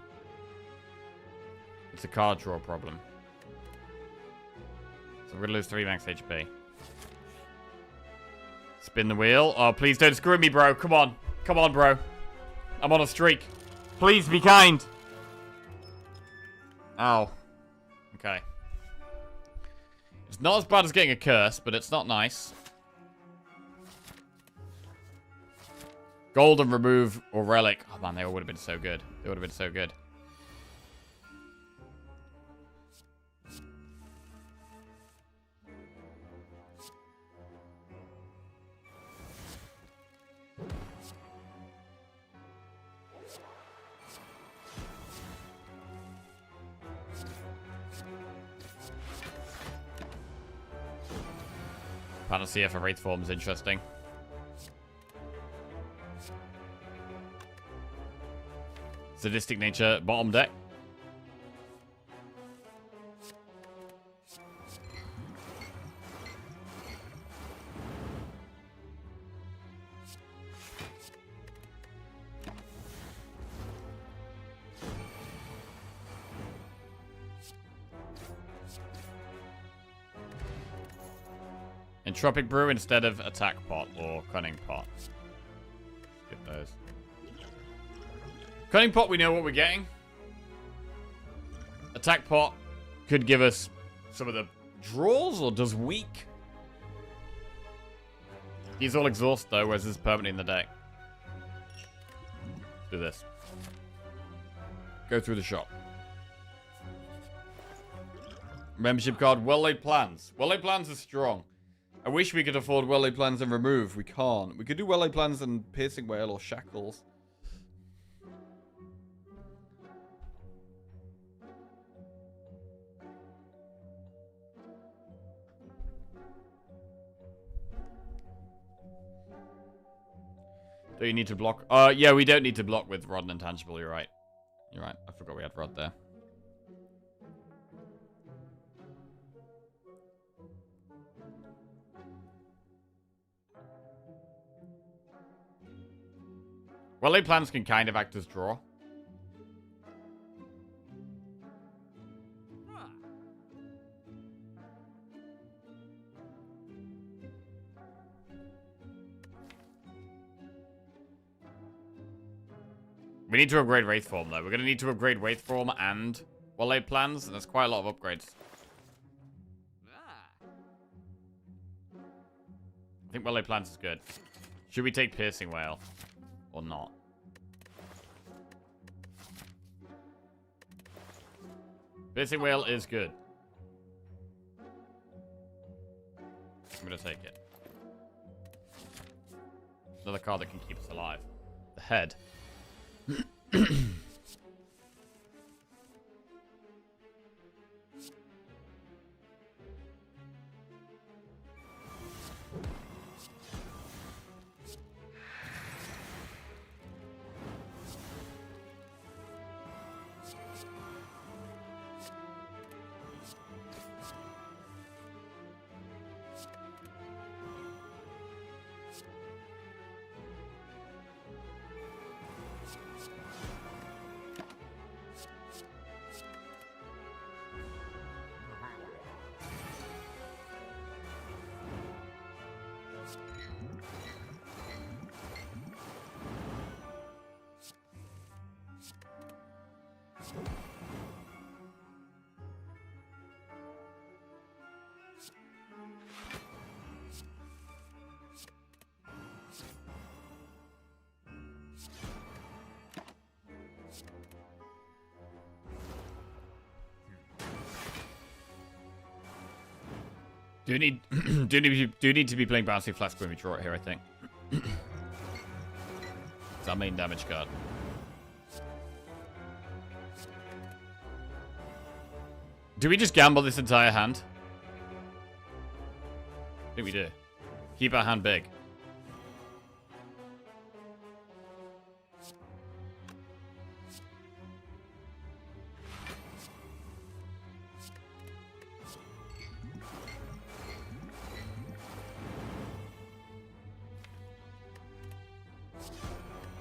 Speaker 1: It's a card draw problem. So we're gonna lose 3 max HP. Spin the wheel. Oh, please don't screw me, bro. Come on. Come on, bro. I'm on a streak. Please be kind. Ow. Okay. It's not as bad as getting a curse, but it's not nice. Golden remove or relic. Oh man, they all would have been so good. They would have been so good. Panacea for Wraith Form is interesting. Sadistic nature, bottom deck. Entropic Brew instead of Attack Pot or Cunning Pot. Get those. Cunning Pot, we know what we're getting. Attack Pot could give us some of the draws, or does weak. He's all exhaust though, whereas this is permanently in the deck. Let's do this. Go through the shop. Membership card, well-laid plans. Well-laid plans are strong. I wish we could afford well-laid plans and remove. We can't. We could do well-laid plans and piercing whale or shackles. Do you need to block? Yeah, we don't need to block with Rod and Intangible. You're right. You're right. I forgot we had Rod there. Well-laid plans can kind of act as draw. We need to upgrade Wraith Form, though. We're going to need to upgrade Wraith Form and well-laid plans, and there's quite a lot of upgrades. I think well-laid plans is good. Should we take Piercing Whale? Or not? Piercing Whale is good. I'm going to take it. Another card that can keep us alive. The head. Do need to be playing Bouncy Flask when we draw it here, I think. It's our main damage card. Do we just gamble this entire hand? I think we do. Keep our hand big.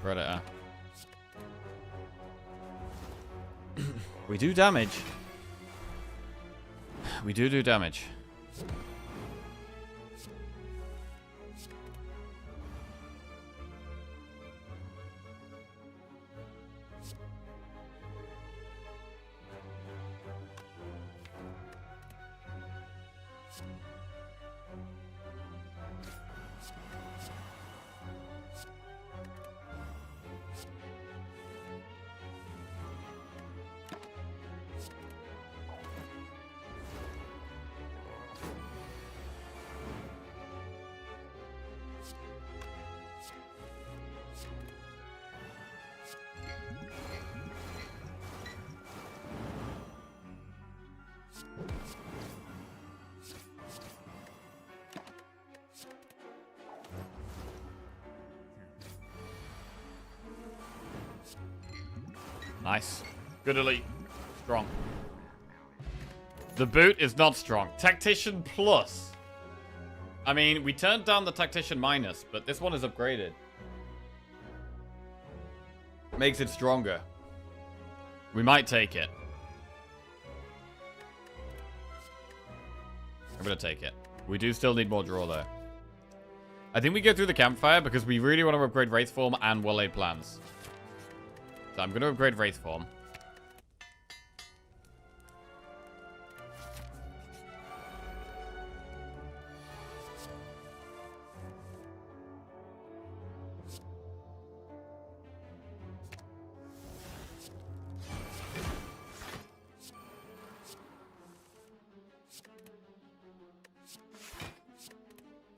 Speaker 1: Predator. We do damage. We do damage. Nice. Good elite. Strong. The boot is not strong. Tactician plus. I mean, we turned down the Tactician minus, but this one is upgraded. Makes it stronger. We might take it. I'm gonna take it. We do still need more draw, though. I think we go through the campfire because we really want to upgrade Wraith Form and well-laid plans. So I'm gonna upgrade Wraith Form.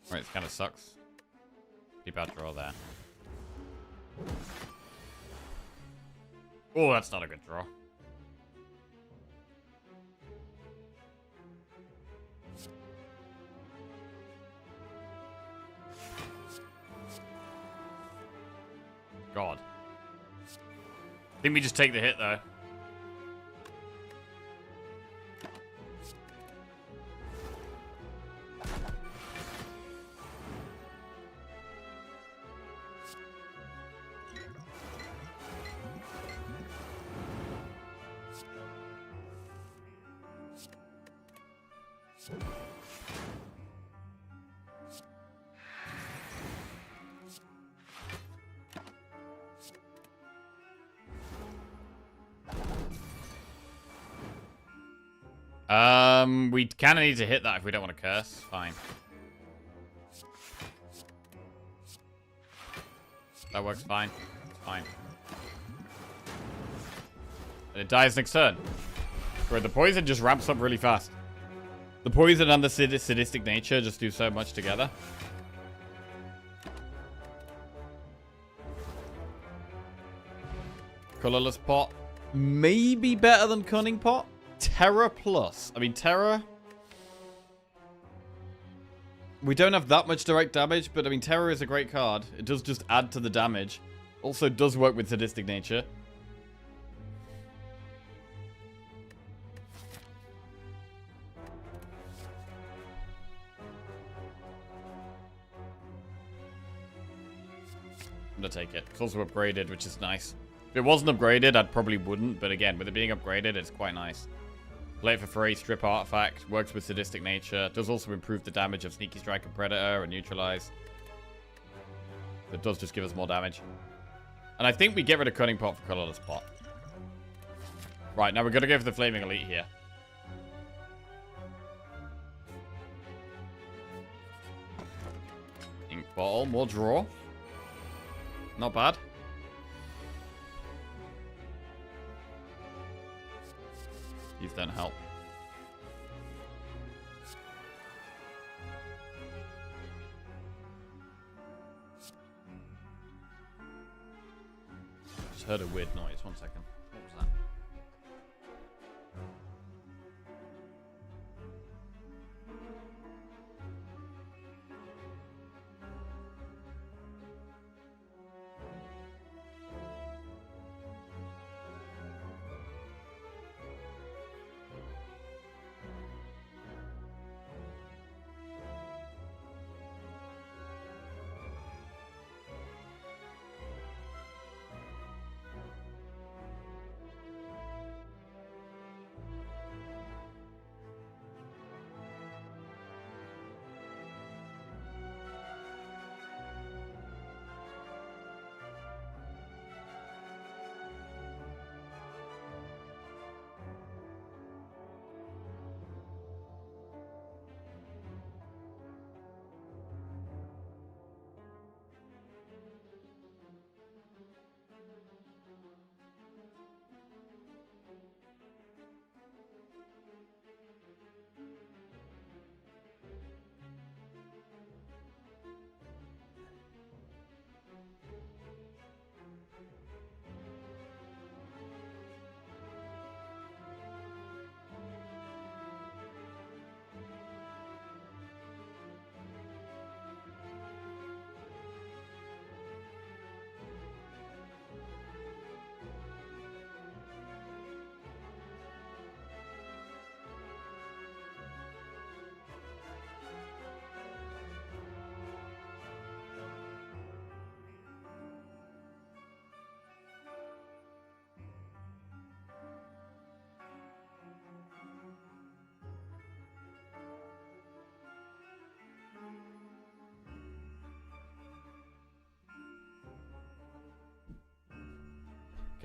Speaker 1: Right, this kind of sucks. Keep out draw there. Oh, that's not a good draw. God. I think we just take the hit, though. We kind of need to hit that if we don't want to curse. Fine. That works fine. It's fine. And it dies next turn. Where the poison just ramps up really fast. The poison and the sadistic nature just do so much together. Colorless pot. Maybe better than Cunning Pot. Terror plus. I mean, Terror... We don't have that much direct damage, but I mean, Terror is a great card. It does just add to the damage. Also does work with Sadistic Nature. I'm gonna take it. It's also upgraded, which is nice. If it wasn't upgraded, I probably wouldn't, but again, with it being upgraded, it's quite nice. Play it for free, strip artifact, works with Sadistic Nature, does also improve the damage of Sneaky Strike and Predator and Neutralize. It does just give us more damage. And I think we get rid of Cunning Pot for Colorless Pot. Right, now we're going to go for the Flaming Elite here. Ink Bottle, more draw. Not bad. These don't help. Just heard a weird noise. 1 second. What was that?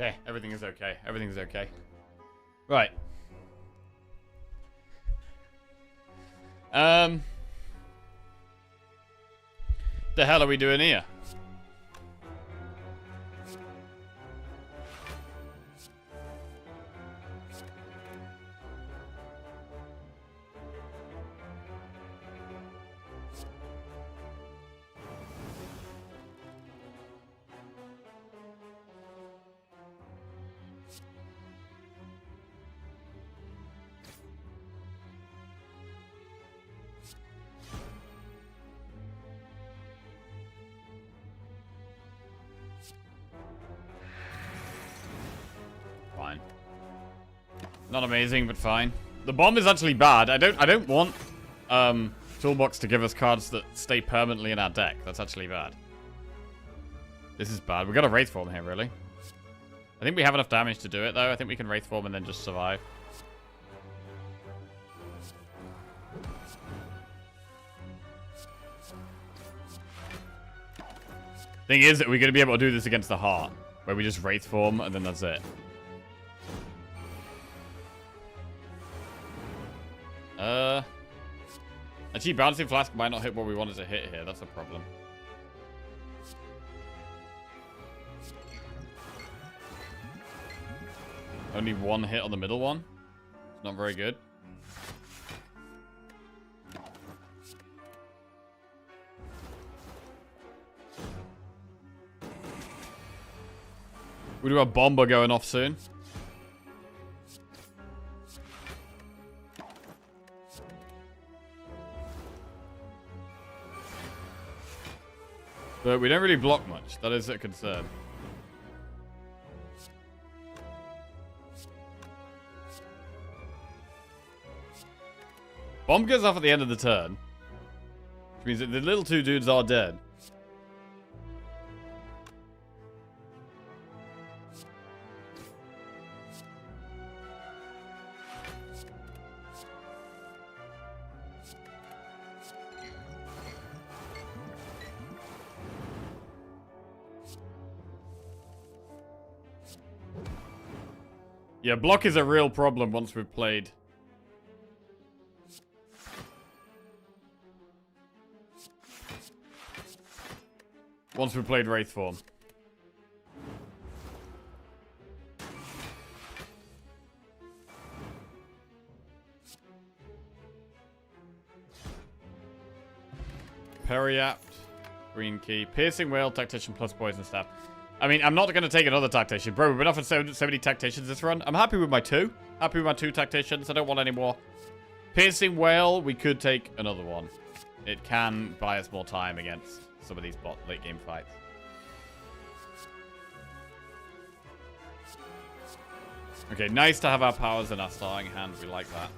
Speaker 1: Okay, everything is okay. Everything is okay. Right. The hell are we doing here? Fine. Not amazing, but fine. The bomb is actually bad. I don't want Toolbox to give us cards that stay permanently in our deck. That's actually bad. This is bad. We got a Wraith Form here, really. I think we have enough damage to do it, though. I think we can Wraith Form and then just survive. Thing is that we're going to be able to do this against the Heart, where we just Wraith Form and then that's it. Actually, Bouncing Flask might not hit what we wanted to hit here. That's a problem. Only one hit on the middle one. It's not very good. We do a Bomber going off soon. But we don't really block much. That is a concern. Bomb goes off at the end of the turn. Which means that the little two dudes are dead. Yeah, block is a real problem once we've played. Once we've played Wraith Form. Periapt, Green Key, Piercing Whale, Tactician plus Poison Staff. I mean, I'm not going to take another Tactician. Bro, we've been offered so many Tacticians this run. I'm happy with my two. Happy with my two Tacticians. I don't want any more. Piercing Whale, we could take another one. It can buy us more time against some of these late game fights. Okay, nice to have our powers in our starting hand. We like that.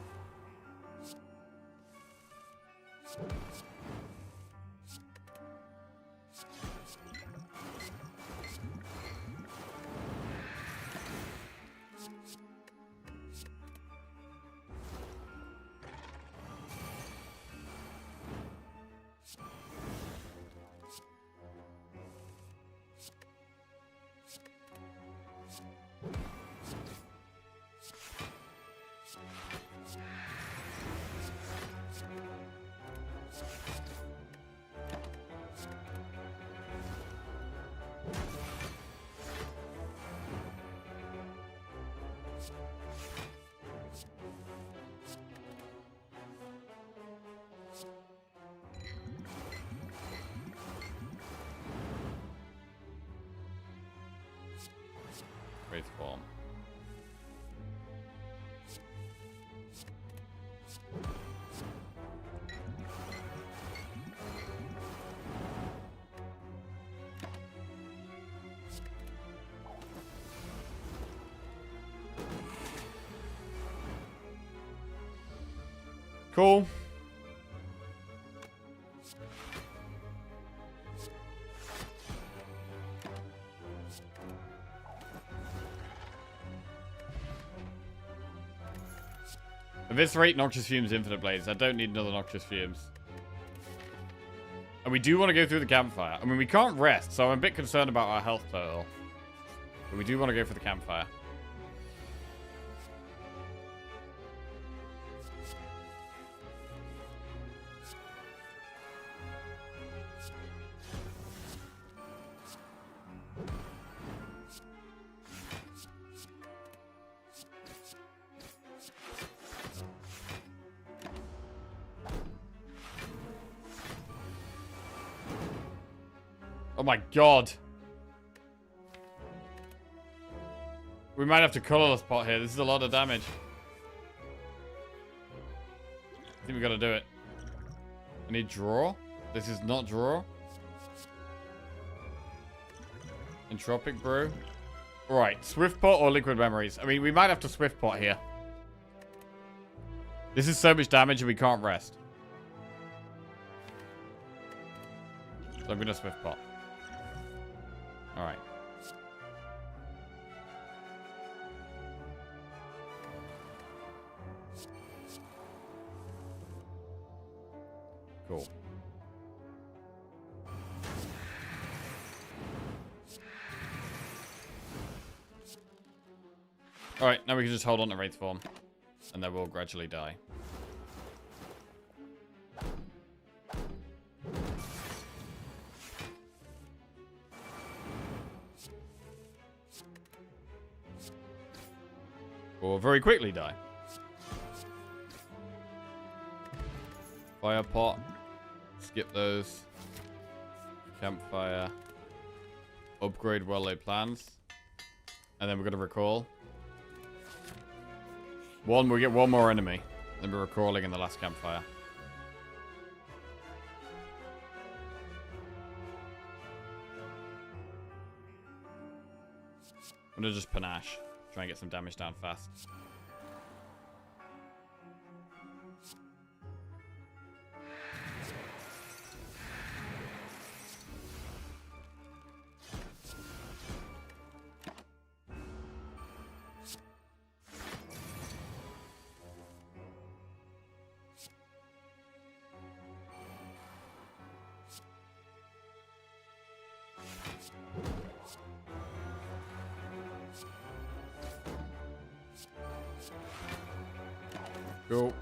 Speaker 1: Wraith Form. Cool. Eviscerate Noxious Fumes, Infinite Blades. I don't need another Noxious Fumes. And we do want to go through the campfire. I mean, we can't rest, so I'm a bit concerned about our health total. But we do want to go for the campfire. Oh my god. We might have to colorless pot here. This is a lot of damage. I think we gotta do it. I need draw. This is not draw. Entropic brew. Right, swift pot or liquid memories. I mean, we might have to swift pot here. This is so much damage and we can't rest. So I'm gonna swift pot. Alright. Cool. Alright, now we can just hold on to Wraith form. And then we'll gradually die. Or very quickly die. Fire pot. Skip those. Campfire. Upgrade well-laid plans. And then we're going to recall. We get one more enemy. Then we're recalling in the last campfire. I'm going to just panache. Try and get some damage down fast. Go.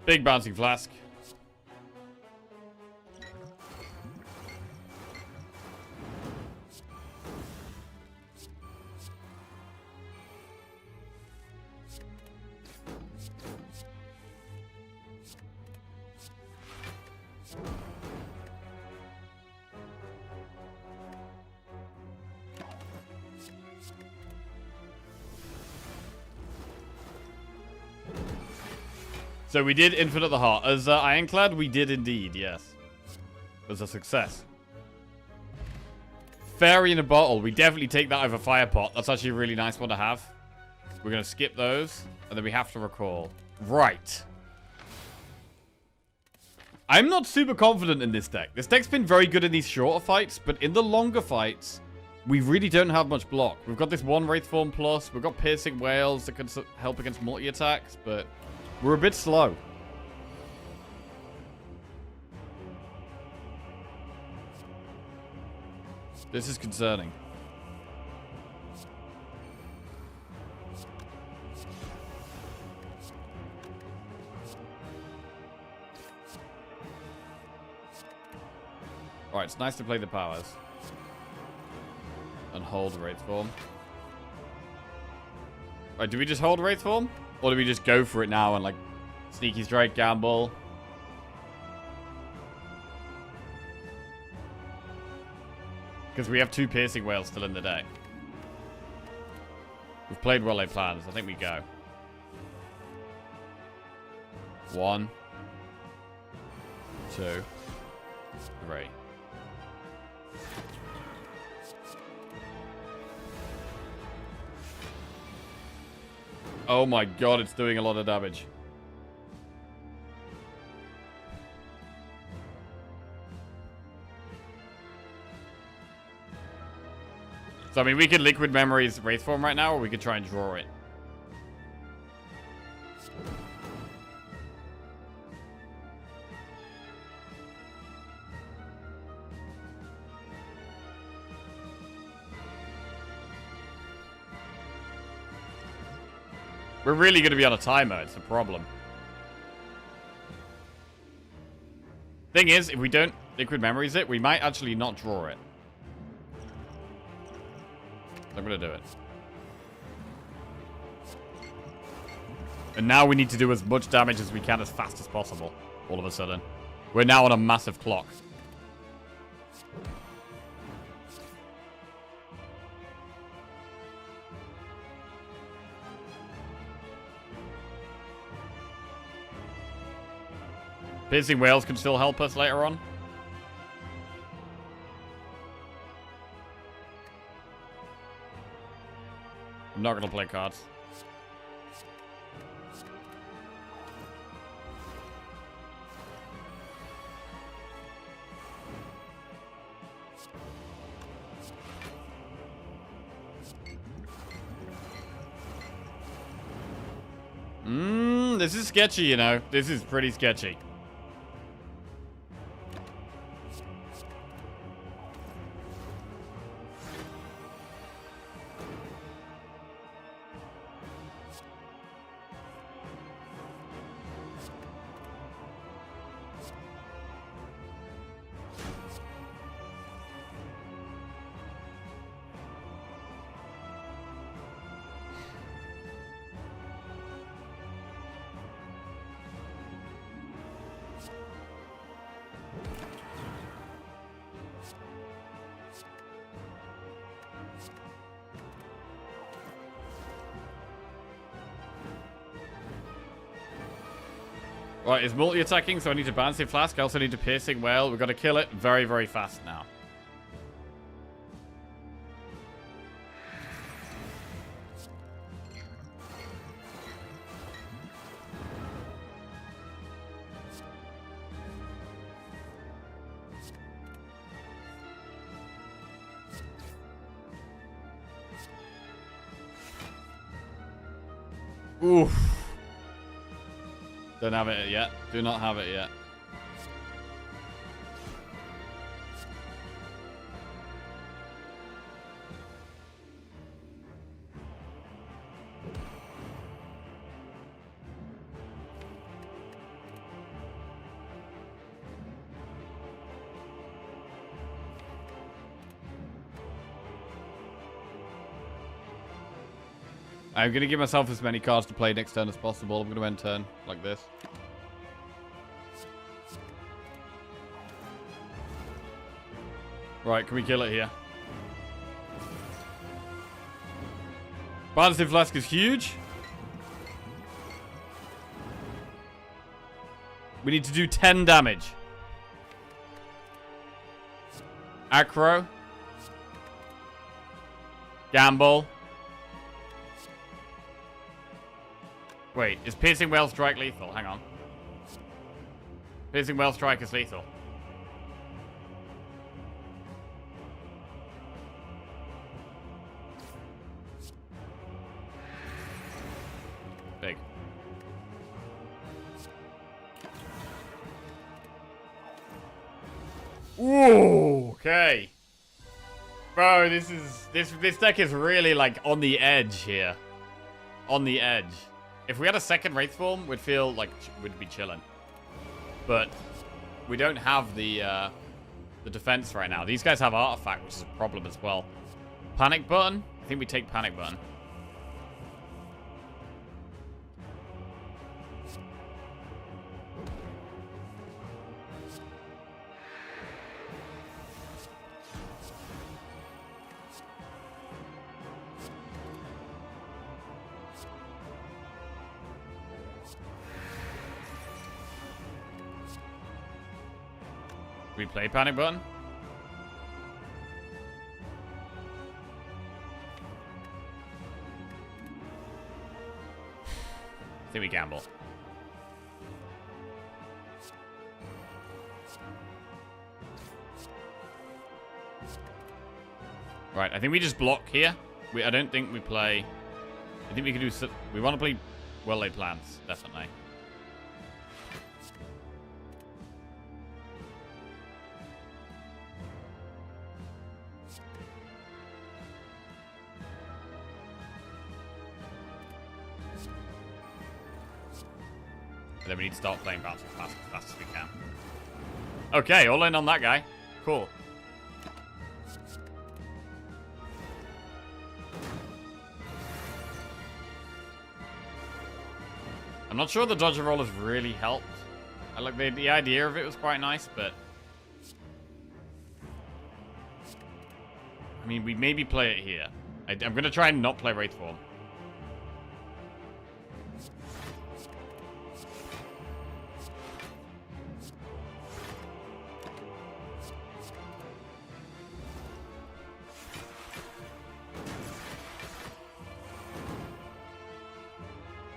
Speaker 1: Big bouncing flask. So we did Infinite the Heart. As Ironclad, we did indeed, yes. It was a success. Fairy in a bottle. We definitely take that over Fire Pot. That's actually a really nice one to have. We're going to skip those. And then we have to recall. Right. I'm not super confident in this deck. This deck's been very good in these shorter fights. But in the longer fights, we really don't have much block. We've got this one Wraith Form plus. We've got Piercing Whales that can help against multi-attacks. But we're a bit slow. This is concerning. Alright, it's nice to play the powers. And hold Wraith Form. Right, do we just hold Wraith Form? Or do we just go for it now and, like, Sneaky Strike, gamble? Because we have 2 Piercing Whales still in the deck. We've played well-laid plans. I think we go. 1, 2, 3. Oh my god, it's doing a lot of damage. So, I mean, we could Liquid Memories Wraith Form right now, or we could try and draw it. We're really going to be on a timer. It's a problem. Thing is, if we don't liquid memories it, we might actually not draw it. I'm going to do it. And now we need to do as much damage as we can as fast as possible. All of a sudden. We're now on a massive clock. Piercing Whales can still help us later on. I'm not going to play cards. This is sketchy, you know. This is pretty sketchy. Right, it's multi-attacking, so I need to Balancing Flask. I also need to Piercing Whale. We've got to kill it very, very fast now. Oof. Don't have it yet. Do not have it yet. I'm going to give myself as many cards to play next turn as possible. I'm going to end turn like this. Right, can we kill it here? Balancing Flask is huge. We need to do 10 damage. Acro. Gamble. Wait, is Piercing Whale Strike lethal? Hang on. Piercing Whale Strike is lethal. Big. Ooh, okay. Bro, this deck is really like on the edge here. On the edge. If we had a second Wraith form, we'd feel like we'd be chilling. But we don't have the defense right now. These guys have Artifact, which is a problem as well. Panic Button? I think we take Panic Button. We play Panic Button? I think we gamble. Right, I think we just block here. I don't think we play... I think we can do... We want to play well-laid plans, definitely. And then we need to start playing Bouncing Flask as fast as we can. Okay, all in on that guy. Cool. I'm not sure the dodge and roll has really helped. I like the idea of it was quite nice, but I mean, we maybe play it here. I'm gonna try and not play Wraith Form.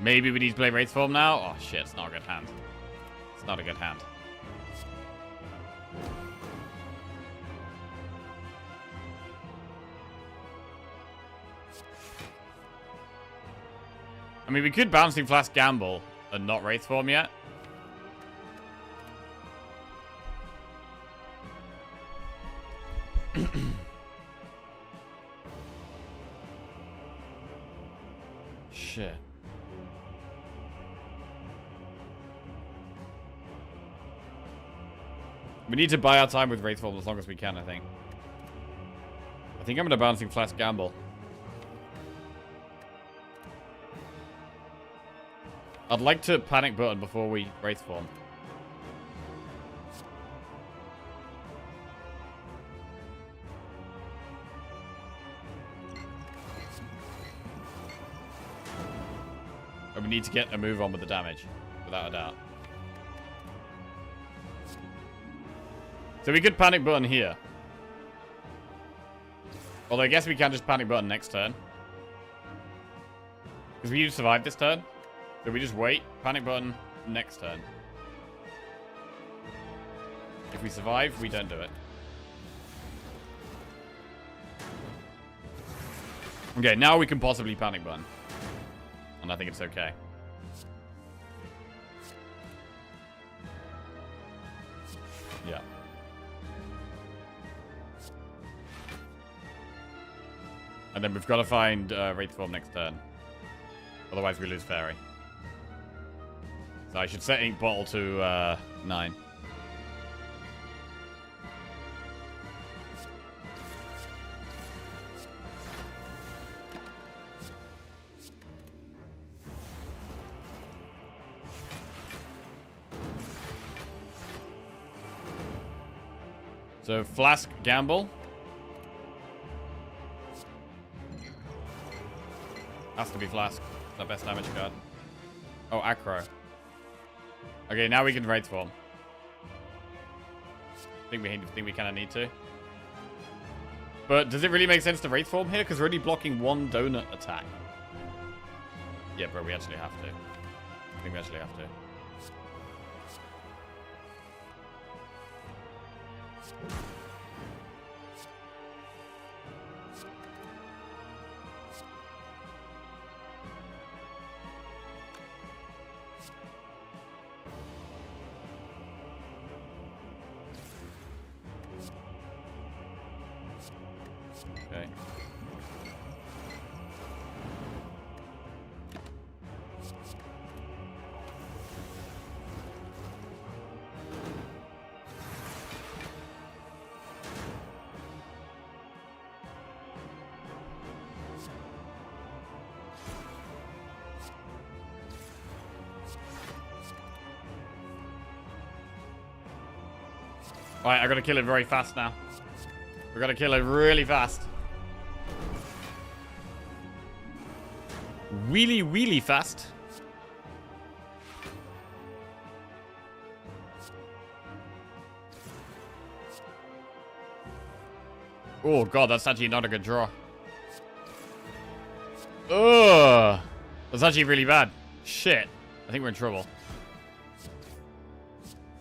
Speaker 1: Maybe we need to play Wraith Form now? Oh shit, it's not a good hand. It's not a good hand. I mean, we could Bouncing Flask gamble and not Wraith Form yet. Shit. We need to buy our time with Wraith Form as long as we can, I think. I think I'm going to Bouncing Flask gamble. I'd like to Panic Button before we Wraith Form. And we need to get a move on with the damage, without a doubt. So we could Panic Button here. Although I guess we can just Panic Button next turn. Because we survived this turn. So we just wait, Panic Button next turn. If we survive, we don't do it. Okay, now we can possibly Panic Button. And I think it's okay. Yeah. And then we've got to find Wraith Form next turn. Otherwise we lose Fairy. So I should set Ink Bottle to 9. So Flask gamble. Has to be Flask. It's our best damage card. Oh, Acro. Okay, now we can Wraith Form. I think we kind of need to. But does it really make sense to Wraith Form here? Because we're only blocking one donut attack. Yeah, bro, we actually have to. I think we actually have to. Okay. Alright, I gotta kill it very fast now. We gotta kill it really fast. Really fast. Oh god, that's actually not a good draw. Ugh. That's actually really bad. Shit. I think we're in trouble.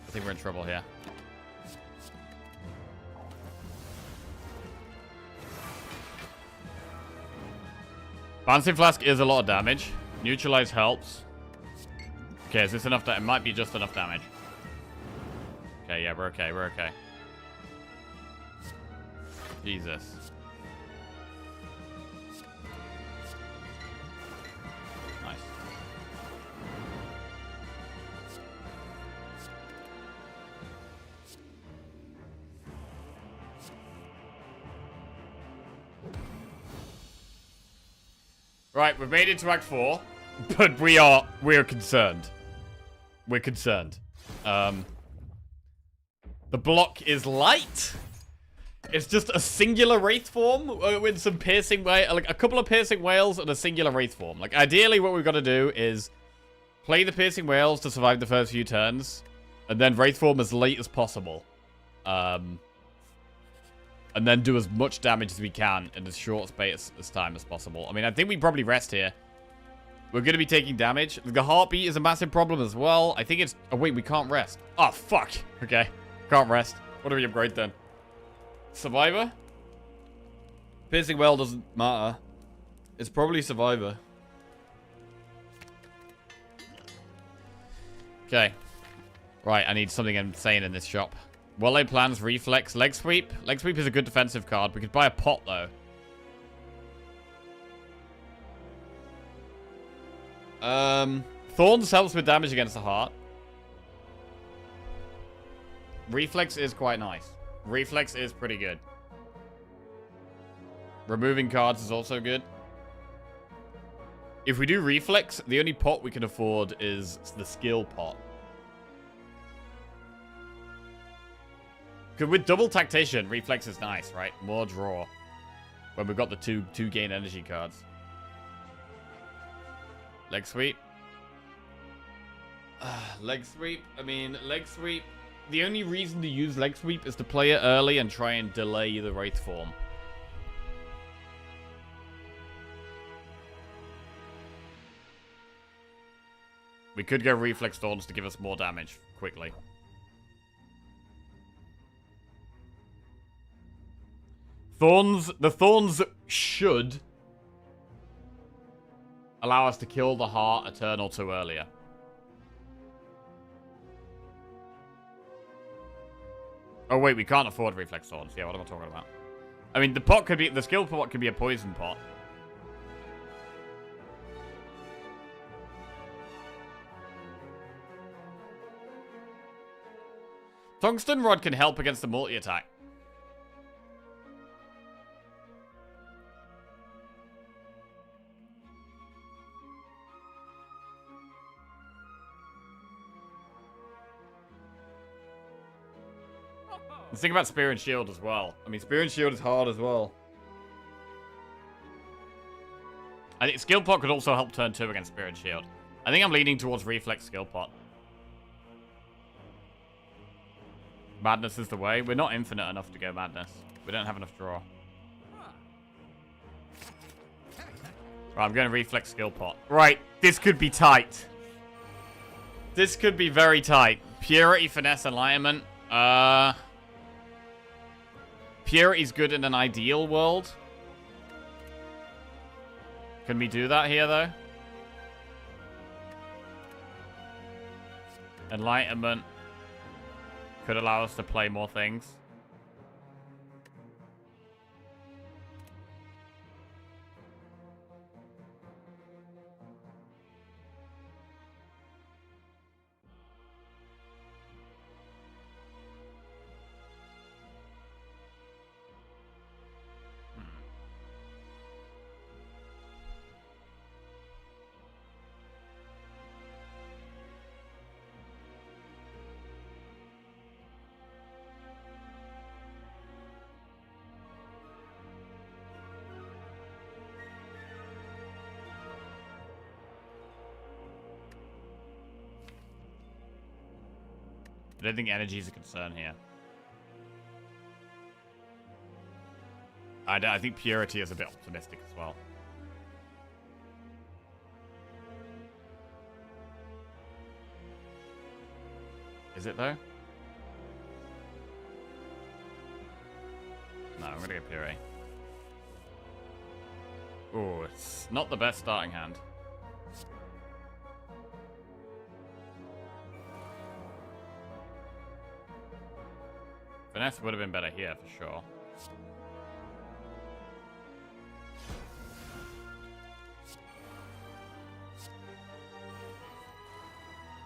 Speaker 1: I think we're in trouble here. Bouncing Flask is a lot of damage. Neutralize helps. Okay, is this enough? It might be just enough damage. Okay, yeah, we're okay. We're okay. Jesus. Nice. Right, we've made it to Act 4, but we're concerned. We're concerned. The block is light. It's just a singular Wraith form with some piercing like a couple of piercing whales and a singular Wraith form. Like, ideally, what we've got to do is play the piercing whales to survive the first few turns, and then Wraith form as late as possible. And then do as much damage as we can in as short space as time as possible. I mean, I think we probably rest here. We're going to be taking damage. The heartbeat is a massive problem as well. I think it's... Oh, wait, we can't rest. Oh, fuck. Okay. Can't rest. What do we upgrade then? Survivor? Piercing well doesn't matter. It's probably Survivor. Okay. Right, I need something insane in this shop. Well-laid plans, reflex, leg sweep. Leg sweep is a good defensive card. We could buy a pot, though. Thorns helps with damage against the heart. Reflex is quite nice. Reflex is pretty good. Removing cards is also good. If we do reflex, the only pot we can afford is the skill pot. Because with double tactician, reflex is nice, right? More draw. When we've got the two gain energy cards. Leg sweep. Leg sweep. I mean, leg sweep. The only reason to use leg sweep is to play it early and try and delay the Wraith form. We could go reflex thorns to give us more damage quickly. Thorns. The thorns should allow us to kill the heart a turn or two earlier. Oh, wait, we can't afford reflex thorns. Yeah, what am I talking about? I mean, the pot could be... The skill pot could be a poison pot. Tungsten Rod can help against the multi-attack. Let's think about Spear and Shield as well. I mean, Spear and Shield is hard as well. I think Skill Pot could also help turn 2 against Spear and Shield. I think I'm leaning towards Reflex Skill Pot. Madness is the way. We're not infinite enough to go Madness. We don't have enough draw. Right, I'm going to Reflex Skill Pot. Right, this could be tight. This could be very tight. Purity, Finesse, Enlightenment. Purity's good in an ideal world. Can we do that here, though? Enlightenment could allow us to play more things. I don't think energy is a concern here. I think Purity is a bit optimistic as well. Is it, though? No, I'm going to get Purity. Oh, it's not the best starting hand. Finesse would have been better here, for sure.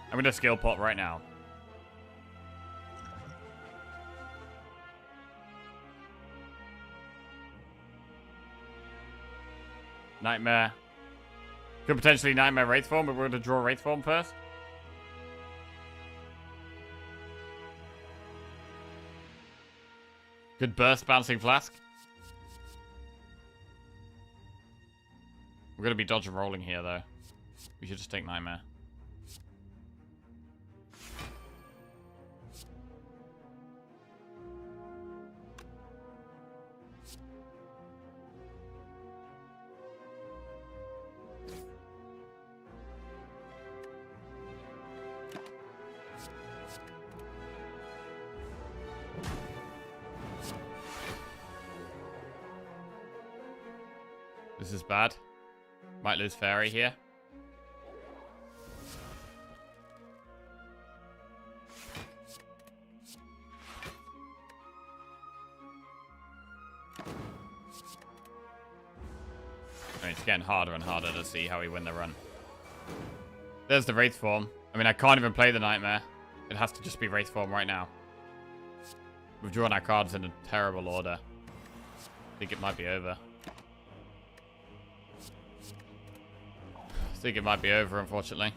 Speaker 1: I'm going to skill pot right now. Nightmare. Could potentially Nightmare Wraith Form, but we're going to draw Wraith Form first. Good burst Bouncing Flask. We're going to be dodge and rolling here, though. We should just take Nightmare. This is bad. Might lose Fairy here. I mean, it's getting harder and harder to see how we win the run. There's the Wraith Form. I mean, I can't even play the Nightmare. It has to just be Wraith Form right now. We've drawn our cards in a terrible order. I think it might be over. I think it might be over, unfortunately.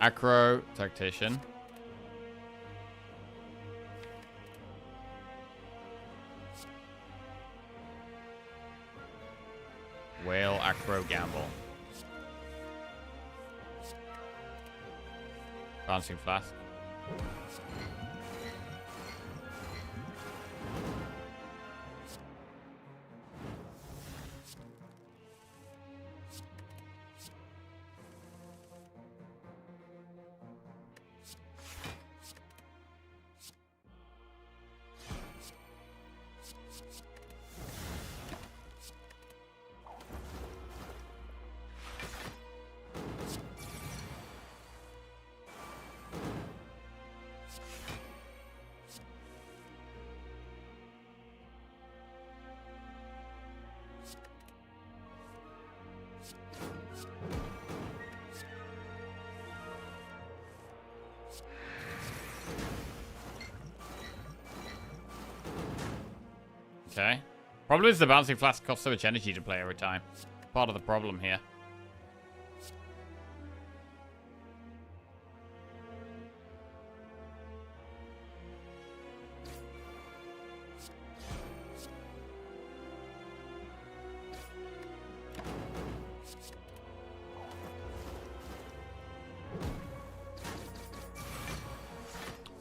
Speaker 1: Acro Tactician. Whale Acro Gamble. Bouncing Flask. Okay. Problem is the Bouncing Flask costs so much energy to play every time. Part of the problem here.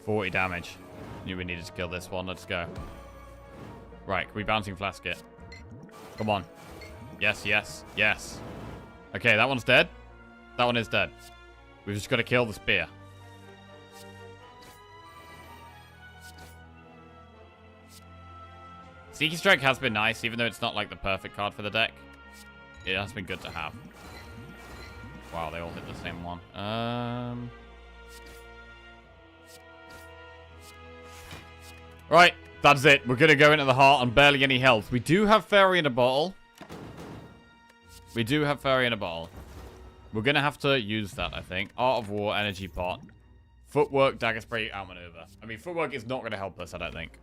Speaker 1: $40 damage. Knew we needed to kill this one. Let's go. Right, can we Bouncing Flask it? Come on. Yes, yes, yes. Okay, that one's dead. That one is dead. We've just got to kill the Spear. Sneaky Strike has been nice, even though it's not like the perfect card for the deck. It has been good to have. Wow, they all hit the same one. Right. That's it. We're going to go into the heart on barely any health. We do have Fairy in a bottle. We do have Fairy in a bottle. We're going to have to use that, I think. Art of War, Energy Pot. Footwork, Dagger Spray, Outmaneuver. I mean, Footwork is not going to help us, I don't think.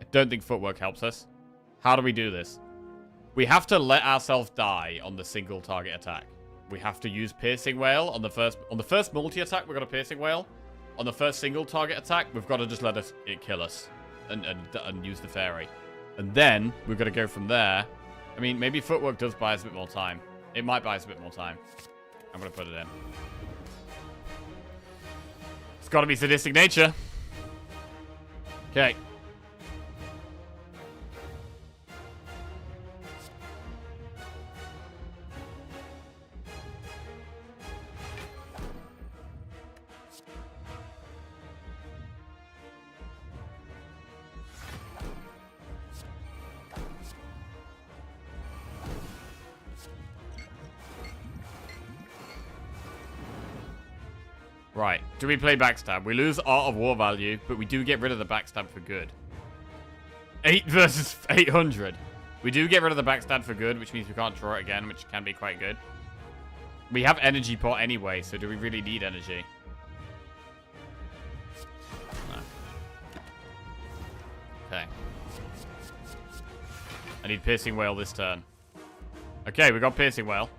Speaker 1: I don't think Footwork helps us. How do we do this? We have to let ourselves die on the single target attack. We have to use Piercing Wail on the first multi-attack. We've got a Piercing Wail. On the first single target attack, we've got to just let it kill us. And use the Fairy. And then we're going to go from there. I mean, maybe Footwork does buy us a bit more time. It might buy us a bit more time. I'm going to put it in. It's got to be Sadistic Nature. Okay. Right, do we play Backstab? We lose Art of War value, but we do get rid of the Backstab for good. 8 versus 800. We do get rid of the Backstab for good, which means we can't draw it again, which can be quite good. We have Energy Pot anyway, so do we really need energy? No. Okay. I need Piercing Wail this turn. Okay, we got Piercing Wail.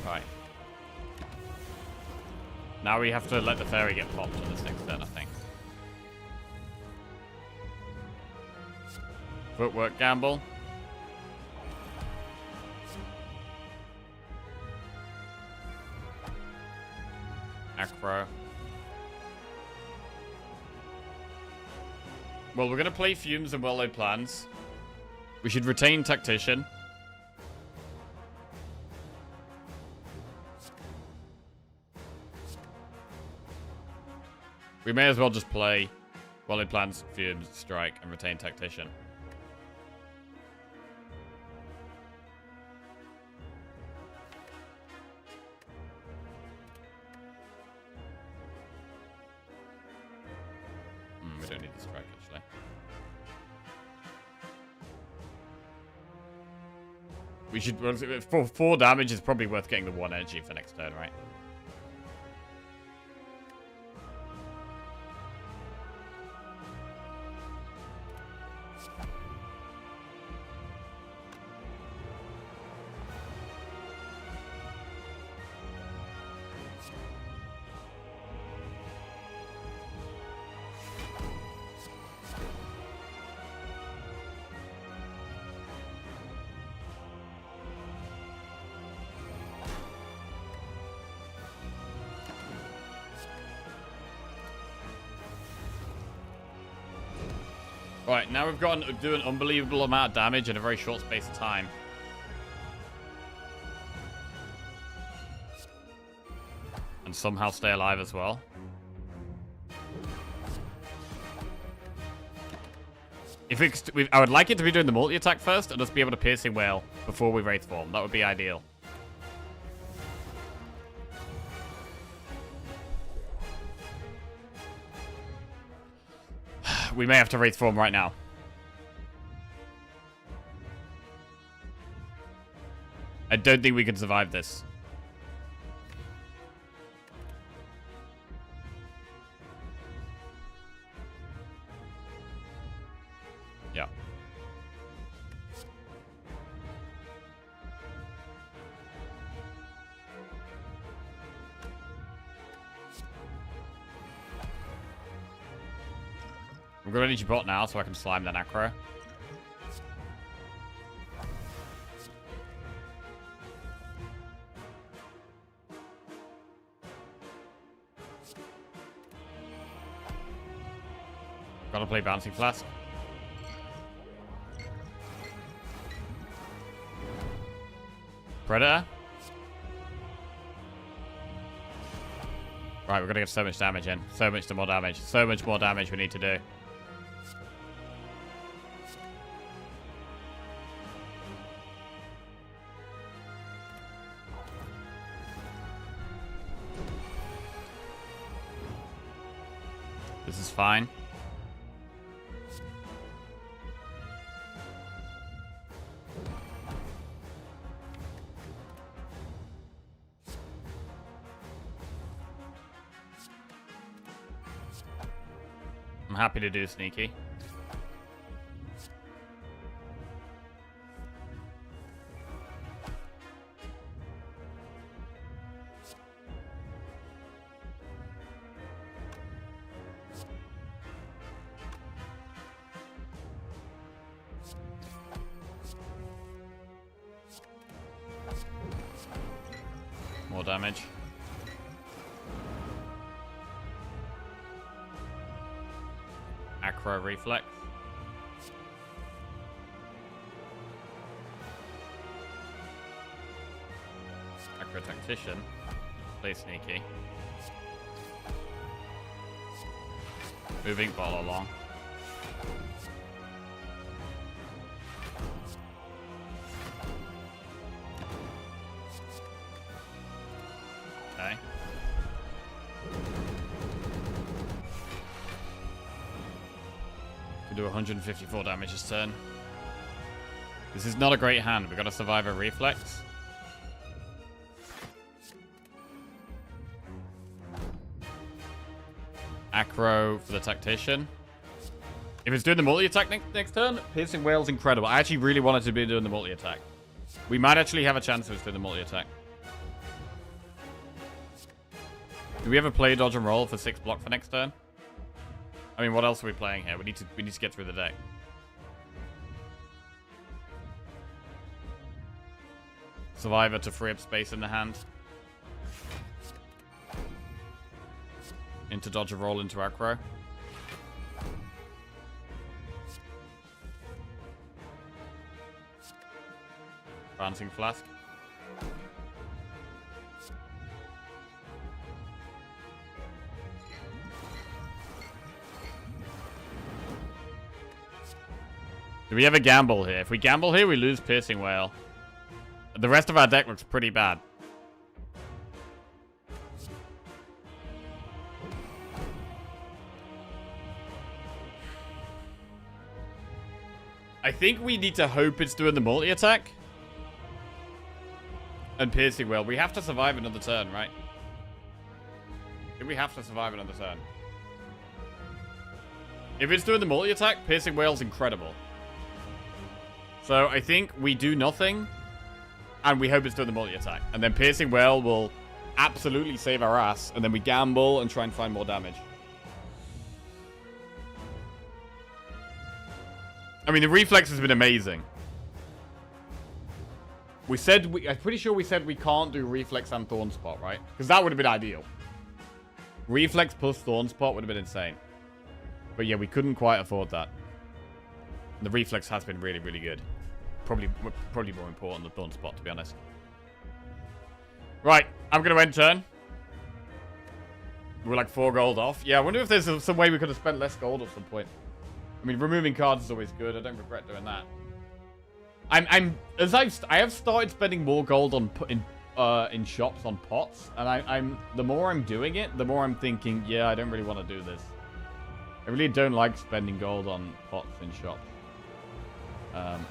Speaker 1: Right. Now we have to let the fairy get popped on this next turn, I think. Footwork gamble. Acro. Well, we're going to play Fumes and Well-Laid Plans. We should retain Tactician. We may as well just play Well-Laid Plans, Fumes, Strike, and retain Tactician. We don't need the strike, actually. We should... For 4 damage, it's probably worth getting the 1 energy for next turn, right? Right, now we've got to do an unbelievable amount of damage in a very short space of time. And somehow stay alive as well. I would like it to be doing the multi-attack first and just be able to Piercing Wail before we Wraith Form. That would be ideal. We may have to Wraith Form right now. I don't think we can survive this. Yeah. I'm going to need your bot now so I can slime that acro. Gotta play Bouncing Flask. Predator. Right, we're gonna get so much damage in. So much more damage. So much more damage we need to do. This is fine. I'm happy to do sneaky. More damage. Acro Reflex. Acro Tactician. Play sneaky. Moving ball along. Okay. Can do 154 damage this turn. This is not a great hand. We've got to survive a reflex. Acro for the Tactician. If it's doing the multi-attack next turn, Piercing Wail's incredible. I actually really wanted to be doing the multi-attack. We might actually have a chance of us doing the multi-attack. Do we ever play dodge and roll for 6 block for next turn? I mean, what else are we playing here? We need to get through the deck. Survivor to free up space in the hand. Into dodge and roll into Acro. Bouncing Flask. Do we ever gamble here? If we gamble here, we lose Piercing Wail. The rest of our deck looks pretty bad. I think we need to hope it's doing the multi-attack. And Piercing Wail. We have to survive another turn, right? I think we have to survive another turn. If it's doing the multi-attack, Piercing Wail's incredible. So I think we do nothing. And we hope it's doing the multi-attack. And then Piercing Wail will absolutely save our ass. And then we gamble and try and find more damage. I mean, the reflex has been amazing. We said, I'm pretty sure we said we can't do reflex and Thorn Spot, right? Because that would have been ideal. Reflex plus Thorn Spot would have been insane. But yeah, we couldn't quite afford that. And the reflex has been really, really good. Probably more important than Thorn Spot, to be honest. Right, I'm going to end turn. We're like 4 gold off. Yeah, I wonder if there's some way we could have spent less gold at some point. I mean, removing cards is always good. I don't regret doing that. I have started spending more gold on in shops on pots, and the more I'm doing it, the more I'm thinking, yeah, I don't really want to do this. I really don't like spending gold on pots in shops.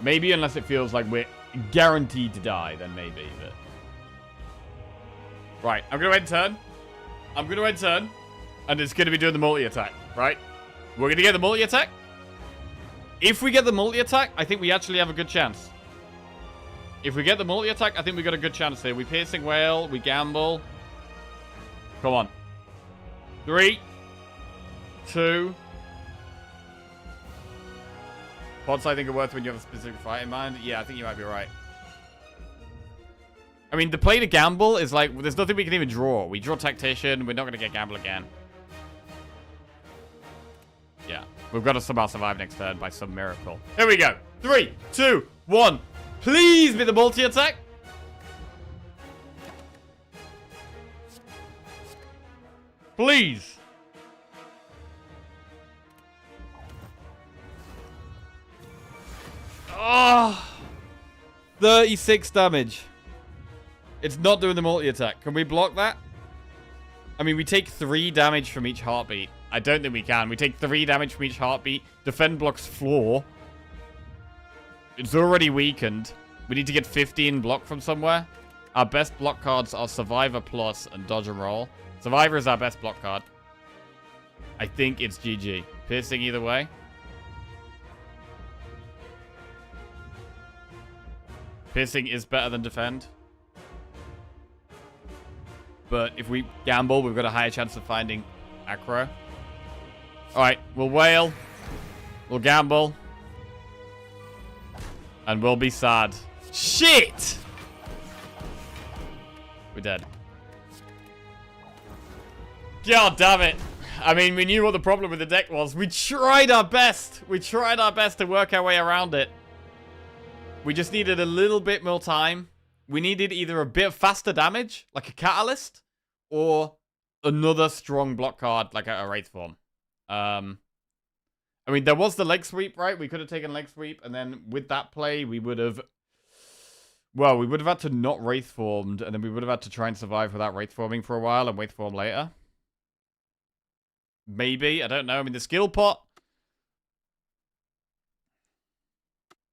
Speaker 1: Maybe unless it feels like we're guaranteed to die, then maybe. But right, I'm gonna end turn. And it's gonna be doing the multi-attack, right? We're gonna get the multi-attack. If we get the multi-attack, I think we actually have a good chance. If we get the multi-attack, I think we got a good chance here. We Piercing Wail, we gamble. Come on. 3, 2. Pots I think are worth when you have a specific fight in mind. Yeah, I think you might be right. I mean, the play to gamble is like, there's nothing we can even draw. We draw Tactician, we're not going to get gamble again. Yeah. We've got to somehow survive next turn by some miracle. Here we go. 3, 2, 1. Please be the multi-attack. Please. Oh. 36 damage. It's not doing the multi-attack. Can we block that? I mean, we take 3 damage from each heartbeat. I don't think we can. We take 3 damage from each heartbeat. Defend blocks floor. It's already weakened. We need to get 15 block from somewhere. Our best block cards are Survivor Plus and Dodge and Roll. Survivor is our best block card. I think it's GG. Piercing either way. Piercing is better than Defend. But if we gamble, we've got a higher chance of finding Acro. Alright, we'll wail. We'll gamble. And we'll be sad. Shit! We're dead. God damn it. I mean, we knew what the problem with the deck was. We tried our best. We tried our best to work our way around it. We just needed a little bit more time. We needed either a bit faster damage, like a Catalyst, or another strong block card, like a Wraith Form. I mean, there was the leg sweep, right? We could have taken leg sweep, and then with that play, we would have... Well, we would have had to not Wraith Formed, and then we would have had to try and survive without Wraith Forming for a while and Wraith Form later. Maybe, I don't know. I mean, the skill pot...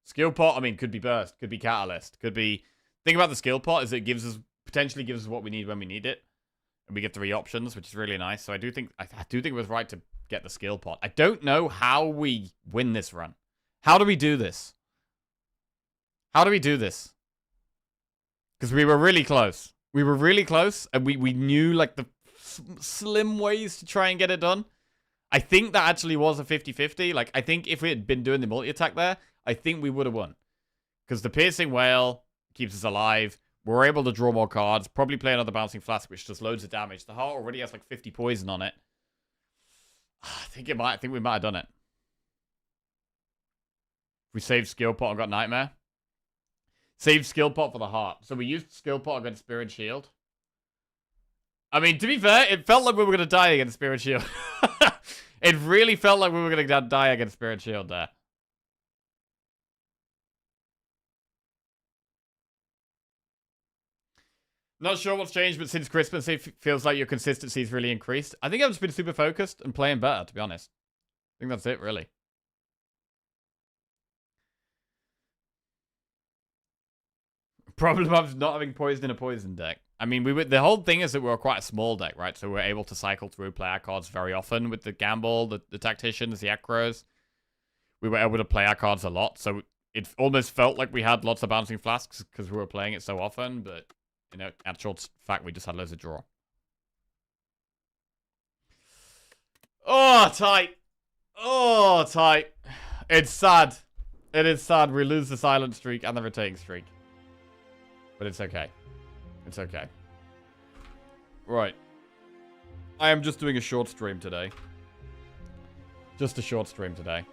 Speaker 1: Skill pot, I mean, could be Burst, could be Catalyst, could be... Thing about the skill pot is it gives us... Potentially gives us what we need when we need it. And we get 3 options, which is really nice. So I do think it was right to get the skill pot. I don't know how we win this run. How do we do this? How do we do this? Because we were really close. We were really close, and we knew, like, the slim ways to try and get it done. I think that actually was a 50-50. Like, I think if we had been doing the multi-attack there, I think we would have won. Because the Piercing Whale keeps us alive. We're able to draw more cards. Probably play another Bouncing Flask, which does loads of damage. The heart already has, like, 50 poison on it. I think we might have done it. We saved Skill Pot and got Nightmare. Saved Skill Pot for the heart. So we used Skill Pot against Spirit Shield. I mean, to be fair, it felt like we were going to die against Spirit Shield. It really felt like we were going to die against Spirit Shield there. Not sure what's changed, but since Christmas, it feels like your consistency's really increased. I think I've just been super focused and playing better, to be honest. I think that's it, really. Problem of not having poison in a poison deck. I mean, the whole thing is that we're quite a small deck, right? So we're able to cycle through play our cards very often with the Gamble, the Tacticians, the Acros. We were able to play our cards a lot, so it almost felt like we had lots of Bouncing Flasks because we were playing it so often, but, you know, actual fact, we just had loads of draw. Oh, tight. Oh, tight. It's sad. It is sad. We lose the silent streak and the rotating streak. But it's okay. It's okay. Right. I am just doing a short stream today. Just a short stream today.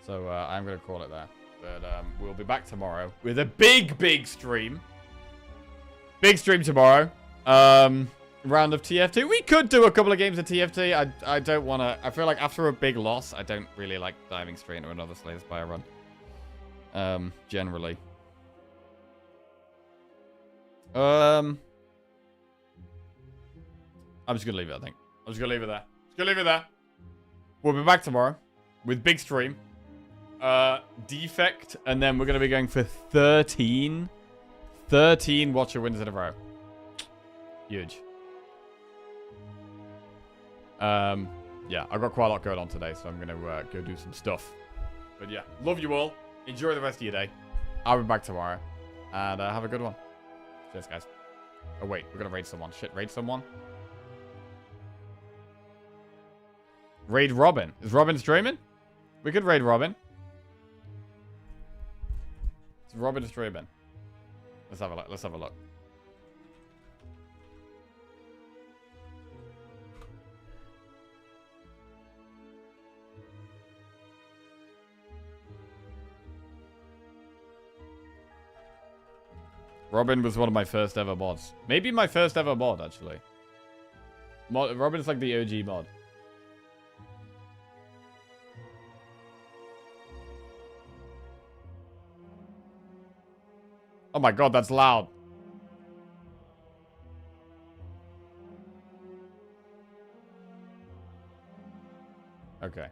Speaker 1: So I'm going to call it there. But we'll be back tomorrow with a big stream. Big stream tomorrow. Round of TF2. We could do a couple of games of TFT. I don't want to... I feel like after a big loss, I don't really like diving straight into another Slay the Spire run. Generally. I'm just going to leave it, I think. I'm just going to leave it there. Just going to leave it there. We'll be back tomorrow with big stream. Defect. And then we're going to be going for 13 Watcher wins in a row. Huge. Yeah, I've got quite a lot going on today, so I'm going to go do some stuff. But yeah, love you all. Enjoy the rest of your day. I'll be back tomorrow. And have a good one. Cheers, guys. Oh, wait. We're going to raid someone. Shit, raid someone? Raid Robin. Is Robin streaming? We could raid Robin. Is Robin streaming? Let's have a look. Let's have a look. Robin was one of my first ever mods. Maybe my first ever mod, actually. Robin's like the OG mod. Oh my god, that's loud. Okay.